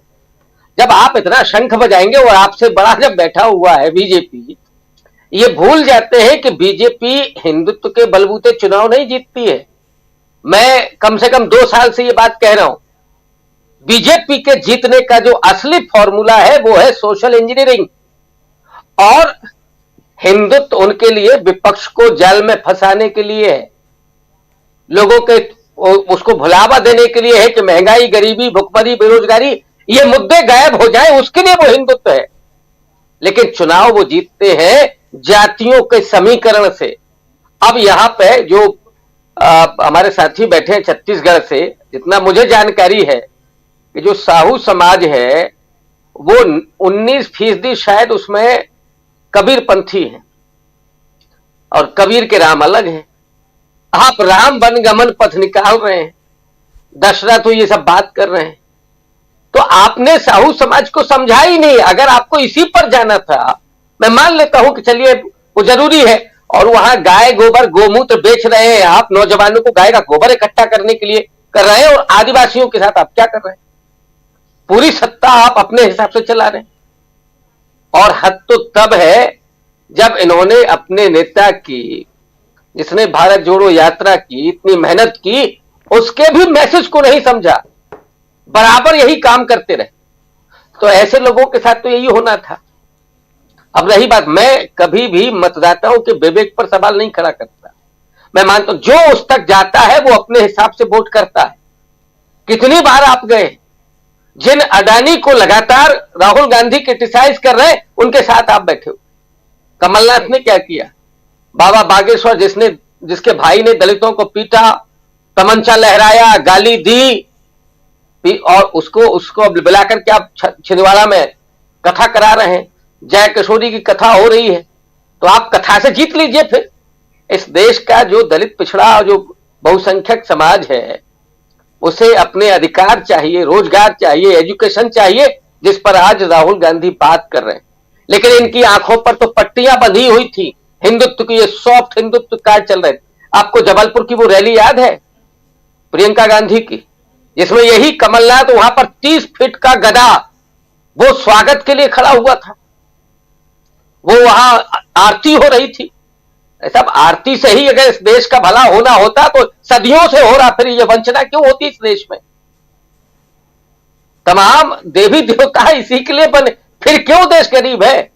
जब आप इतना शंख बजाएंगे और आपसे बड़ा जब बैठा हुआ है बीजेपी, ये भूल जाते हैं कि बीजेपी हिंदुत्व के बलबूते चुनाव नहीं जीतती है। मैं कम से कम 2 साल से ये बात कह रहा हूं। बीजेपी के जीतने का जो असली फॉर्मूला है वो है सोशल इंजीनियरिंग, और हिंदुत्व उनके लिए विपक्ष को जाल में फंसाने के लिए है, लोगों के उसको भुलावा देने के लिए है कि महंगाई, गरीबी, भुखमरी, बेरोजगारी ये मुद्दे गायब हो जाए, उसके लिए वो हिंदुत्व है। लेकिन चुनाव वो जीतते हैं जातियों के समीकरण से। अब यहां पे जो हमारे साथी बैठे हैं छत्तीसगढ़ से, जितना मुझे जानकारी है कि जो साहू समाज है वो 19% शायद उसमें कबीरपंथी हैं, और कबीर के राम अलग हैं। आप राम वन गमन पथ निकाल रहे हैं, दशरथ तो ये सब बात कर रहे हैं, तो आपने साहू समाज को समझा ही नहीं। अगर आपको इसी पर जाना था, मैं मान लेता हूं कि चलिए वो जरूरी है, और वहां गाय गोबर गोमूत्र बेच रहे हैं आप, नौजवानों को गाय का गोबर इकट्ठा करने के लिए कर रहे हैं, और आदिवासियों के साथ आप क्या कर रहे हैं? पूरी सत्ता आप अपने हिसाब से चला रहे हैं। और हद तो तब है जब इन्होंने अपने नेता की, जिसने भारत जोड़ो यात्रा की, इतनी मेहनत की, उसके भी मैसेज को नहीं समझा, बराबर यही काम करते रहे। तो ऐसे लोगों के साथ तो यही होना था। अब रही बात, मैं कभी भी मतदाताओं के विवेक पर सवाल नहीं खड़ा करता। मैं मानता हूं जो उस तक जाता है वो अपने हिसाब से वोट करता है। कितनी बार आप गए, जिन अडानी को लगातार राहुल गांधी क्रिटिसाइज कर रहे हैं उनके साथ आप बैठे हो। कमलनाथ ने क्या किया? बाबा बागेश्वर जिसके भाई ने दलितों को पीटा, तमंचा लहराया, गाली दी, और उसको बुलाकर के आप छिंदवाड़ा में कथा करा रहे हैं, जय किशोरी की कथा हो रही है, तो आप कथा से जीत लीजिए। फिर इस देश का जो दलित पिछड़ा और जो बहुसंख्यक समाज है उसे अपने अधिकार चाहिए, रोजगार चाहिए, एजुकेशन चाहिए, जिस पर आज राहुल गांधी बात कर रहे हैं। लेकिन इनकी आंखों पर तो पट्टियां बंधी हुई थी हिंदुत्व की, ये सॉफ्ट हिंदुत्व कार्ड चल रहे थे। आपको जबलपुर की वो रैली याद है प्रियंका गांधी की, जिसमें यही कमलनाथ वहां पर 30 फीट का गधा वो स्वागत के लिए खड़ा हुआ था, वो वहां आरती हो रही थी। सब आरती से ही अगर इस देश का भला होना होता तो सदियों से हो रहा, फिर ये वंचना क्यों होती इस देश में? तमाम देवी देवता इसी के लिए बने, फिर क्यों देश गरीब है?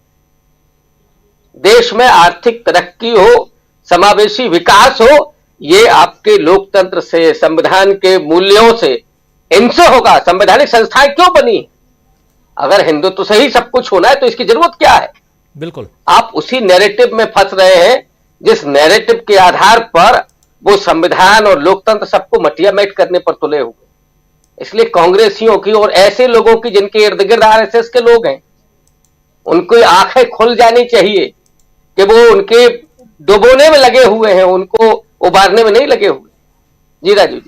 देश में आर्थिक तरक्की हो, समावेशी विकास हो, ये आपके लोकतंत्र से, संविधान के मूल्यों से, इनसे होगा। संवैधानिक संस्थाएं क्यों बनी? अगर हिंदुत्व से ही सब कुछ होना है तो इसकी जरूरत क्या है? बिल्कुल, आप उसी नैरेटिव में फंस रहे हैं जिस नैरेटिव के आधार पर वो संविधान और लोकतंत्र सबको मटिया मेट करने पर तुले हुए। इसलिए कांग्रेसियों की और ऐसे लोगों की जिनके इर्द गिर्द आरएसएस के लोग हैं, उनको आंखें खुल जानी चाहिए कि वो उनके डुबोने में लगे हुए हैं, उनको उबारने में नहीं लगे हुए। जी राजू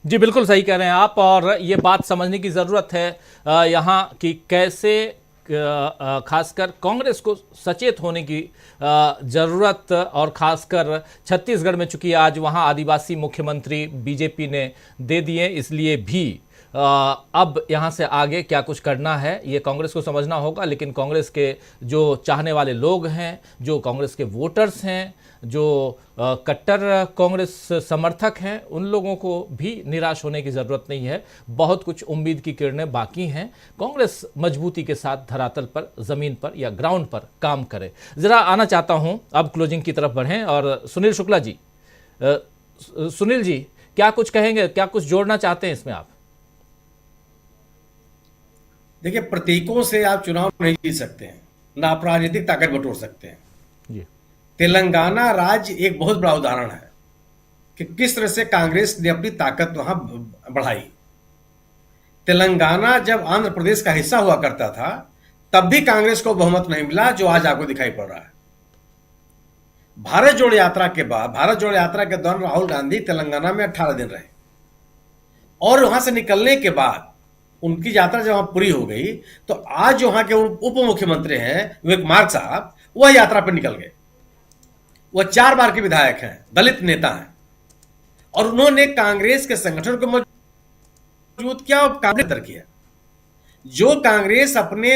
जी, बिल्कुल सही कह रहे हैं आप, और ये बात समझने की जरूरत है यहाँ कि कैसे खासकर कांग्रेस को सचेत होने की जरूरत, और खासकर छत्तीसगढ़ में चूंकि आज वहां आदिवासी मुख्यमंत्री बीजेपी ने दे दिए, इसलिए भी अब यहां से आगे क्या कुछ करना है ये कांग्रेस को समझना होगा। लेकिन कांग्रेस के जो चाहने वाले लोग हैं, जो कांग्रेस के वोटर्स हैं, जो कट्टर कांग्रेस समर्थक हैं, उन लोगों को भी निराश होने की ज़रूरत नहीं है। बहुत कुछ उम्मीद की किरणें बाकी हैं। कांग्रेस मजबूती के साथ धरातल पर, ज़मीन पर या ग्राउंड पर काम करे। ज़रा आना चाहता हूं, अब क्लोजिंग की तरफ बढ़ें, और सुनील शुक्ला जी, सुनील जी क्या कुछ कहेंगे, क्या कुछ जोड़ना चाहते हैं इसमें आप? देखिए, प्रतीकों से आप चुनाव नहीं जीत सकते हैं, ना आप राजनीतिक ताकत बटोर सकते हैं। जी। तेलंगाना राज्य एक बहुत बड़ा उदाहरण है कि किस तरह से कांग्रेस ने अपनी ताकत वहां बढ़ाई। तेलंगाना जब आंध्र प्रदेश का हिस्सा हुआ करता था तब भी कांग्रेस को बहुमत नहीं मिला, जो आज आपको दिखाई पड़ रहा है। भारत जोड़ो यात्रा के बाद, भारत जोड़ो यात्रा के दौरान राहुल गांधी तेलंगाना में 18 दिन रहे, और वहां से निकलने के बाद उनकी यात्रा जब वहां पूरी हो गई तो आज जो वहां के उप मुख्यमंत्री हैं विवेक मार्ग साहब, वह यात्रा पर निकल गए। वह 4 बार के विधायक हैं, दलित नेता हैं, और उन्होंने कांग्रेस के संगठन को मजबूत किया और कांग्रेस किया। जो कांग्रेस अपने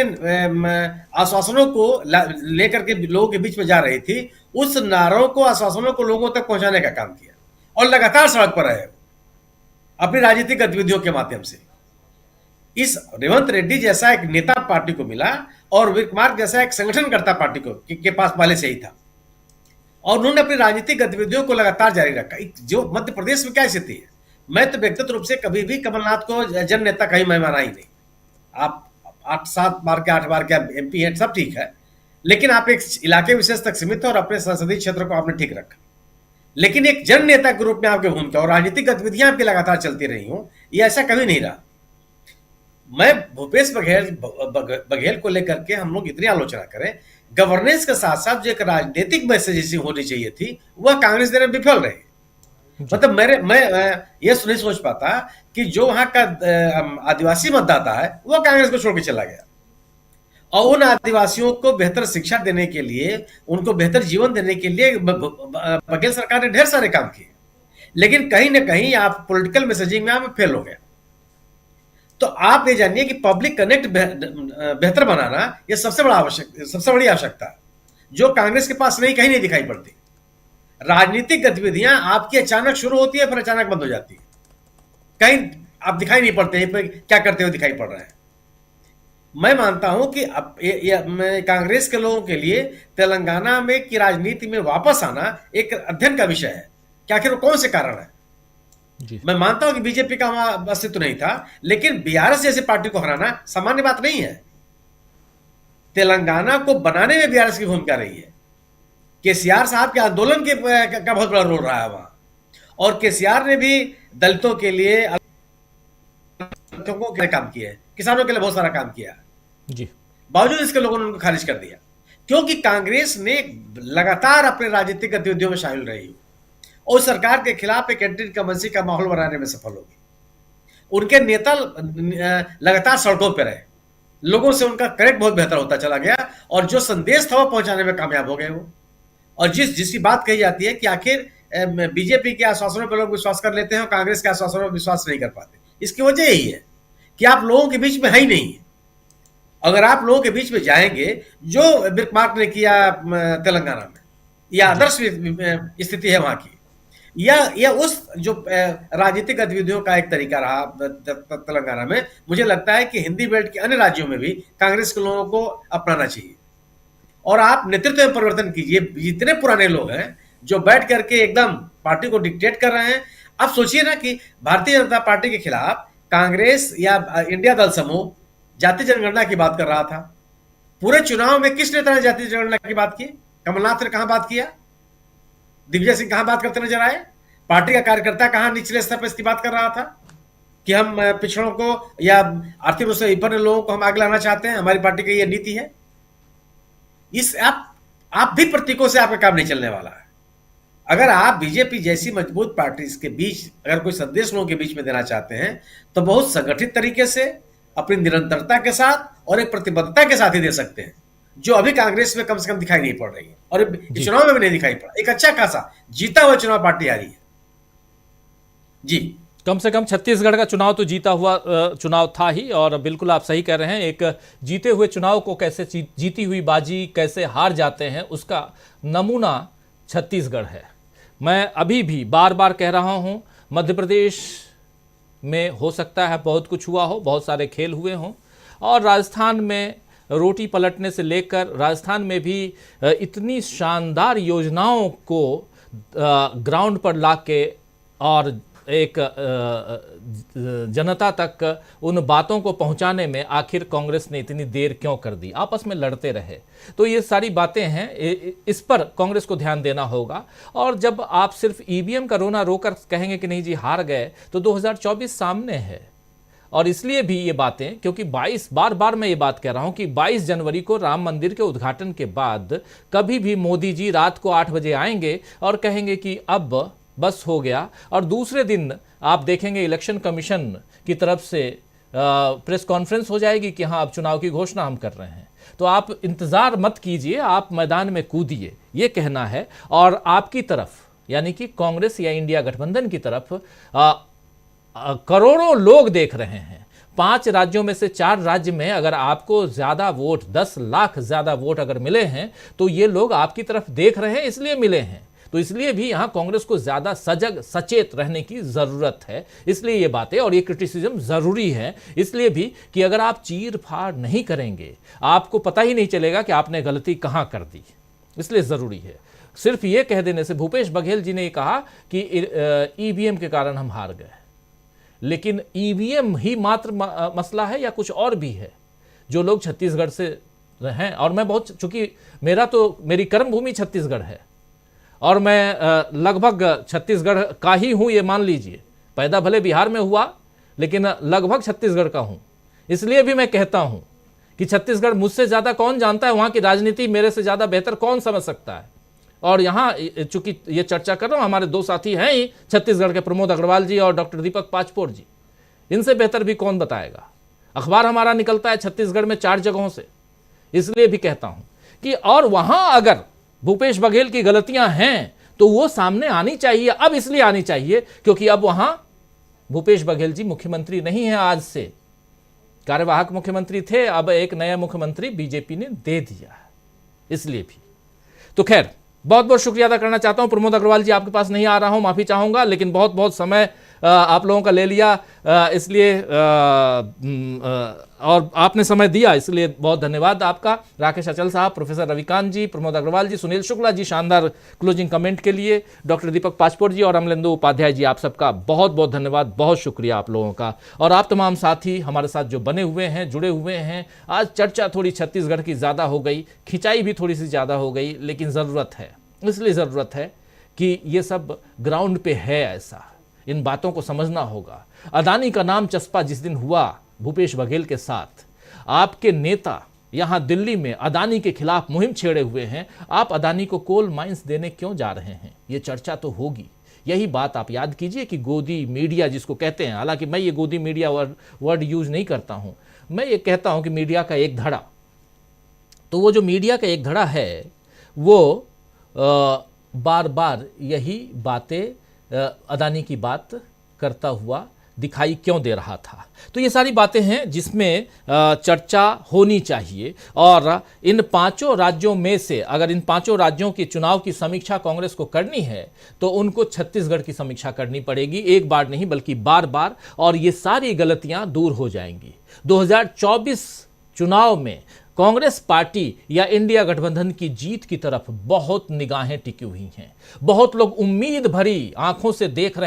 आश्वासनों को लेकर के लोगों के बीच में जा रही थी, उस नारों को, आश्वासनों को लोगों तक पहुंचाने का काम किया और लगातार सड़क पर रहे अपनी राजनीतिक गतिविधियों के माध्यम से। इस रेवंत रेड्डी जैसा एक नेता पार्टी को मिला और विक्रमार्क जैसा एक संगठनकर्ता पार्टी के पास पहले से ही था, और उन्होंने अपनी राजनीतिक गतिविधियों को लगातार जारी रखा। जो मध्य प्रदेश में क्या स्थिति है, मैं तो व्यक्तिगत रूप से कभी भी कमलनाथ को जन नेता कहीं मैं माना ही नहीं। आप 8 बार के MP हैं, सब ठीक है, लेकिन आप एक इलाके विशेष तक सीमित है और अपने संसदीय क्षेत्र को आपने ठीक रखा। लेकिन एक जन नेता के रूप में आपकी भूमिका और राजनीतिक गतिविधियां आपकी लगातार चलती रही हूं, ये ऐसा कभी नहीं रहा। मैं भूपेश बघेल को लेकर के हम लोग इतनी आलोचना करें, गवर्नेंस के साथ साथ जो एक राजनीतिक मैसेजिंग होनी चाहिए थी, वह कांग्रेस देने में विफल रही। मतलब मैं ये नहीं सोच पाता कि जो वहां का आदिवासी मतदाता है वह कांग्रेस को छोड़ के चला गया, और उन आदिवासियों को बेहतर शिक्षा देने के लिए, उनको बेहतर जीवन देने के लिए बघेल सरकार ने ढेर सारे काम किए, लेकिन कहीं ना कहीं आप पॉलिटिकल मैसेजिंग में आप फेल हो गए। तो आप ये जानिए कि पब्लिक कनेक्ट बेहतर बनाना ये सबसे बड़ी आवश्यकता है, जो कांग्रेस के पास कहीं नहीं दिखाई पड़ती। राजनीतिक गतिविधियां आपकी अचानक शुरू होती है, फिर अचानक बंद हो जाती है, कहीं आप दिखाई नहीं पड़ते हैं, क्या करते हुए दिखाई पड़ रहे हैं। मैं मानता हूं कि अब कांग्रेस के लोगों के लिए तेलंगाना में की राजनीति में वापस आना एक अध्ययन का विषय है कि आखिर वो कौन से कारण है। मैं मानता हूं कि बीजेपी का वहां अस्तित्व नहीं था, लेकिन बीआरएस जैसी पार्टी को हराना सामान्य बात नहीं है। तेलंगाना को बनाने में बीआरएस की भूमिका रही है। केसीआर साहब के आंदोलन का बहुत बड़ा रोल रहा है वहां, और केसीआर ने भी दलितों के लिए काम किया है, किसानों के लिए बहुत सारा काम किया जी। बावजूद इसके लोगों ने उनको खारिज कर दिया, क्योंकि कांग्रेस ने लगातार अपने राजनीतिक गतिविधियों में शामिल रही और सरकार के खिलाफ एक एंटी इनकम्बेंसी का माहौल बनाने में सफल होगी। उनके नेता लगातार सड़कों पर रहे, लोगों से उनका कनेक्ट बहुत बेहतर होता चला गया, और जो संदेश था वो पहुंचाने में कामयाब हो गए वो। और जिसकी बात कही जाती है कि आखिर बीजेपी के आश्वासनों पर लोग विश्वास कर लेते हैं और कांग्रेस के आश्वासनों पर विश्वास नहीं कर पाते, इसकी वजह यही है कि आप लोगों के बीच में है ही नहीं है। अगर आप लोगों के बीच में जाएंगे, जो बिरकमार्क ने किया तेलंगाना में, या आदर्श स्थिति है वहां की, या उस जो राजनीतिक गतिविधियों का एक तरीका रहा तेलंगाना में, मुझे लगता है कि हिंदी बेल्ट के अन्य राज्यों में भी कांग्रेस के लोगों को अपनाना चाहिए। और आप नेतृत्व में परिवर्तन कीजिए। जितने पुराने लोग हैं जो बैठ करके एकदम पार्टी को डिक्टेट कर रहे हैं, आप सोचिए ना कि भारतीय जनता पार्टी के खिलाफ कांग्रेस या इंडिया दल समूह जाति जनगणना की बात कर रहा था। पूरे चुनाव में किस नेता ने जाति जनगणना की बात की? कमलनाथ ने कहां बात किया? दिग्विजय सिंह कहां बात करते नजर आए? पार्टी का कार्यकर्ता कहां निचले स्तर पर इसकी बात कर रहा था कि हम पिछड़ों को या आर्थिक रूप से विपन्न लोगों को हम आगे लाना चाहते हैं, हमारी पार्टी की यह नीति है। इस आप भी प्रतीकों से आपका काम नहीं चलने वाला है। अगर आप बीजेपी जैसी मजबूत पार्टी के बीच अगर कोई संदेश लोगों के बीच में देना चाहते हैं, तो बहुत संगठित तरीके से अपनी निरंतरता के साथ और एक प्रतिबद्धता के साथ ही दे सकते हैं, जो अभी कांग्रेस में कम से कम दिखाई नहीं पड़ रही है, और चुनाव में भी नहीं दिखाई पड़ा। एक अच्छा खासा जीता हुआ चुनाव पार्टी आ रही है जी। कम से कम छत्तीसगढ़ का चुनाव तो जीता हुआ चुनाव था ही, और बिल्कुल आप सही कह रहे हैं। एक जीते हुए चुनाव को कैसे जीती हुई बाजी कैसे हार जाते हैं, उसका नमूना छत्तीसगढ़ है। मैं अभी भी बार बार कह रहा हूं, मध्य प्रदेश में हो सकता है बहुत कुछ हुआ हो, बहुत सारे खेल हुए हों, और राजस्थान में रोटी पलटने से लेकर राजस्थान में भी इतनी शानदार योजनाओं को ग्राउंड पर लाके और एक जनता तक उन बातों को पहुंचाने में आखिर कांग्रेस ने इतनी देर क्यों कर दी? आपस में लड़ते रहे। तो ये सारी बातें हैं, इस पर कांग्रेस को ध्यान देना होगा। और जब आप सिर्फ ईवीएम का रोना रोकर कहेंगे कि नहीं जी हार गए, तो 2024 सामने है। और इसलिए भी ये बातें, क्योंकि 22 बार मैं ये बात कह रहा हूं कि 22 जनवरी को राम मंदिर के उद्घाटन के बाद कभी भी मोदी जी रात को 8 बजे आएंगे और कहेंगे कि अब बस हो गया, और दूसरे दिन आप देखेंगे इलेक्शन कमीशन की तरफ से प्रेस कॉन्फ्रेंस हो जाएगी कि हाँ अब चुनाव की घोषणा हम कर रहे हैं। तो आप इंतज़ार मत कीजिए, आप मैदान में कूदिए, ये कहना है। और आपकी तरफ यानी कि कांग्रेस या इंडिया गठबंधन की तरफ करोड़ों लोग देख रहे हैं, 5 राज्यों में से 4 राज्य में अगर आपको ज्यादा वोट, 10 लाख ज्यादा वोट अगर मिले हैं तो ये लोग आपकी तरफ देख रहे हैं, इसलिए मिले हैं। तो इसलिए भी यहां कांग्रेस को ज्यादा सजग सचेत रहने की जरूरत है। इसलिए ये बातें और ये क्रिटिसिज्म जरूरी है, इसलिए भी कि अगर आप चीर फाड़ नहीं करेंगे आपको पता ही नहीं चलेगा कि आपने गलती कहां कर दी, इसलिए जरूरी है। सिर्फ ये कह देने से, भूपेश बघेल जी ने कहा कि ईवीएम के कारण हम हार गए, लेकिन ईवीएम ही मात्र मसला है या कुछ और भी है? जो लोग छत्तीसगढ़ से हैं, और मैं बहुत, चूंकि मेरी कर्मभूमि छत्तीसगढ़ है और मैं लगभग छत्तीसगढ़ का ही हूं, ये मान लीजिए। पैदा भले बिहार में हुआ लेकिन लगभग छत्तीसगढ़ का हूं। इसलिए भी मैं कहता हूं कि छत्तीसगढ़ मुझसे ज्यादा कौन जानता है, वहां की राजनीति मेरे से ज्यादा बेहतर कौन समझ सकता है। और यहां चूंकि ये चर्चा कर रहा हूं, हमारे 2 साथी हैं ही छत्तीसगढ़ के, प्रमोद अग्रवाल जी और डॉक्टर दीपक पाचपोर जी। इनसे बेहतर भी कौन बताएगा। अखबार हमारा निकलता है छत्तीसगढ़ में 4 जगहों से। इसलिए भी कहता हूं कि और वहां अगर भूपेश बघेल की गलतियां हैं तो वो सामने आनी चाहिए। अब इसलिए आनी चाहिए क्योंकि अब वहां भूपेश बघेल जी मुख्यमंत्री नहीं है, आज से कार्यवाहक मुख्यमंत्री थे, अब एक नया मुख्यमंत्री बीजेपी ने दे दिया, इसलिए भी। तो खैर, बहुत बहुत शुक्रिया अदा करना चाहता हूं। प्रमोद अग्रवाल जी, आपके पास नहीं आ रहा हूं, माफी चाहूंगा, लेकिन बहुत बहुत समय आप लोगों का ले लिया, इसलिए और आपने समय दिया, इसलिए बहुत धन्यवाद आपका। राकेश अचल साहब, प्रोफेसर रविकांत जी, प्रमोद अग्रवाल जी, सुनील शुक्ला जी, शानदार क्लोजिंग कमेंट के लिए, डॉक्टर दीपक पाचपोर जी और अमलेंदु उपाध्याय जी, आप सबका बहुत बहुत धन्यवाद, बहुत शुक्रिया आप लोगों का। और आप तमाम साथी हमारे साथ जो बने हुए हैं, जुड़े हुए हैं। आज चर्चा थोड़ी छत्तीसगढ़ की ज़्यादा हो गई, खिंचाई भी थोड़ी सी ज़्यादा हो गई, लेकिन ज़रूरत है, इसलिए ज़रूरत है कि ये सब ग्राउंड पे है, ऐसा इन बातों को समझना होगा। अदानी का नाम चस्पा जिस दिन हुआ भूपेश बघेल के साथ, आपके नेता यहां दिल्ली में अदानी के खिलाफ मुहिम छेड़े हुए हैं। आप अदानी को कोल माइंस देने क्यों जा रहे हैं, ये चर्चा तो होगी। यही बात आप याद कीजिए कि गोदी मीडिया जिसको कहते हैं, हालांकि मैं ये गोदी मीडिया वर्ड यूज नहीं करता हूं, मैं ये कहता हूं कि मीडिया का एक धड़ा। तो वो जो मीडिया का एक धड़ा है वो बार बार यही बातें अदानी की बात करता हुआ दिखाई क्यों दे रहा था। तो ये सारी बातें हैं जिसमें चर्चा होनी चाहिए। और इन 5 राज्यों में से अगर इन 5 राज्यों के चुनाव की समीक्षा कांग्रेस को करनी है तो उनको छत्तीसगढ़ की समीक्षा करनी पड़ेगी, एक बार नहीं बल्कि बार बार, और ये सारी गलतियां दूर हो जाएंगी। 2024 चुनाव में कांग्रेस पार्टी या इंडिया गठबंधन की जीत की तरफ बहुत निगाहें टिकी हुई हैं। बहुत लोग उम्मीद भरी आंखों से देख रहे हैं।